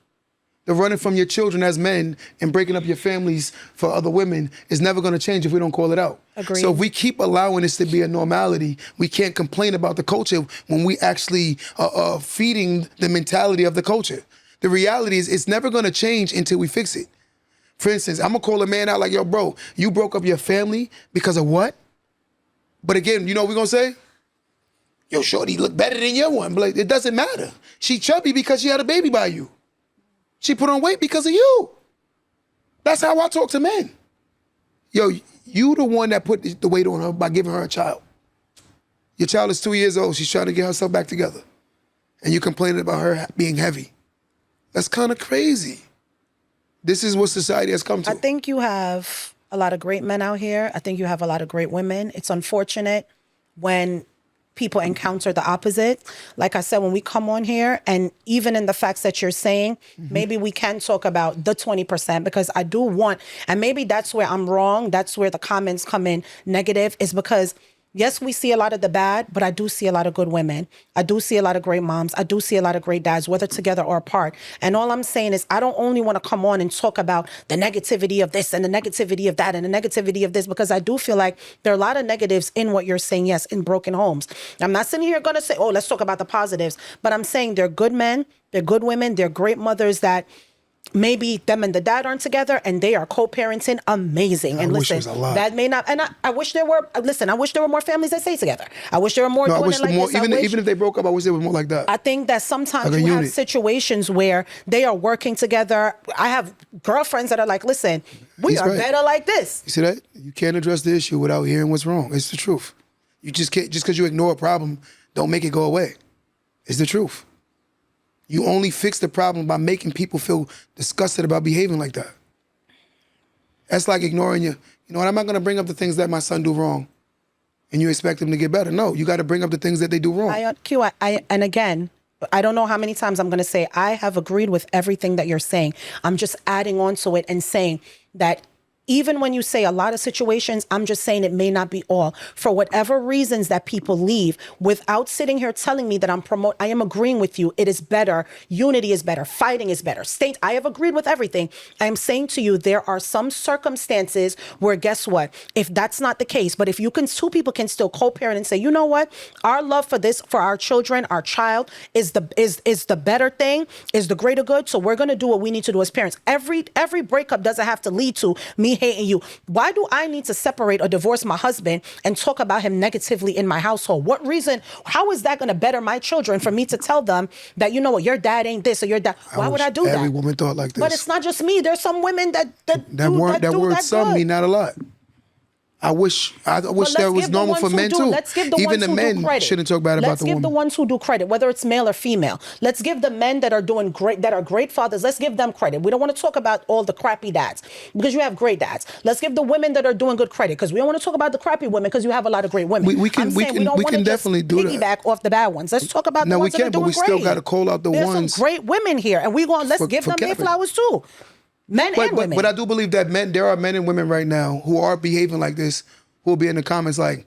The running from your children as men and breaking up your families for other women is never gonna change if we don't call it out. Agreed. So if we keep allowing this to be a normality, we can't complain about the culture when we actually are feeding the mentality of the culture. The reality is it's never gonna change until we fix it. For instance, I'm gonna call a man out like, yo, bro, you broke up your family because of what? But again, you know what we're gonna say? Yo, shorty look better than your one. But like, it doesn't matter. She chubby because she had a baby by you. She put on weight because of you. That's how I talk to men. Yo, you the one that put the weight on her by giving her a child. Your child is 2 years old. She's trying to get herself back together. And you complaining about her being heavy. That's kind of crazy. This is what society has come to. I think you have a lot of great men out here. I think you have a lot of great women. It's unfortunate when people encounter the opposite. Like I said, when we come on here, and even in the facts that you're saying, maybe we can talk about the 20%, because I do want, and maybe that's where I'm wrong. That's where the comments come in negative, is because yes, we see a lot of the bad, but I do see a lot of good women. I do see a lot of great moms. I do see a lot of great dads, whether together or apart. And all I'm saying is I don't only want to come on and talk about the negativity of this and the negativity of that and the negativity of this, because I do feel like there are a lot of negatives in what you're saying, yes, in broken homes. I'm not sitting here going to say, oh, let's talk about the positives, but I'm saying they're good men, they're good women, they're great mothers that maybe them and the dad aren't together and they are co-parenting amazing. And wish it listen, was a lot. that may not, and I wish there were, I wish there were more families that stay together. I wish there were more No, I doing wish it like more, this. I even wish- if they broke up, I wish they were more like that. I think that sometimes Like a you have unit. situations where they are working together. I have girlfriends that are like, listen, we He's are right. better like this. You see that? You can't address the issue without hearing what's wrong. It's the truth. You just can't, just because you ignore a problem, don't make it go away. It's the truth. You only fix the problem by making people feel disgusted about behaving like that. That's like ignoring you know what, I'm not gonna bring up the things that my son do wrong and you expect him to get better. No, you gotta bring up the things that they do wrong. And again, I don't know how many times I'm going to say, I have agreed with everything that you're saying. I'm just adding on to it and saying that even when you say a lot of situations, I'm just saying it may not be all. For whatever reasons that people leave, without sitting here telling me that I am agreeing with you. It is better. Unity is better. Fighting is better. I have agreed with everything. I am saying to you, there are some circumstances where, guess what? If that's not the case, but if two people can still co-parent and say, you know what? Our love for this, for our children, our child is the better thing, is the greater good. So we're going to do what we need to do as parents. Every breakup doesn't have to lead to me hating you. Why do I need to separate or divorce my husband and talk about him negatively in my household? What reason? How is that going to better my children for me to tell them that, you know what, your dad ain't this or your dad? Why would I do that? Every woman thought like this. But it's not just me. There's some women that word some good. mean not a lot. I wish But that let's was give the normal ones for who men do. too. Let's give the Even ones the who men do credit. shouldn't talk bad about Let's the give woman. the ones who do credit, whether it's male or female. Let's give the men that are doing great, that are great fathers. Let's give them credit. We don't want to talk about all the crappy dads because you have great dads. Let's give the women that are doing good credit because we don't want to talk about the crappy women because you have a lot of great women. We can- I'm we saying can- we don't we want to can just definitely do that. piggyback off the bad ones. Let's talk about the No, we ones that are can, but doing we great. still gotta call out the There's ones some great women here, and let's give them their Kevin. flowers too. Men and women. But I do believe that there are men and women right now who are behaving like this, who will be in the comments like,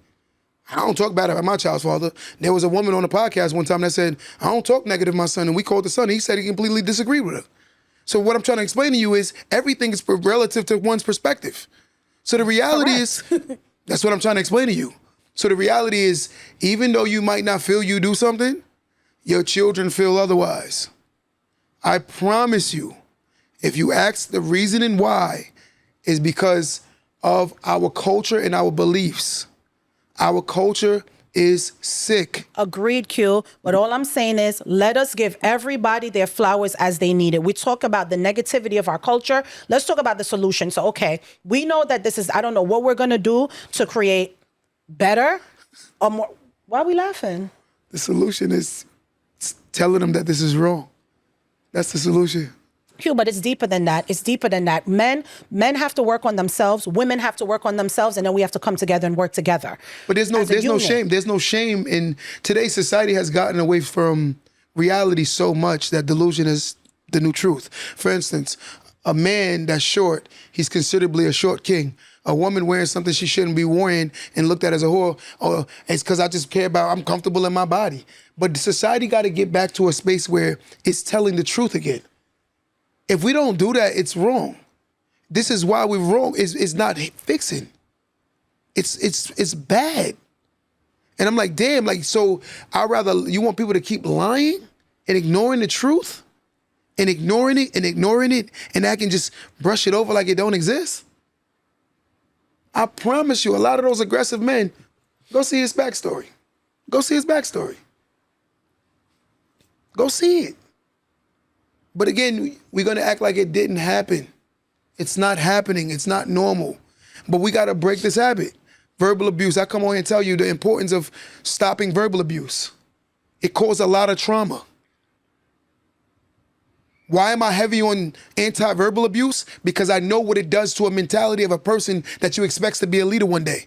I don't talk bad about my child's father. There was a woman on the podcast one time that said, I don't talk negative to my son. And we called the son. He said he completely disagreed with her. So what I'm trying to explain to you is everything is relative to one's perspective. So the reality is, that's what I'm trying to explain to you. So the reality is, even though you might not feel you do something, your children feel otherwise. I promise you, if you ask the reasoning why, is because of our culture and our beliefs. Our culture is sick. Agreed, Q. But all I'm saying is let us give everybody their flowers as they need it. We talk about the negativity of our culture. Let's talk about the solution. So, okay, we know that this is, I don't know what we're going to do to create better or more. Why are we laughing? The solution is telling them that this is wrong. That's the solution. Q, but it's deeper than that. It's deeper than that. Men have to work on themselves. Women have to work on themselves, and then we have to come together and work together. But there's no shame. There's no shame in today's society has gotten away from reality so much that delusion is the new truth. For instance, a man that's short, he's considerably a short king. A woman wearing something she shouldn't be wearing and looked at as a whore, oh, it's because I just care about, I'm comfortable in my body. But society got to get back to a space where it's telling the truth again. If we don't do that, it's wrong. This is why we're wrong. It's not fixing. It's bad. And I'm like, damn, like, so you want people to keep lying and ignoring the truth and ignoring it, and I can just brush it over like it don't exist? I promise you, a lot of those aggressive men, go see his backstory. Go see his backstory. Go see it. But again, we're gonna act like it didn't happen. It's not happening, it's not normal. But we gotta break this habit. Verbal abuse, I come on here and tell you the importance of stopping verbal abuse. It caused a lot of trauma. Why am I heavy on anti-verbal abuse? Because I know what it does to a mentality of a person that you expect to be a leader one day.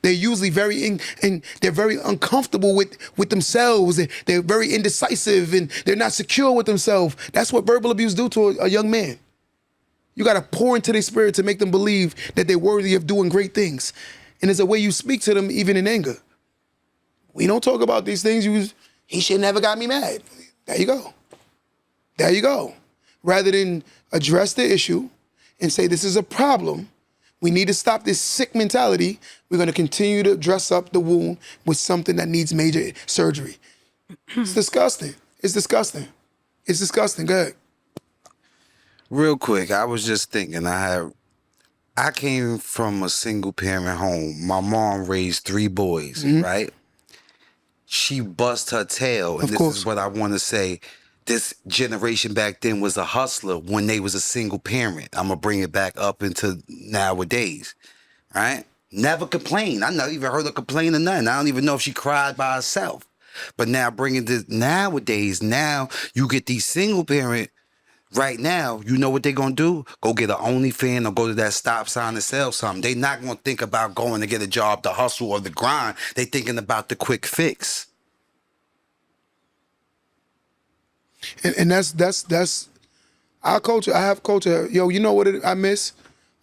They're usually they're very uncomfortable with themselves. They're very indecisive and they're not secure with themselves. That's what verbal abuse do to a young man. You got to pour into their spirit to make them believe that they're worthy of doing great things. And it's a way you speak to them even in anger. We don't talk about these things. He should never got me mad. There you go. There you go. Rather than address the issue and say this is a problem, we need to stop this sick mentality. We're going to continue to dress up the wound with something that needs major surgery. It's disgusting. It's disgusting. It's disgusting. Go ahead. Real quick, I was just thinking, I came from a single parent home. My mom raised 3 boys, right? She bust her tail. And Of this course. is what I want to say. This generation back then was a hustler when they was a single parent. I'm going to bring it back up into nowadays, right? Never complained. I never even heard her complain or nothing. I don't even know if she cried by herself. But now bringing this nowadays, now you get these single parent. Right now, you know what they're going to do? Go get an OnlyFans or go to that stop sign and sell something. They're not going to think about going to get a job, the hustle or the grind. They're thinking about the quick fix. And that's our culture. I have culture. Yo, you know what I miss?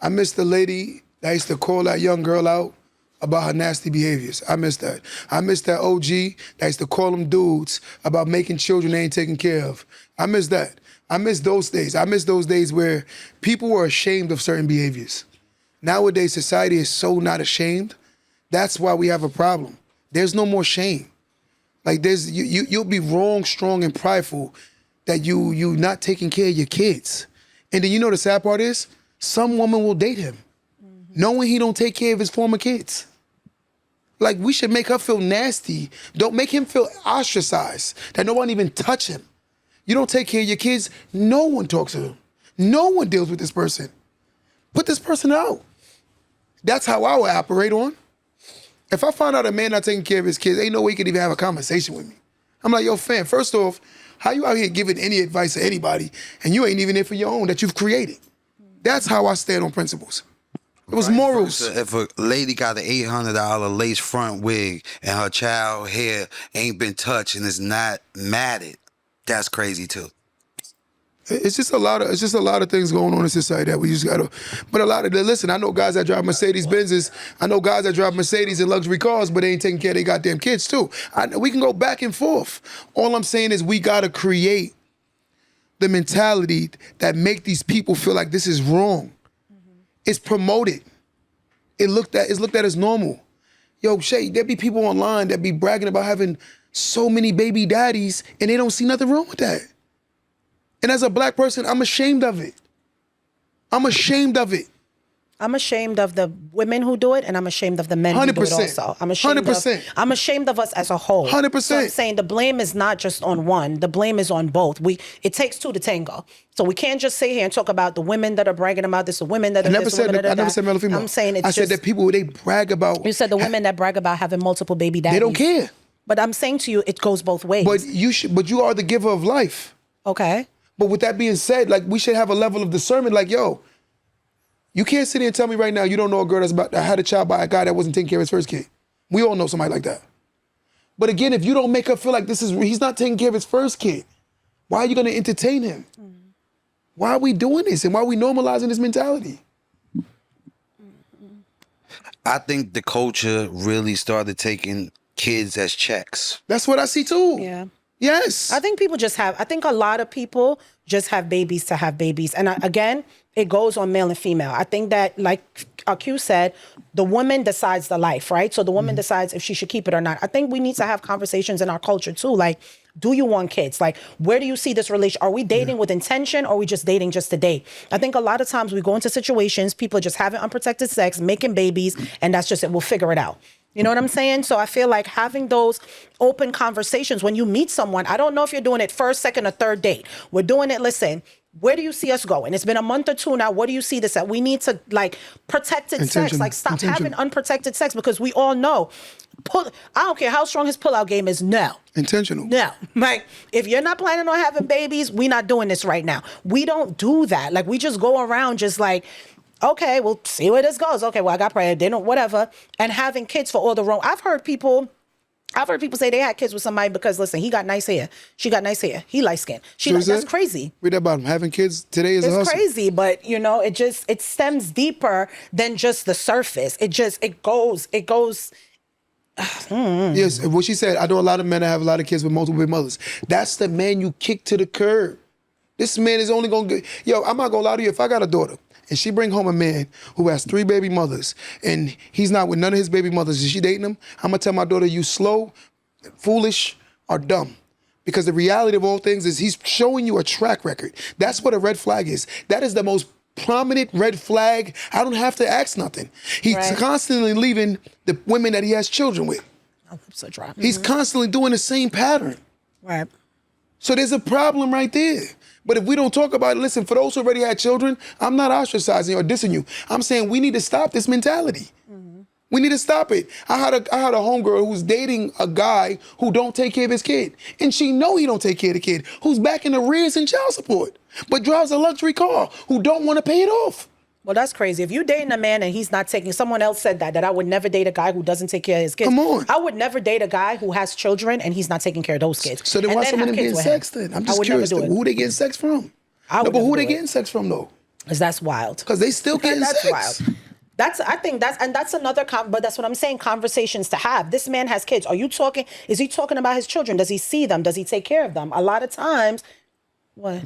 I miss the lady that used to call that young girl out about her nasty behaviors. I miss that. I miss that OG that used to call them dudes about making children they ain't taken care of. I miss that. I miss those days. I miss those days where people were ashamed of certain behaviors. Nowadays, society is so not ashamed. That's why we have a problem. There's no more shame. Like you'll be wrong, strong, and prideful that you not taking care of your kids. And then you know the sad part is, some woman will date him, knowing he don't take care of his former kids. Like, we should make her feel nasty. Don't make him feel ostracized, that no one even touch him. You don't take care of your kids, no one talks to him. No one deals with this person. Put this person out. That's how I would operate on. If I find out a man not taking care of his kids, ain't no way he could even have a conversation with me. I'm like, yo, fam, first off, how you out here giving any advice to anybody and you ain't even there for your own that you've created? That's how I stand on principles. It was morals. So if a lady got an $800 lace front wig and her child hair ain't been touched and it's not matted, that's crazy too. It's just a lot of things going on in society that we just gotta. But listen, I know guys that drive Mercedes Benzes. I know guys that drive Mercedes and luxury cars, but they ain't taking care of their goddamn kids too. We can go back and forth. All I'm saying is we gotta create the mentality that make these people feel like this is wrong. It's promoted. It's looked at as normal. Yo, Shay, there be people online that be bragging about having so many baby daddies and they don't see nothing wrong with that. And as a black person, I'm ashamed of it. I'm ashamed of it. I'm ashamed of the women who do it, and I'm ashamed of the men who do it 100%. also. I'm ashamed 100%. I'm ashamed of us as a whole. 100%. So I'm saying the blame is not just on one. The blame is on both. It takes two to tango. So we can't just sit here and talk about the women that are bragging about this, the women that are I never this, said the women that are I never that. said male or female. I'm saying it's I said just, that people, they brag about. you said the women that brag about having multiple baby daddies. They don't care. But I'm saying to you, it goes both ways. But you are the giver of life. Okay. But with that being said, like, we should have a level of discernment. Like, yo, you can't sit here and tell me right now you don't know a girl that had a child by a guy that wasn't taking care of his first kid. We all know somebody like that. But again, if you don't make her feel like he's not taking care of his first kid, why are you gonna entertain him? Why are we doing this? And why are we normalizing this mentality? I think the culture really started taking kids as checks. That's what I see too. Yeah. Yes. I think a lot of people just have babies to have babies. And again, it goes on male and female. I think that, like Q said, the woman decides the life, right? So the woman decides if she should keep it or not. I think we need to have conversations in our culture too. Like, do you want kids? Like, where do you see this relation? Are we dating with intention or are we just dating just to date? I think a lot of times we go into situations, people are just having unprotected sex, making babies, and that's just it. We'll figure it out. You know what I'm saying? So I feel like having those open conversations when you meet someone, I don't know if you're doing it first, second, or third date. We're doing it, listen, where do you see us going? It's been a month or two now. What do you see this at? We need to, like, protected sex. Like, stop having unprotected sex because we all know. I don't care how strong his pullout game is. No. Intentional. No. Like, if you're not planning on having babies, we're not doing this right now. We don't do that. Like, we just go around just like, okay, we'll see where this goes. Okay, well, I got pregnant, didn't, whatever. And having kids for all the wrong. I've heard people say they had kids with somebody because, listen, he got nice hair. She got nice hair. He light skinned. That's crazy. Read about him. Having kids today is a hustle. It's crazy, but you know, it stems deeper than just the surface. It goes. Yes, what she said, I know a lot of men that have a lot of kids with multiple mothers. That's the man you kick to the curb. This man is only gonna get, I'm not gonna lie to you, if I got a daughter, and she bring home a man who has 3 baby mothers, and he's not with none of his baby mothers, is she dating him? I'm gonna tell my daughter, you slow, foolish, or dumb. Because the reality of all things is he's showing you a track record. That's what a red flag is. That is the most prominent red flag. I don't have to ask nothing. He's constantly leaving the women that he has children with. Oh, I'm so dry. He's constantly doing the same pattern. Right. So there's a problem right there. But if we don't talk about it, listen, for those who already had children, I'm not ostracizing or dissing you. I'm saying we need to stop this mentality. We need to stop it. I had a homegirl who's dating a guy who don't take care of his kid. And she know he don't take care of the kid, who's back in arrears in child support, but drives a luxury car, who don't want to pay it off. Well, that's crazy. If you're dating a man and he's not taking, someone else said that I would never date a guy who doesn't take care of his kids. Come on. I would never date a guy who has children and he's not taking care of those kids. So then why some of them getting sex then? I'm just curious, who they getting sex from? No, but who they getting sex from though? Because that's wild. Because they still getting that's sex. Wild. That's another, but that's what I'm saying, conversations to have. This man has kids. Is he talking about his children? Does he see them? Does he take care of them? A lot of times, what?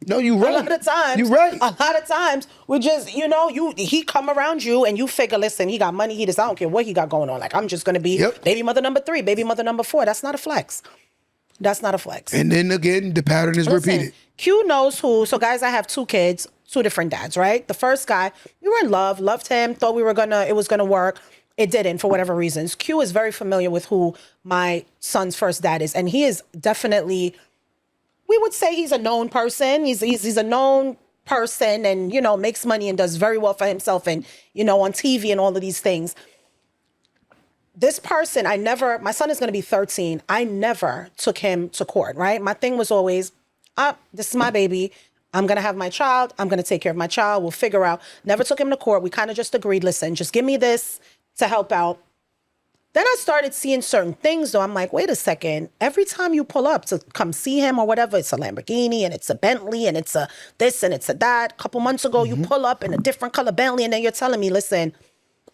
No, you're right. A lot of times, you're right. A lot of times, we just, he come around you and you figure, listen, he got money. I don't care what he got going on. Like, I'm just going to be baby mother number 3, baby mother number 4. That's not a flex. That's not a flex. And then again, the pattern is repeated. Q knows who. So guys, I have 2 kids, 2 different dads, right? The first guy, we were in love, loved him, thought it was gonna work. It didn't for whatever reasons. Q is very familiar with who my son's first dad is. And he is definitely, we would say he's a known person. He's a known person and, you know, makes money and does very well for himself and, you know, on TV and all of these things. This person, my son is going to be 13. I never took him to court, right? My thing was always, this is my baby. I'm going to have my child. I'm going to take care of my child. We'll figure out. Never took him to court. We kind of just agreed, listen, just give me this to help out. Then I started seeing certain things, though. I'm like, wait a second. Every time you pull up to come see him or whatever, it's a Lamborghini and it's a Bentley and it's a this and it's a that. A couple months ago, you pull up in a different color Bentley and then you're telling me, listen,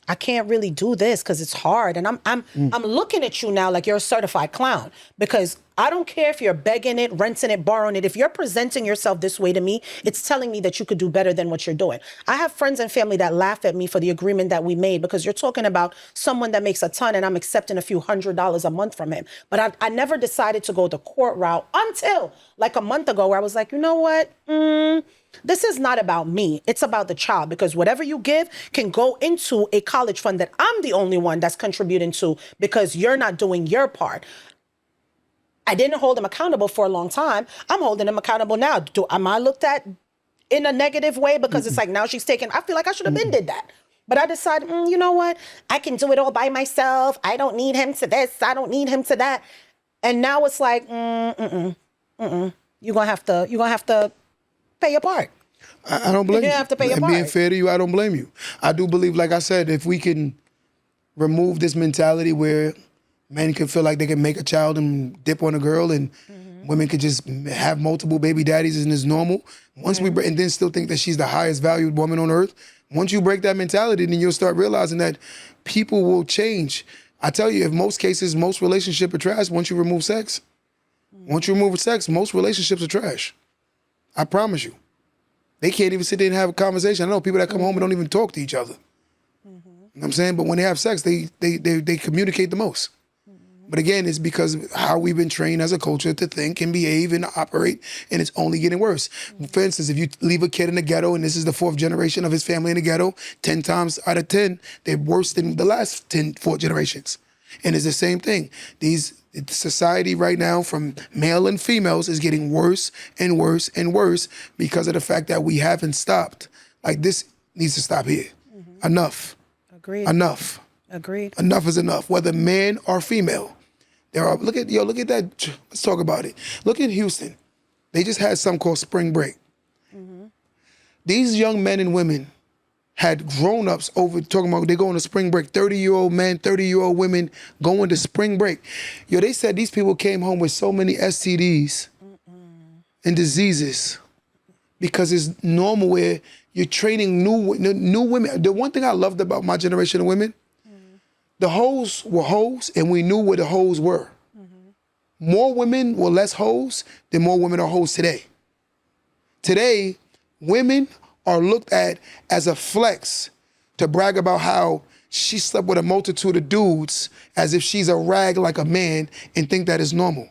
I can't really do this because it's hard. And I'm looking at you now like you're a certified clown because I don't care if you're begging it, renting it, borrowing it. If you're presenting yourself this way to me, it's telling me that you could do better than what you're doing. I have friends and family that laugh at me for the agreement that we made because you're talking about someone that makes a ton and I'm accepting a few $100s a month from him. But I never decided to go the court route until like a month ago where I was like, you know what? This is not about me. It's about the child because whatever you give can go into a college fund that I'm the only one that's contributing to because you're not doing your part. I didn't hold him accountable for a long time. I'm holding him accountable now. Am I looked at in a negative way because it's like now she's taking, I feel like I should have been did that. But I decided, you know what? I can do it all by myself. I don't need him to this. I don't need him to that. And now it's like, You're gonna have to pay your part. I don't blame you. You have to pay your And part. being fair to you, I don't blame you. I do believe, like I said, if we can remove this mentality where men can feel like they can make a child and dip on a girl and women could just have multiple baby daddies and it's normal. Once we break, and then still think that she's the highest valued woman on earth. Once you break that mentality, then you'll start realizing that people will change. I tell you, in most cases, most relationships are trash once you remove sex. Once you remove sex, most relationships are trash. I promise you. They can't even sit there and have a conversation. I know people that come home and don't even talk to each other. You know what I'm saying? But when they have sex, they communicate the most. But again, it's because of how we've been trained as a culture to think and behave and operate, and it's only getting worse. For instance, if you leave a kid in the ghetto, and this is the 4th generation of his family in the ghetto, 10 times out of 10, they're worse than the last 4 generations. And it's the same thing. Society right now, from male and females, is getting worse and worse and worse because of the fact that we haven't stopped. Like, this needs to stop here. Enough. Agreed. Enough. Agreed. Enough is enough, whether man or female. Look at that. Let's talk about it. Look at Houston. They just had something called spring break. These young men and women had grown-ups over talking about they going to spring break. 30-year-old men, 30-year-old women going to spring break. They said these people came home with so many STDs and diseases because it's normal where you're training new women. The one thing I loved about my generation of women, the hoes were hoes, and we knew where the hoes were. More women were less hoes than more women are hoes today. Today, women are looked at as a flex to brag about how she slept with a multitude of dudes as if she's a rag like a man and think that is normal.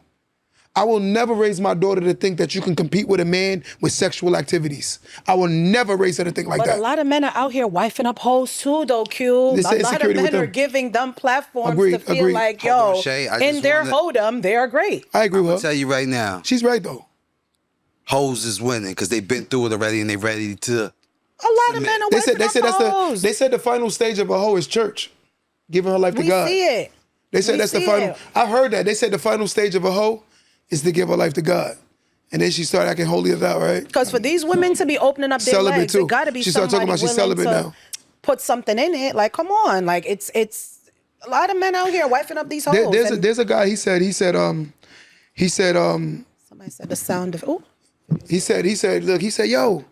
I will never raise my daughter to think that you can compete with a man with sexual activities. I will never raise her to think like that. But a lot of men are out here wifing up hoes too, though, Q. A lot of men are giving them platforms to feel like, yo, in their hoedom, they are great. I agree with her. I'll tell you right now. She's right, though. Hoes is winning because they've been through it already and they're ready to. A lot of men are wifing up hoes. They said the final stage of a hoe is church, giving her life to God. We see it. They said that's the final. I heard that. They said the final stage of a hoe is to give her life to God. And then she started acting holier thou, right? Because for these women to be opening up their celibate legs, too. it got to be She started talking somebody about she's willing celibate to now. put something in it. Like, come on. Like, it's a lot of men out here wifing up these hoes. There's a guy, he said, somebody said the sound of, ooh. He said, yo,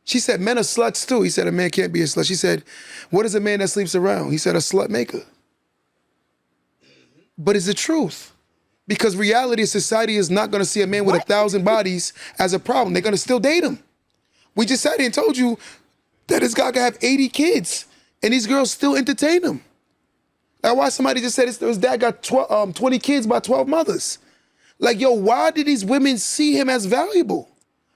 she said, men are sluts too. He said, a man can't be a slut. She said, what is a man that sleeps around? He said, a slut maker. But it's the truth. Because reality, society is not going to see a man with 1,000 bodies as a problem. They're going to still date him. We just sat here and told you that this guy can have 80 kids and these girls still entertain him. That's why somebody just said his dad got 20 kids by 12 mothers. Like, yo, why did these women see him as valuable?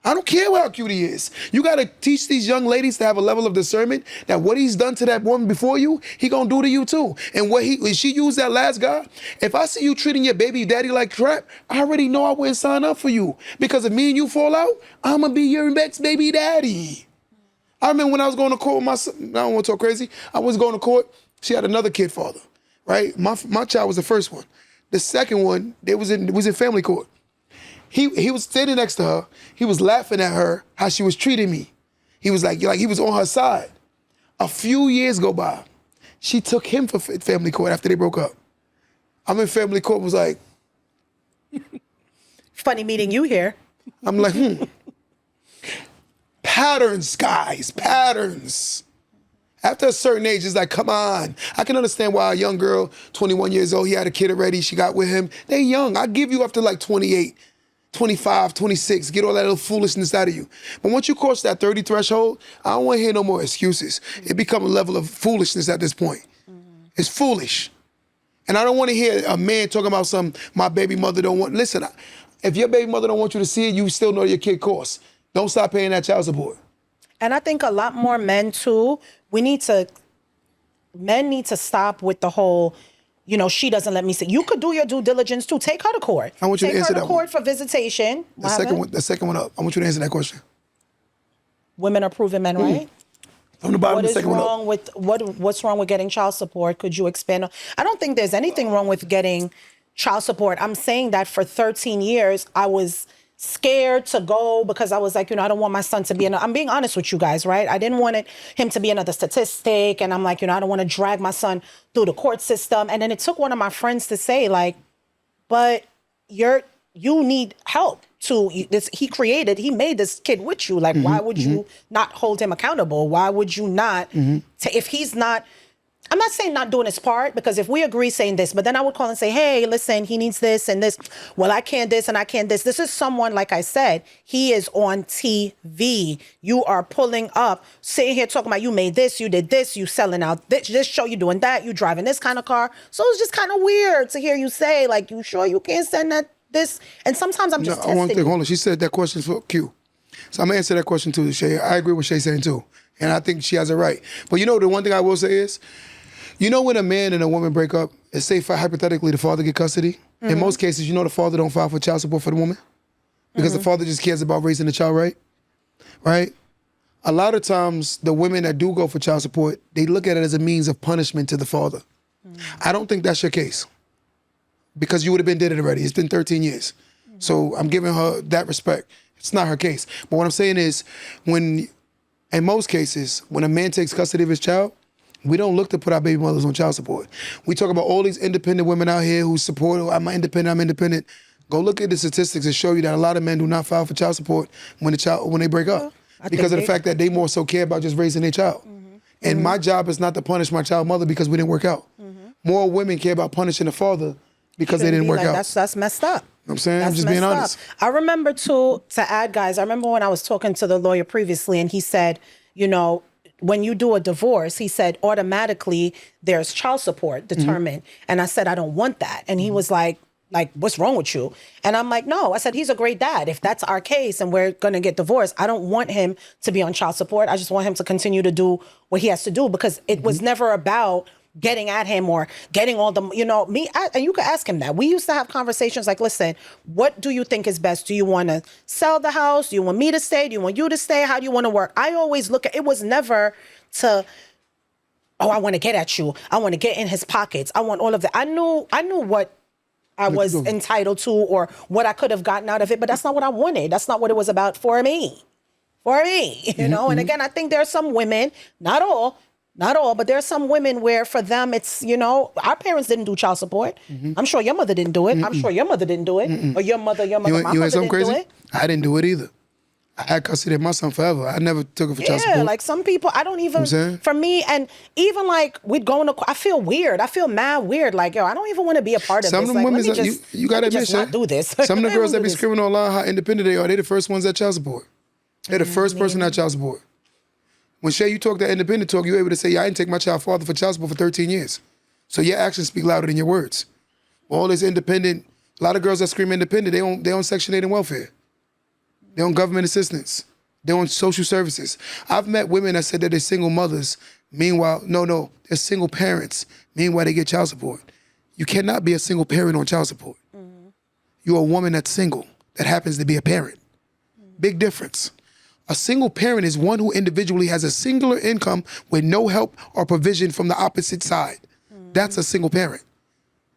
I don't care how cute he is. You got to teach these young ladies to have a level of discernment that what he's done to that woman before you, he gonna do to you too. And when she used that last guy, if I see you treating your baby daddy like crap, I already know I wouldn't sign up for you. Because if me and you fall out, I'm gonna be your next baby daddy. I remember when I was going to court with my son, I don't want to talk crazy. I was going to court. She had another kid father, right? My child was the first one. The second one, was in family court. He was standing next to her. He was laughing at her, how she was treating me. He was like he was on her side. A few years go by. She took him for family court after they broke up. I'm in family court, was like. Funny meeting you here. I'm like, Patterns, guys, patterns. After a certain age, it's like, come on. I can understand why a young girl, 21 years old, he had a kid already, she got with him. They young. I give you up to like 28. 25, 26, get all that little foolishness out of you. But once you cross that 30 threshold, I don't want to hear no more excuses. It becomes a level of foolishness at this point. It's foolish. And I don't want to hear a man talking about my baby mother don't want, listen, if your baby mother don't want you to see it, you still know your kid costs. Don't stop paying that child support. And I think a lot more men too, men need to stop with the whole, she doesn't let me see. You could do your due diligence too. Take her to court. I want you to answer that Take her to court for visitation. The second one up. I want you to answer that question. Women are proving men right. From the bottom, What the is second wrong one up. with what's wrong with getting child support? Could you expand on? I don't think there's anything wrong with getting child support. I'm saying that for 13 years, I was scared to go because I was like, I don't want my son to be I'm being honest with you guys, right? I didn't want him to be another statistic. And I'm like, I don't want to drag my son through the court system. And then it took one of my friends to say like, but you need help he made this kid with you. Like, why would you not hold him accountable? Why would you not, if he's not, I'm not saying not doing his part, because if we agree saying this, but then I would call and say, hey, listen, he needs this and this. Well, I can't this and I can't this. This is someone, like I said, he is on TV. You are pulling up, sitting here talking about you made this, you did this, you selling out this show, you doing that, you driving this kind of car. So it's just kind of weird to hear you say, like, you sure you can't send this? And sometimes I'm just testing one thing, you. hold on. She said that question for Q. So I'm going to answer that question too, Shay. I agree with Shay saying too. And I think she has it right. But the one thing I will say is, when a man and a woman break up, let's say hypothetically the father get custody. In most cases, the father don't file for child support for the woman because the father just cares about raising the child, right? A lot of times, the women that do go for child support, they look at it as a means of punishment to the father. I don't think that's your case because you would have been did it already. It's been 13 years. So I'm giving her that respect. It's not her case. But what I'm saying is in most cases, when a man takes custody of his child, we don't look to put our baby mothers on child support. We talk about all these independent women out here who support, I'm independent. Go look at the statistics and show you that a lot of men do not file for child support when they break up. Because of the fact that they more so care about just raising their child. And my job is not to punish my child mother because we didn't work out. More women care about punishing the father because they didn't work out. That's messed up. I'm saying, I'm just being honest. I remember to add, guys, I remember when I was talking to the lawyer previously and he said, when you do a divorce, he said, automatically there's child support determined. And I said, I don't want that. And he was like, what's wrong with you? And I'm like, no, I said, he's a great dad. If that's our case and we're going to get divorced, I don't want him to be on child support. I just want him to continue to do what he has to do because it was never about getting at him or getting all the, and you could ask him that. We used to have conversations like, listen, what do you think is best? Do you want to sell the house? Do you want me to stay? Do you want you to stay? How do you want to work? I always look at, it was never to, I want to get at you. I want to get in his pockets. I want all of that. I knew what I was entitled to or what I could have gotten out of it, but that's not what I wanted. That's not what it was about for me. And again, I think there are some women, not all, but there are some women where for them it's, our parents didn't do child support. I'm sure your mother didn't do it. I'm sure your mother didn't do it. Or your mother, my mother didn't do it. I didn't do it either. I had custody of my son forever. I never took it for child support. Yeah, like some people, I don't even, for me, and even like we'd go into, I feel weird. I feel mad weird. Like, I don't even want to be a part of some this. Some of them like, women, you got to admit, not do this. Some of the girls that be screaming online how independent they are, they the first ones at child support. They're the first person at child support. When Shay, you talk that independent talk, you're able to say, I didn't take my child father for child support for 13 years. So your actions speak louder than your words. All this independent, a lot of girls that scream independent, they on Section 8 and welfare. They're on government assistance. They're on social services. I've met women that said that they're single mothers. Meanwhile, no, they're single parents. Meanwhile, they get child support. You cannot be a single parent on child support. You're a woman that's single that happens to be a parent. Big difference. A single parent is one who individually has a singular income with no help or provision from the opposite side. That's a single parent.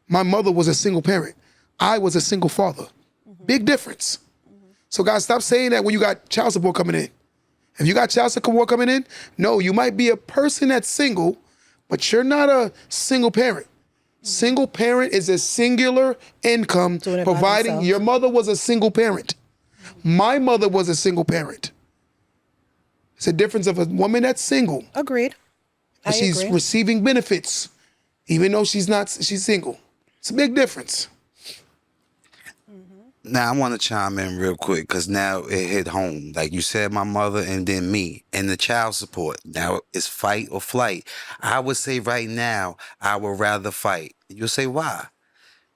My mother was a single parent. I was a single father. Big difference. So guys, stop saying that when you got child support coming in. If you got child support coming in, no, you might be a person that's single, but you're not a single parent. Single parent is a singular income providing. Your mother was a single parent. My mother was a single parent. It's a difference of a woman that's single. Agreed. She's receiving benefits, even though she's single. It's a big difference. Now, I want to chime in real quick because now it hit home. Like you said, my mother and then me and the child support. Now it's fight or flight. I would say right now, I would rather fight. You'll say, why?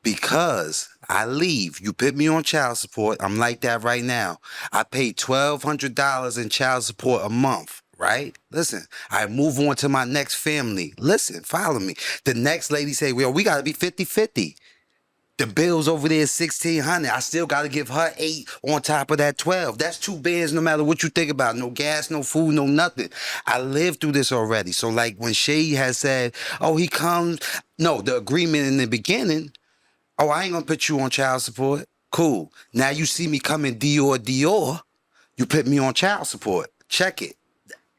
Because I leave. You put me on child support. I'm like that right now. I pay $1,200 in child support a month. Right? Listen, I move on to my next family. Listen, follow me. The next lady say, well, we got to be 50-50. The bills over there is $1,600. I still got to give her $8 on top of that 12. That's 2 bands no matter what you think about. No gas, no food, no nothing. I lived through this already. So like when Shay has said, oh, he comes. No, the agreement in the beginning, oh, I ain't going to put you on child support. Cool. Now you see me coming Dior. You put me on child support. Check it.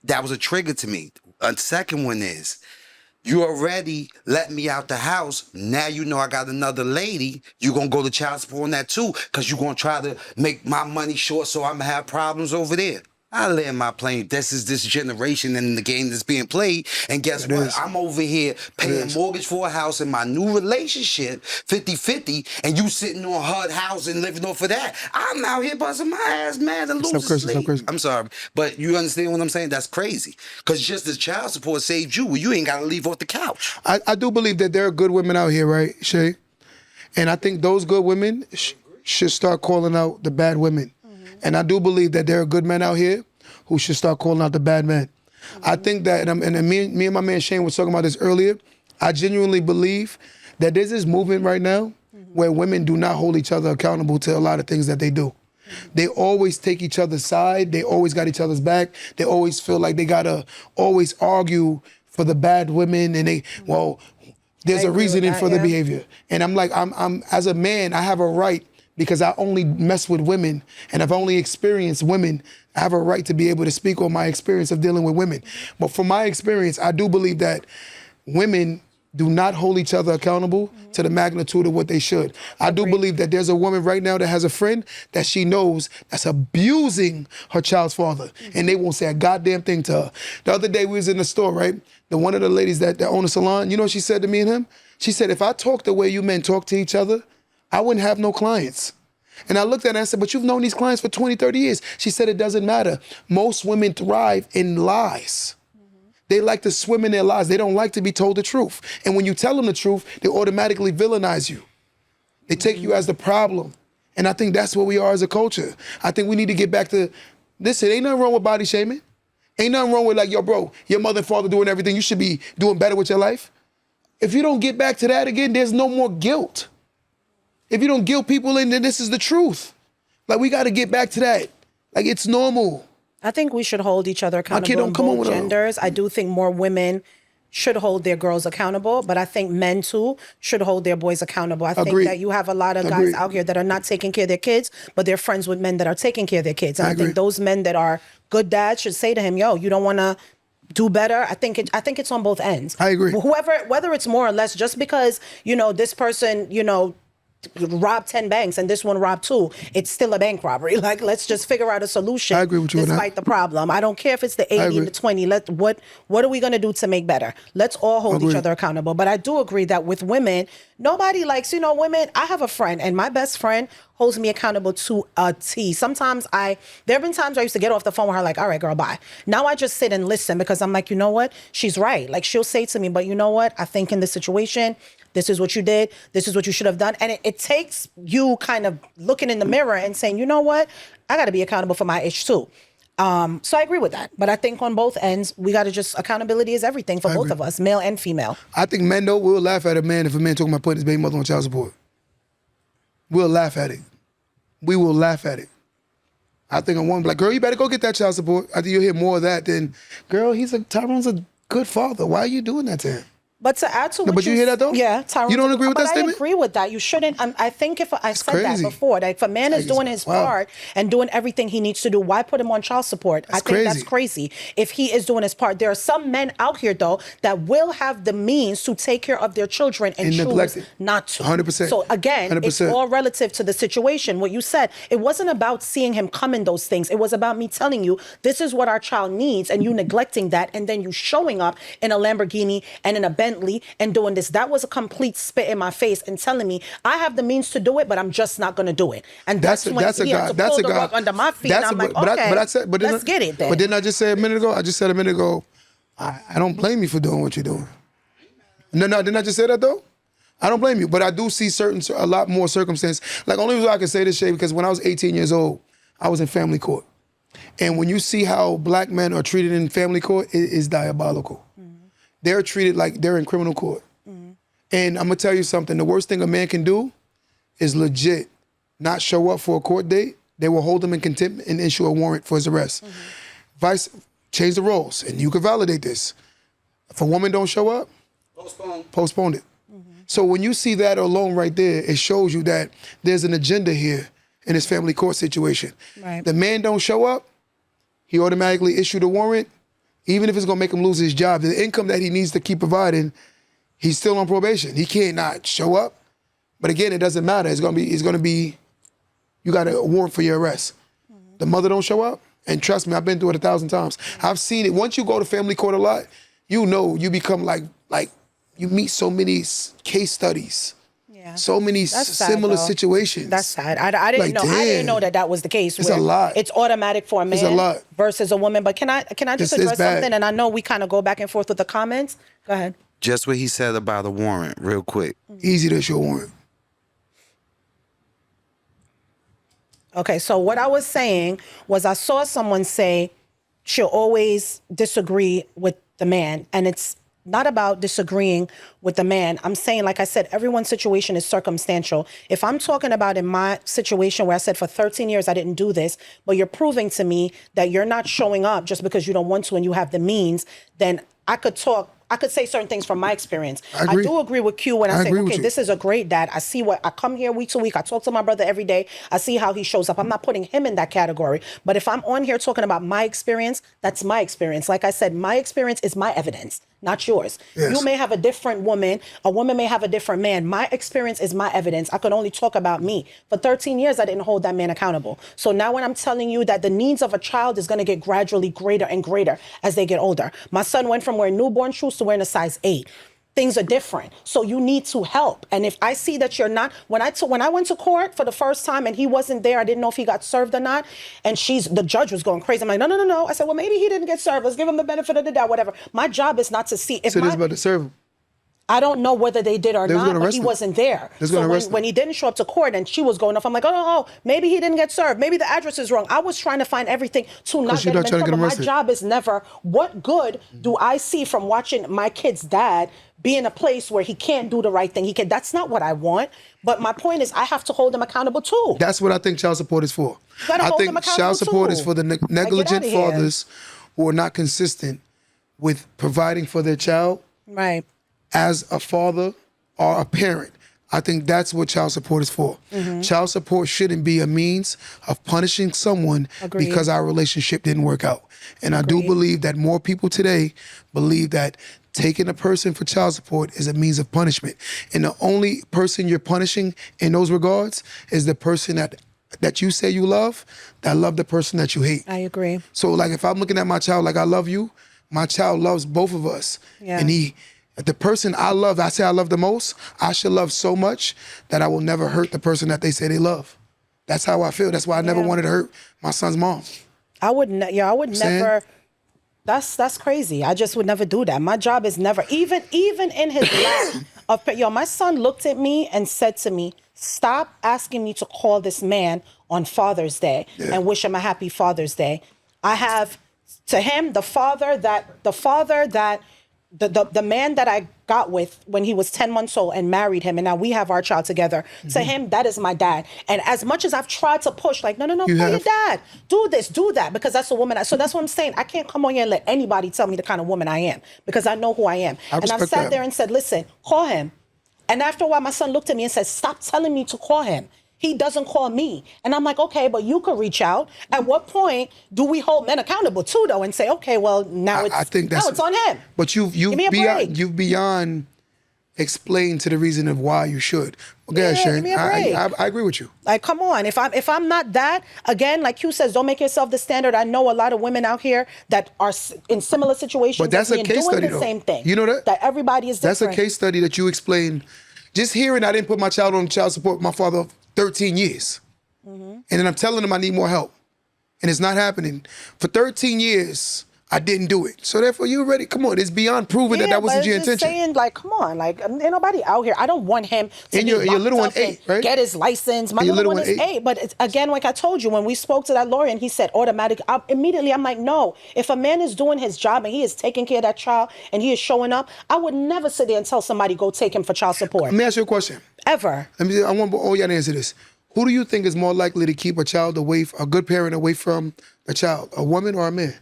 That was a trigger to me. A second one is, you already let me out the house. Now you know I got another lady. You gonna go to child support on that too, because you gonna try to make my money short so I'm gonna have problems over there. I land my plane. This is this generation and the game that's being played. And guess what? I'm over here paying mortgage for a house in my new relationship, 50-50, and you sitting on HUD housing, living off of that. I'm out here busting my ass, mad and losing sleep. I'm sorry, but you understand what I'm saying? That's crazy. Because just as child support saved you, you ain't got to leave off the couch. I do believe that there are good women out here, right, Shay? And I think those good women should start calling out the bad women. And I do believe that there are good men out here who should start calling out the bad men. I think that, and me and my man Shane was talking about this earlier, I genuinely believe that there's this movement right now where women do not hold each other accountable to a lot of things that they do. They always take each other's side. They always got each other's back. They always feel like they gotta always argue for the bad women, and there's a reasoning for the behavior. And I'm like, I'm as a man, I have a right, because I only mess with women and I've only experienced women. I have a right to be able to speak on my experience of dealing with women. But from my experience, I do believe that women do not hold each other accountable to the magnitude of what they should. I do believe that there's a woman right now that has a friend that she knows that's abusing her child's father, and they won't say a goddamn thing to her. The other day we was in the store, right? One of the ladies that own a salon, you know what she said to me and him? She said, if I talk the way you men talk to each other, I wouldn't have no clients. And I looked at her and I said, but you've known these clients for 20, 30 years. She said, it doesn't matter. Most women thrive in lies. They like to swim in their lies. They don't like to be told the truth. And when you tell them the truth, they automatically villainize you. They take you as the problem. And I think that's where we are as a culture. I think we need to get back to, listen, ain't nothing wrong with body shaming. Ain't nothing wrong with like, yo, bro, your mother and father doing everything. You should be doing better with your life. If you don't get back to that again, there's no more guilt. If you don't guilt people in, then this is the truth. Like, we got to get back to that. Like, it's normal. I think we should hold each other accountable in both genders. I do think more women should hold their girls accountable, but I think men too should hold their boys accountable. I think that you have a lot of guys out here that are not taking care of their kids, but they're friends with men that are taking care of their kids. And I think those men that are good dads should say to him, yo, you don't want to do better. I think it's on both ends. I agree. Whether it's more or less, just because, this person, robbed 10 banks and this one robbed 2, it's still a bank robbery. Like, let's just figure out a solution. I agree with you despite the problem. I don't care if it's the 80 and the 20. What are we going to do to make better? Let's all hold each other accountable. But I do agree that with women, nobody likes, women. I have a friend, and my best friend holds me accountable to a T. Sometimes there have been times where I used to get off the phone with her like, all right, girl, bye. Now I just sit and listen because I'm like, you know what? She's right. Like, she'll say to me, but you know what? I think in this situation, This is what you did. This is what you should have done. And it takes you kind of looking in the mirror and saying, you know what? I got to be accountable for my ish too. So I agree with that. But I think on both ends, we got to just, accountability is everything for both of us, male and female. I think men, though, will laugh at a man if a man talking about putting his baby mother on child support. We'll laugh at it. We will laugh at it. I think a woman like, girl, you better go get that child support. I think you'll hear more of that than, girl, Tyrone's a good father. Why are you doing that to him? But to add to what but you hear that though? Yeah, Tyrone. You don't agree with that statement? I agree with that. You shouldn't. I think if I said crazy. that before, that if a man is doing his part and doing everything he needs to do, why put him on child support? I think that's crazy. If he is doing his part, there are some men out here though that will have the means to take care of their children and choose not to. 100%. So again, 100%. It's all relative to the situation. What you said, it wasn't about seeing him come in those things. It was about me telling you this is what our child needs, and you neglecting that, and then you showing up in a Lamborghini and in a Bentley and doing this. That was a complete spit in my face and telling me I have the means to do it, but I'm just not going to do it. And that's when he had to pull the rug under my feet. And I'm like, okay, let's get it then. But didn't I just say a minute ago? I don't blame you for doing what you're doing. No, didn't I just say that though? I don't blame you, but I do see a lot more circumstances. Like, only reason I can say this, Shay, because when I was 18 years old, I was in family court. And when you see how black men are treated in family court, it is diabolical. They're treated like they're in criminal court. And I'm gonna tell you something, the worst thing a man can do is legit not show up for a court date. They will hold him in contempt and issue a warrant for his arrest. Change the roles, and you can validate this. If a woman don't show up, postpone it. So when you see that alone right there, it shows you that there's an agenda here in this family court situation. Right. The man don't show up, he automatically issued a warrant. Even if it's gonna make him lose his job, the income that he needs to keep providing, he's still on probation. He can't not show up. But again, it doesn't matter. It's gonna be, you got a warrant for your arrest. The mother don't show up, and trust me, I've been through it 1,000 times. I've seen it. Once you go to family court a lot, you know you become like you meet so many case studies. So many similar situations. That's sad. I didn't know. I didn't know that was the case. It's a lot. It's automatic for a man versus a woman. But can I just address something? And I know we kind of go back and forth with the comments. Go ahead. Just what he said about a warrant, real quick. Easy to issue a warrant. Okay, so what I was saying was I saw someone say she'll always disagree with the man, and it's not about disagreeing with the man. I'm saying, like I said, everyone's situation is circumstantial. If I'm talking about in my situation where I said for 13 years I didn't do this, but you're proving to me that you're not showing up just because you don't want to and you have the means, then I could say certain things from my experience. I do agree with Q when I say, okay, this is a great dad. I see I come here week to week. I talk to my brother every day. I see how he shows up. I'm not putting him in that category. But if I'm on here talking about my experience, that's my experience. Like I said, my experience is my evidence, not yours. Yes. You may have a different woman. A woman may have a different man. My experience is my evidence. I could only talk about me. For 13 years, I didn't hold that man accountable. So now when I'm telling you that the needs of a child is going to get gradually greater and greater as they get older. My son went from wearing newborn shoes to wearing a size 8. Things are different. So you need to help. And if I see that you're not, when I went to court for the first time and he wasn't there, I didn't know if he got served or not. And the judge was going crazy. I'm like, no. I said, well, maybe he didn't get served. Let's give him the benefit of the doubt, whatever. My job is not to see if about to serve him. I don't know whether they did or not, but he wasn't there. So when he didn't show up to court and she was going off, I'm like, oh, maybe he didn't get served. Maybe the address is wrong. I was trying to find everything to not get him in trouble. My job is never, what good do I see from watching my kid's dad be in a place where he can't do the right thing? That's not what I want. But my point is I have to hold him accountable too. That's what I think child support is for. I think child support is for the negligent fathers who are not consistent with providing for their child. Right. As a father or a parent. I think that's what child support is for. Child support shouldn't be a means of punishing someone because our relationship didn't work out. And I do believe that more people today believe that taking a person for child support is a means of punishment. And the only person you're punishing in those regards is the person that you say you love, that love the person that you hate. I agree. So like if I'm looking at my child like I love you, my child loves both of us. Yeah. And the person I love, I say I love the most, I should love so much that I will never hurt the person that they say they love. That's how I feel. That's why I never wanted to hurt my son's mom. I would never That's crazy. I just would never do that. My job is never even in his life of my son looked at me and said to me, "Stop asking me to call this man on Father's Day and wish him a happy Father's Day." I have to him the father that the man that I got with when he was 10 months old and married him, and now we have our child together. To him, that is my dad. And as much as I've tried to push, like, no, call your dad. Do this, do that, because that's a woman. So that's what I'm saying. I can't come on here and let anybody tell me the kind of woman I am, because I know who I am. And I sat there and said, listen, call him. And after a while, my son looked at me and said, stop telling me to call him. He doesn't call me. And I'm like, okay, but you could reach out. At what point do we hold men accountable too, though, and say, okay, well, now it's on him. But you've beyond explained to the reason of why you should. Okay, Shane, I agree with you. Like, come on. If I'm not that, again, like Q says, don't make yourself the standard. I know a lot of women out here that are in similar situations. But that's a case study, doing the same thing. You know that? That everybody is different. That's a case study that you explain. Just hearing I didn't put my child on child support with my father 13 years. And then I'm telling him I need more help. And it's not happening. For 13 years, I didn't do it. So therefore, you already, come on, it's beyond proving that wasn't your intention. Saying, like, come on, like, ain't nobody out here. I don't want him to your little one 8, right? Get his license. My little one is 8. But it's, again, like I told you, when we spoke to that lawyer and he said automatic, immediately I'm like, no. If a man is doing his job and he is taking care of that child and he is showing up, I would never sit there and tell somebody go take him for child support. Let me ask you a question. Ever. I want all y'all to answer this. Who do you think is more likely to keep a good parent away from a child, a woman or a man?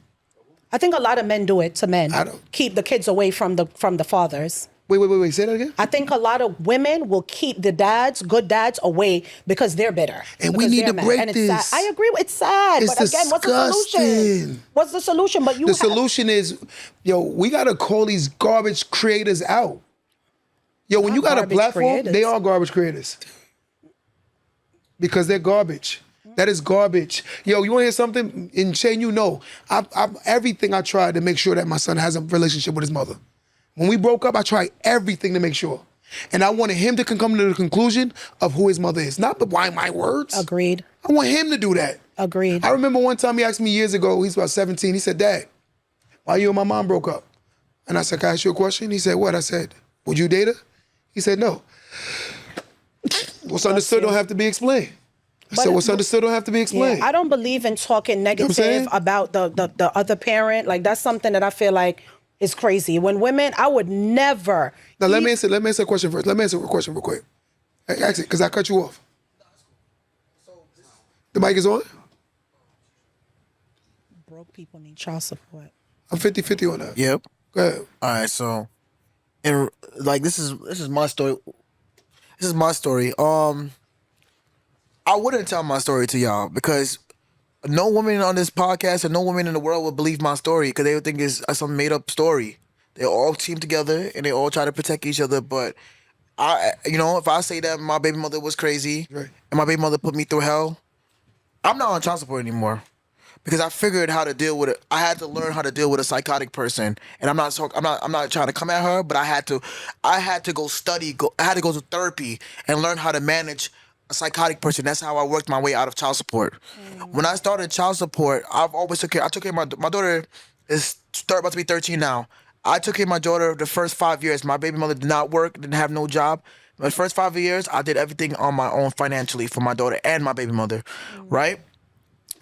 I think a lot of men do it to men. Keep the kids away from the fathers. Wait. Say that again? I think a lot of women will keep the good dads away because they're bitter. And we need to break this. I agree. It's sad. It's but again, disgusting. What's the solution? What's the solution? The solution is, we got to call these garbage creators out. When you got a platform, they are garbage creators. Because they're garbage. That is garbage. You want to hear something? And Shane, everything I tried to make sure that my son has a relationship with his mother. When we broke up, I tried everything to make sure. And I wanted him to come to the conclusion of who his mother is. Not by my words. Agreed. I want him to do that. Agreed. I remember one time he asked me years ago, he's about 17, he said, Dad, why you and my mom broke up? And I said, can I ask you a question? He said, what? I said, would you date her? He said, no. What's understood don't have to be explained. So what's understood don't have to be explained. Yeah, I don't believe in talking negative about the other parent. Like, that's something that I feel like is crazy. When women, I would never. Now let me answer a question first. Let me answer a question real quick. Actually, because I cut you off. The mic is on? Broke people need child support. I'm 50-50 on that. Yep. Go ahead. All right, so, and like this is my story. This is my story. I wouldn't tell my story to y'all because no woman on this podcast and no woman in the world would believe my story because they would think it's some made up story. They all team together and they all try to protect each other. But if I say that my baby mother was crazy and my baby mother put me through hell, I'm not on child support anymore because I figured how to deal with it. I had to learn how to deal with a psychotic person, and I'm not trying to come at her, but I had to go study. I had to go to therapy and learn how to manage a psychotic person. That's how I worked my way out of child support. When I started child support, I've always took care. I took care of my daughter is about to be 13 now. I took care of my daughter the first 5 years. My baby mother did not work, didn't have no job. The first 5 years, I did everything on my own financially for my daughter and my baby mother, right?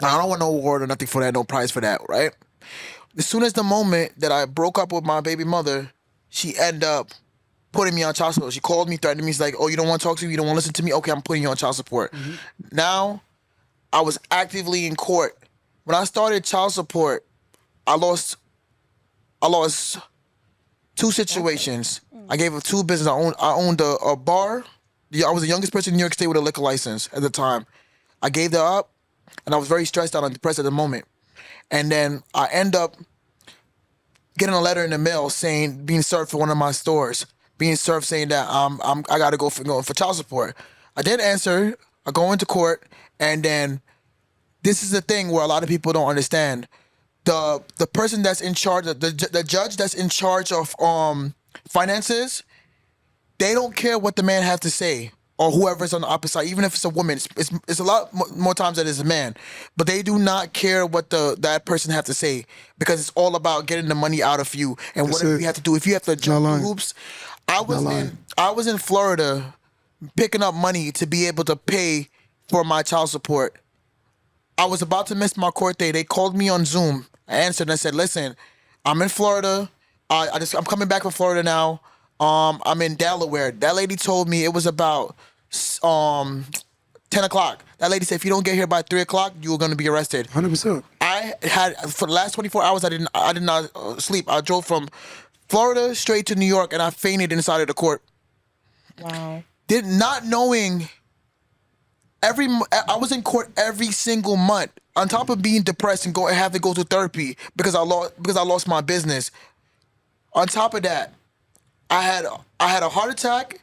I don't want no award or nothing for that, no prize for that, right? As soon as the moment that I broke up with my baby mother, she ended up putting me on child support. She called me, threatened me. She's like, oh, you don't want to talk to me? You don't want to listen to me? Okay, I'm putting you on child support. Now, I was actively in court. When I started child support, I lost 2 situations. I gave up 2 businesses. I owned a bar. I was the youngest person in New York State with a liquor license at the time. I gave that up, and I was very stressed out and depressed at the moment. And then I end up getting a letter in the mail being served for one of my stores. Being served saying that I gotta go for child support. I didn't answer. I go into court, and then this is the thing where a lot of people don't understand. The person that's in charge, the judge that's in charge of finances, they don't care what the man has to say. or whoever's on the opposite side, even if it's a woman, it's a lot more times that it's a man, but they do not care what that person have to say because it's all about getting the money out of you and That's whatever it. you have to do. If you have to jump lying. through hoops, Not lying. I was in Florida picking up money to be able to pay for my child support. I was about to miss my court day. They called me on Zoom. I answered and I said, "Listen, I'm in Florida. I'm coming back from Florida now. I'm in Delaware." That lady told me it was about 10 o'clock. That lady said, "If you don't get here by 3 o'clock, you are going to be arrested." 100%. I had for the last 24 hours. I did not sleep. I drove from Florida straight to New York, and I fainted inside of the court. Wow. Did not knowing. I was in court every single month. On top of being depressed and have to go to therapy because I lost my business. On top of that, I had a heart attack.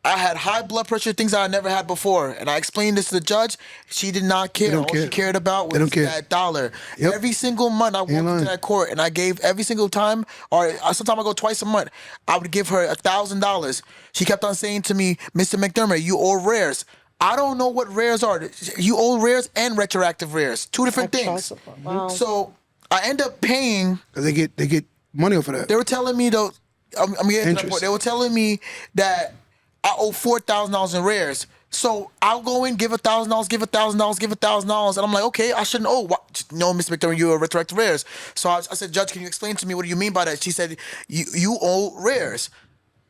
I had high blood pressure, things I never had before. And I explained this to the judge. She did not care. They don't All care. she cared about They was don't care. that dollar. Yep. Every single month I walked into lying. that court and I gave every single time, or sometimes I go twice a month, I would give her $1,000. She kept on saying to me, "Mr. McDermott, you owe rares." I don't know what rares are. You owe rares and retroactive rares. Two different things. Wow. So I end up paying. 'Cause they get money off of that. They were telling me though, I'm getting to the Interest. point. They were telling me that I owe $4,000 in rares. So I'll go in, give $1,000, give $1,000, give $1,000, and I'm like, okay, I shouldn't owe. No, Mr. McDermott, you owe retroactive rares. So I said, "Judge, can you explain to me what do you mean by that?" She said, "You owe rares."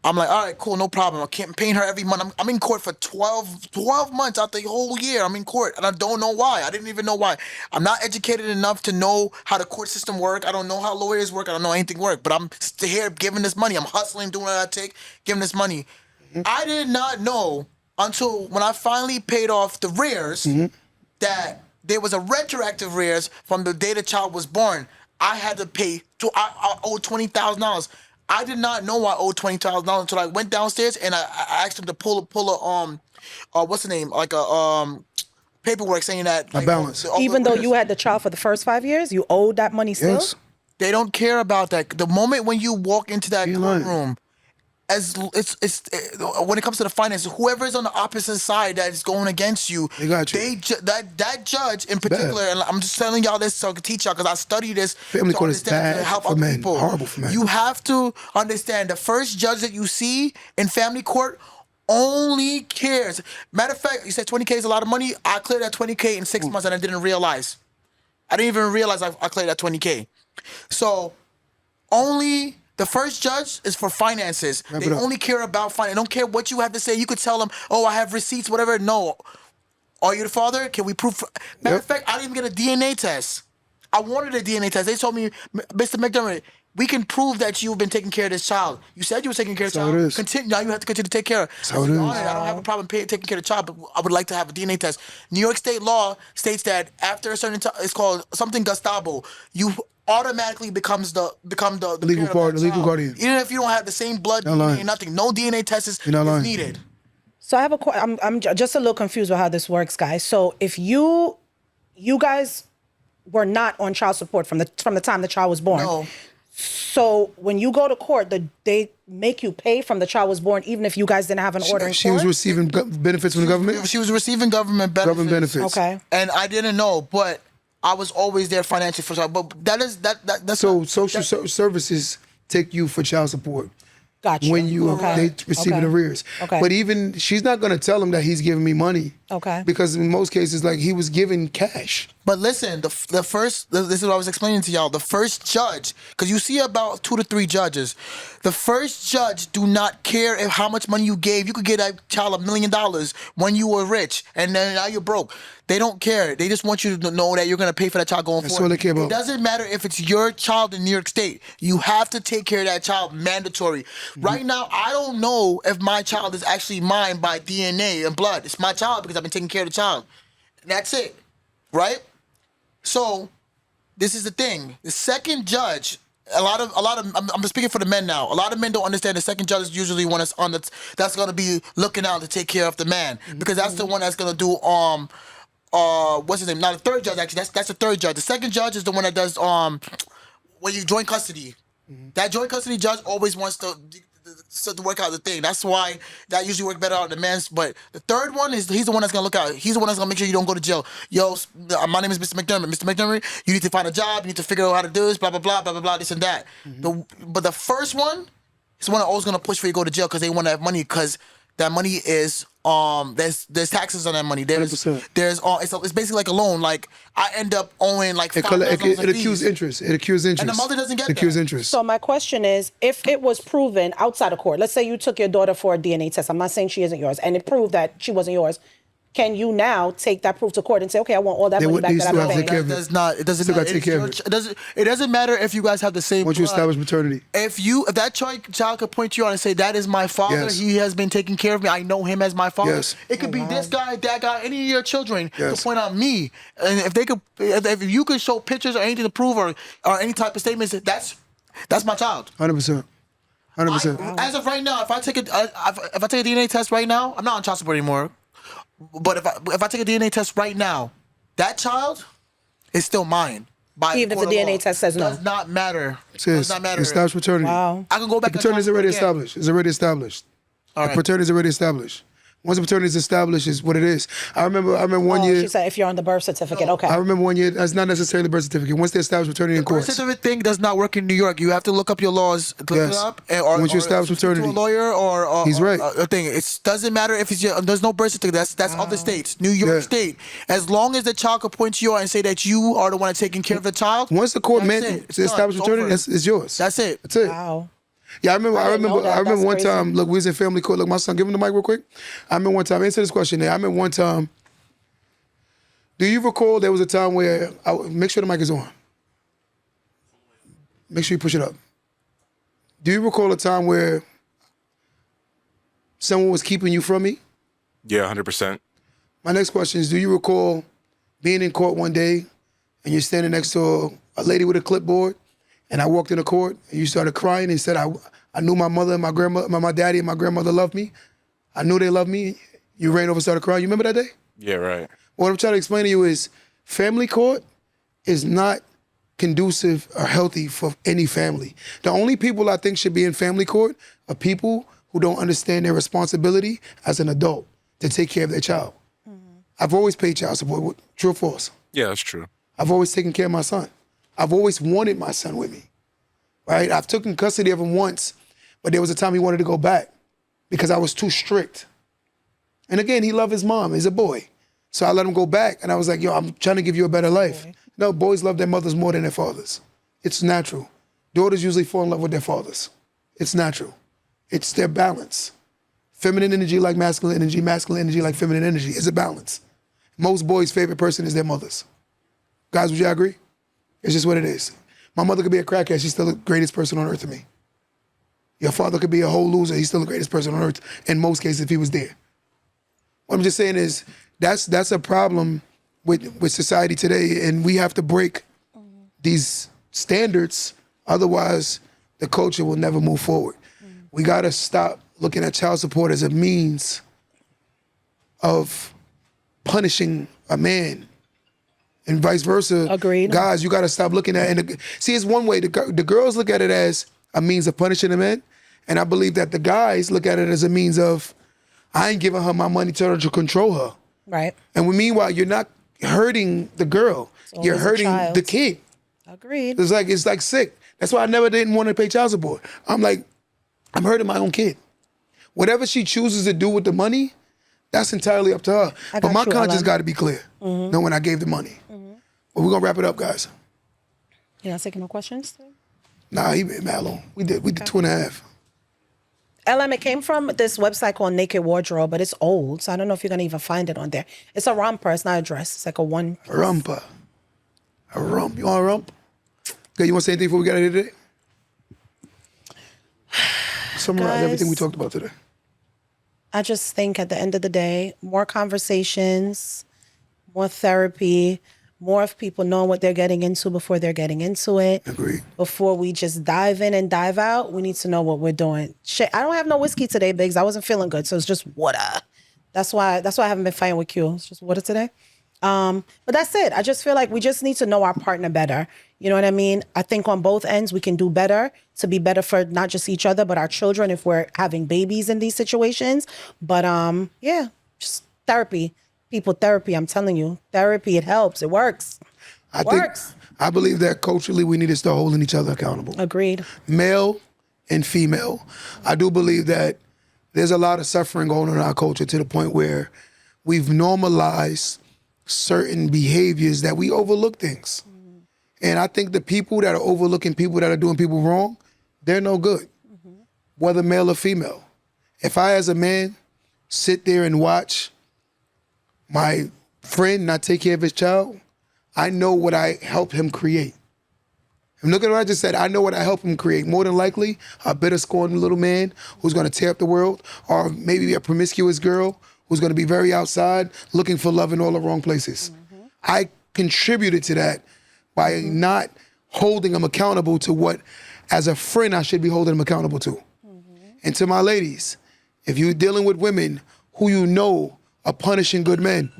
I'm like, "All right, cool, no problem. I'm paying her every month. I'm in court for 12 months out the whole year. I'm in court, and I don't know why. I didn't even know why. I'm not educated enough to know how the court system work. I don't know how lawyers work. I don't know anything work. But I'm still here giving this money. I'm hustling, doing what I take, giving this money. I did not know until when I finally paid off the rears that there was a retroactive rears from the day the child was born. I had to pay. I owed $20,000. I did not know I owed $20,000 until I went downstairs and I asked him to pull a what's the name, like a paperwork saying that like, balance. Even though you had the child for the first 5 years, you owed that money still? Yes. They don't care about that. The moment when you walk into that You're lying. courtroom, when it comes to the finances, whoever is on the opposite side that is going against you, They got you. That judge in particular, and I'm just telling y'all this so I can teach y'all because I study this. Family to court is understand, to bad help for other men, people. horrible for men. You have to understand the first judge that you see in family court only cares. Matter of fact, you said 20K is a lot of money. I cleared that 20K in 6 months and I didn't realize. I didn't even realize I cleared that 20K. So only the first judge is for finances. Wrap They it up. only care about finance. They don't care what you have to say. You could tell them, "Oh, I have receipts, whatever." No. Are you the father? Can we prove? Matter of fact, I didn't even get a DNA test. I wanted a DNA test. They told me, "Mr. McDermott, we can prove that you've been taking care of this child. You said you were taking care of the That's how child. it is. Continue. Now you have to continue to take care of." how it is. I don't have a problem taking care of the child, but I would like to have a DNA test. New York State law states that after a certain time, it's called something Gustavo. You automatically become the legal parent of part, that the legal child. guardian. Even if you don't have the same blood, You're not lying. DNA, nothing. No DNA test is You're not lying. needed. So I have I'm just a little confused with how this works, guys. So if you guys were not on child support from the time the child was born. No. So when you go to court, they make you pay from the child was born, even if you guys didn't have an order in She court? was receiving benefits from the government. She was receiving government benefits. Government benefits. Okay. And I didn't know, but I was always there financially for child. But that's So not- social services take you for child support Gotcha. when you they receiving Okay. arrears. Okay. But even she's not going to tell him that he's giving me money. Okay. Because in most cases, like he was giving cash. But listen, this is what I was explaining to y'all. The first judge, because you see about 2 to 3 judges, the first judge do not care if how much money you gave. You could get that child $1 million when you were rich, and then now you're broke. They don't care. They just want you to know that you're going to pay for that child going That's forward. all they care about. It doesn't matter if it's your child in New York State. You have to take care of that child, mandatory. Mm-hmm. Right now, I don't know if my child is actually mine by DNA and blood. It's my child because I've been taking care of the child. That's it, right? So, this is the thing. The second judge, I'm speaking for the men now. A lot of men don't understand the second judge is usually one that's gonna be looking out to take care of the man because that's the one that's gonna do what's his name? Not the third judge actually. That's the third judge. The second judge is the one that does when you join custody. That joint custody judge always wants to to work out the thing. That's why that usually work better out in the men's. But the third one is he's the one that's gonna look out. He's the one that's gonna make sure you don't go to jail. Yo, my name is Mr. McDermott. Mr. McDermott, you need to find a job. You need to figure out how to do this. Blah blah blah blah blah blah. This and that. But the first one is the one that always gonna push for you to go to jail because they want to have money because that money is there's taxes on that money. There's 100%. It's basically like a loan. Like I end up owing like It accrues interest. It accrues interest. And the mother doesn't get it accrues that. interest. So my question is, if it was proven outside of court, let's say you took your daughter for a DNA test. I'm not saying she isn't yours, and it proved that she wasn't yours. Can you now take that proof to court and say, okay, I want all that money back that I'm paying? It It doesn't matter if you guys have the same. Once you blood. establish paternity. If that child could point you out and say, that is my father, Yes. he has been taking care of me, I know him as my father. Yes. It could be this guy, that guy, any of your children Yes. to point out me. And if you could show pictures or anything to prove or any type of statements, that's my child. 100%. 100%. As of right now, if I take a DNA test right now, I'm not on child support anymore. But if I take a DNA test right now, that child is still mine. Even if the DNA test says no. Does not matter. Sis, Does not matter. established paternity. Wow. I can go back. The paternity is already again. established. It's already established. All The right. paternity is already established. Once the paternity is established, is what it is. I remember one Oh, year. she said if you're on the birth certificate, okay. I remember one year. That's not necessarily the birth certificate. Once they establish paternity in Birth court. certificate thing does not work in New York. You have to look up your laws. Look Yes. it up. Or, Once you or establish speak to paternity. a lawyer or He's right. A thing. It doesn't matter if it's there's no birth certificate. That's other states. New York Yeah. State. As long as the child can point to you and say that you are the one taking care of the child. Once the court that's meant it. It's to establish done. It's paternity, over. it's yours. That's it. That's it. Wow. Yeah, I remember. I didn't know that. I remember That's one crazy. time. Look, we was in family court. Look, my son, give him the mic real quick. I remember one time. Answer this question. There. I remember one time. Do you recall there was a time where make sure the mic is on. Make sure you push it up. Do you recall a time where someone was keeping you from me? Yeah, 100%. My next question is: do you recall being in court one day and you're standing next to a lady with a clipboard? And I walked into court, and you started crying and said, I knew my mother and my grandmother, my daddy and my grandmother loved me. I knew they loved me. You ran over and started crying. You remember that day? Yeah, right. What I'm trying to explain to you is family court is not conducive or healthy for any family. The only people I think should be in family court are people who don't understand their responsibility as an adult to take care of their child. I've always paid child support. True or false? Yeah, that's true. I've always taken care of my son. I've always wanted my son with me, right? I've taken custody of him once, but there was a time he wanted to go back because I was too strict. And again, he loved his mom. He's a boy. So I let him go back, and I was like, yo, I'm trying to give you a better life. No, boys love their mothers more than their fathers. It's natural. Daughters usually fall in love with their fathers. It's natural. It's their balance. Feminine energy like masculine energy like feminine energy. It's a balance. Most boys' favorite person is their mothers. Guys, would you agree? It's just what it is. My mother could be a crackhead. She's still the greatest person on earth to me. Your father could be a whole loser. He's still the greatest person on earth in most cases if he was there. What I'm just saying is that's a problem with society today, and we have to break these standards. Otherwise, the culture will never move forward. We got to stop looking at child support as a means of punishing a man. And vice versa. Agreed. Guys, you got to stop looking at it. See, it's one way. The girls look at it as a means of punishing the men. And I believe that the guys look at it as a means of, I ain't giving her my money to control her. Right. And meanwhile, you're not hurting the girl. You're always a hurting child. the kid. Agreed. It's like sick. That's why I never didn't want to pay child support. I'm hurting my own kid. Whatever she chooses to do with the money, that's entirely up to her. I But got my you, conscience Ellen. got to be clear. Knowing I gave the money. But we're gonna wrap it up, guys. You're not taking no questions? Nah, he been mad long. We did 2.5. LM, it came from this website called Naked Wardrobe, but it's old, so I don't know if you're gonna even find it on there. It's a romper, it's not a dress. It's like a one. A rumpa. A rump. You want a rump? Okay, you want to say anything before we get out of here today? Summarize Guys. everything we talked about today. I just think at the end of the day, more conversations, more therapy, more of people knowing what they're getting into before they're getting into it. Agreed. Before we just dive in and dive out, we need to know what we're doing. Shit, I don't have no whiskey today, Biggs. I wasn't feeling good, so it's just water. That's why I haven't been fighting with Q. It's just water today. But that's it. I just feel like we just need to know our partner better. You know what I mean? I think on both ends we can do better to be better for not just each other, but our children if we're having babies in these situations. But yeah, just therapy. People, therapy, I'm telling you. Therapy, it helps. It works. I believe that culturally we need to start holding each other accountable. Agreed. Male and female. I do believe that there's a lot of suffering going on in our culture to the point where we've normalized certain behaviors that we overlook things. And I think the people that are overlooking people that are doing people wrong, they're no good, whether male or female. If I, as a man, sit there and watch my friend not take care of his child, I know what I helped him create. And look at what I just said. I know what I helped him create. More than likely, a bitter, scorned little man who's going to tear up the world, or maybe a promiscuous girl who's going to be very outside, looking for love in all the wrong places. I contributed to that by not holding him accountable to what, as a friend, I should be holding him accountable to. And to my ladies, if you're dealing with women who you know are punishing good men,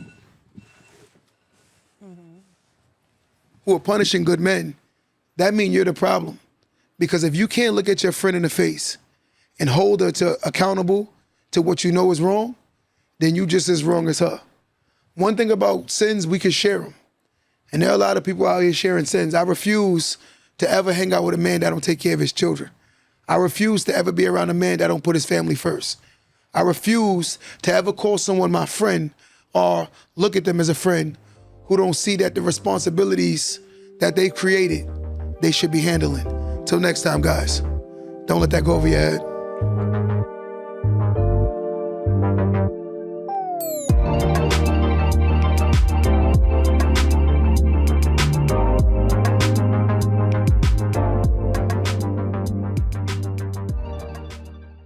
who are punishing good men, that means you're the problem. Because if you can't look at your friend in the face and hold her accountable to what you know is wrong, then you just as wrong as her. One thing about sins, we can share them. And there are a lot of people out here sharing sins. I refuse to ever hang out with a man that don't take care of his children. I refuse to ever be around a man that don't put his family first. I refuse to ever call someone my friend or look at them as a friend who don't see that the responsibilities that they created, they should be handling. Till next time, guys, don't let that go over your head.